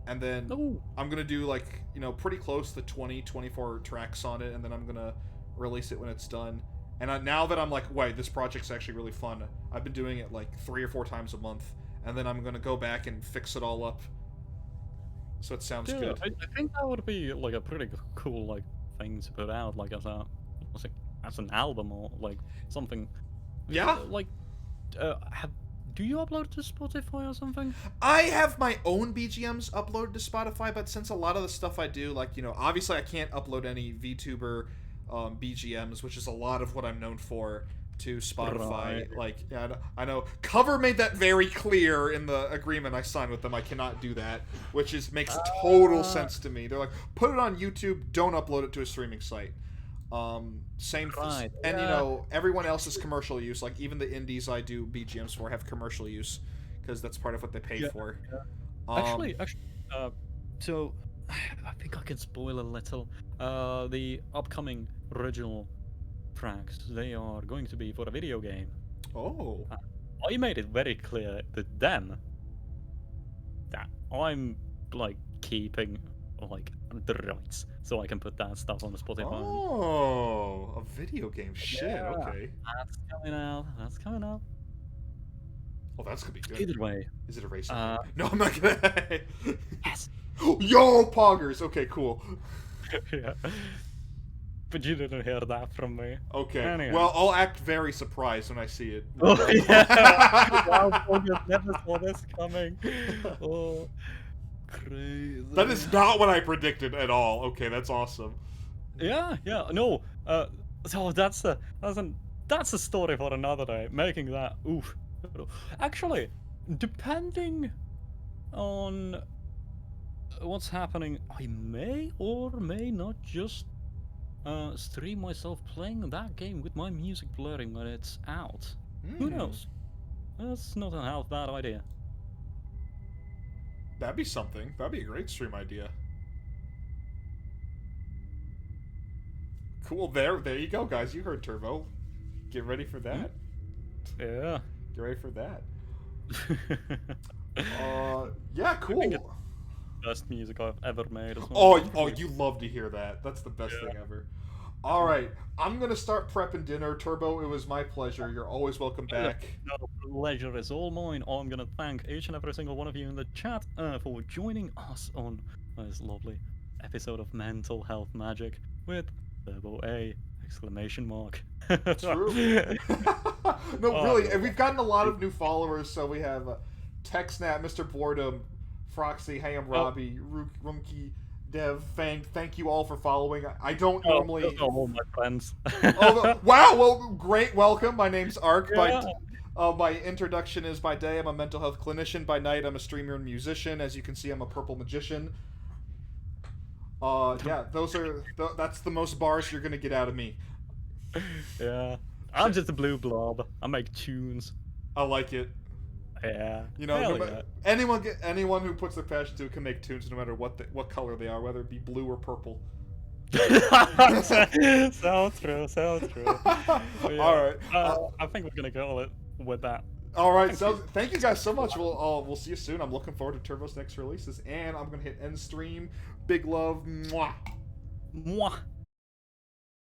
And then Ooh. I'm gonna do like pretty close to 24 tracks on it, and then I'm gonna release it when it's done. And now that I'm like, wait, this project's actually really fun. I've been doing it like 3 or 4 times a month, and then I'm gonna go back and fix it all up. So it sounds Dude, good. I think that would be like a pretty cool like thing to put out, like as an album or like something. Yeah. Like, do you upload to Spotify or something? I have my own BGMs uploaded to Spotify, but since a lot of the stuff I do, like, obviously I can't upload any VTuber BGMs, which is a lot of what I'm known for, to Spotify. Right. Like, yeah, I know. Cover made that very clear in the agreement I signed with them. I cannot do that, which makes total sense to me. They're like, put it on YouTube, don't upload it to a streaming site. Right, And yeah. everyone else's commercial use, like even the indies I do BGMs for have commercial use because that's part of what they pay Yeah, for. Actually, so I think I can spoil a little. The upcoming original tracks, they are going to be for a video game. Oh. I made it very clear to them that I'm like keeping like the rights, so I can put that stuff on the Spotify. Oh, a video game. Shit. Yeah. Okay. That's coming out. That's coming out. Oh, that's gonna be good. Either way. Is it a racing game? No, I'm not gonna. Yes. Yo, poggers. Okay, cool. Yeah. But you didn't hear that from me. Okay. Anyway. Well, I'll act very surprised when I see it. Oh, yeah. Wow, August never saw this coming. Oh, crazy. That is not what I predicted at all. Okay, that's awesome. Yeah, no. So that's a story for another day. Making that, oof. Actually, depending on what's happening, I may or may not just stream myself playing that game with my music blaring when it's out. Who knows? That's not a half bad idea. That'd be something. That'd be a great stream idea. Cool. There you go, guys. You heard Turbo. Get ready for that. Yeah. Get ready for that. Yeah, cool. Best music I've ever made as well. Oh, you love to hear that. That's the best thing ever. All right, I'm gonna start prepping dinner. Turbo, it was my pleasure. You're always welcome back. No, pleasure is all mine. I'm gonna thank each and every single one of you in the chat for joining us on this lovely episode of Mental Health Magic with TurboA! Exclamation mark. True. No, really, and we've gotten a lot of new followers. So we have TechSnap, Mr. Boredom, Froxy, Hey I'm Robbie, Rumkey, Dev, Fang. Thank you all for following. I don't normally. Those are all my friends. Wow! Well, great welcome. My name's Ark. My introduction is by day I'm a mental health clinician. By night I'm a streamer and musician. As you can see, I'm a purple magician. Yeah, that's the most bars you're gonna get out of me. Yeah, I'm just a blue blob. I make tunes. I like it. Yeah. Anyone who puts their passion to it can make tunes no matter what color they are, whether it be blue or purple. So true. Yeah. All right. I think we're gonna go with that. All right, so thank you guys so much. We'll see you soon. I'm looking forward to Turbo's next releases, and I'm gonna hit end stream. Big love. Mwah. Mwah.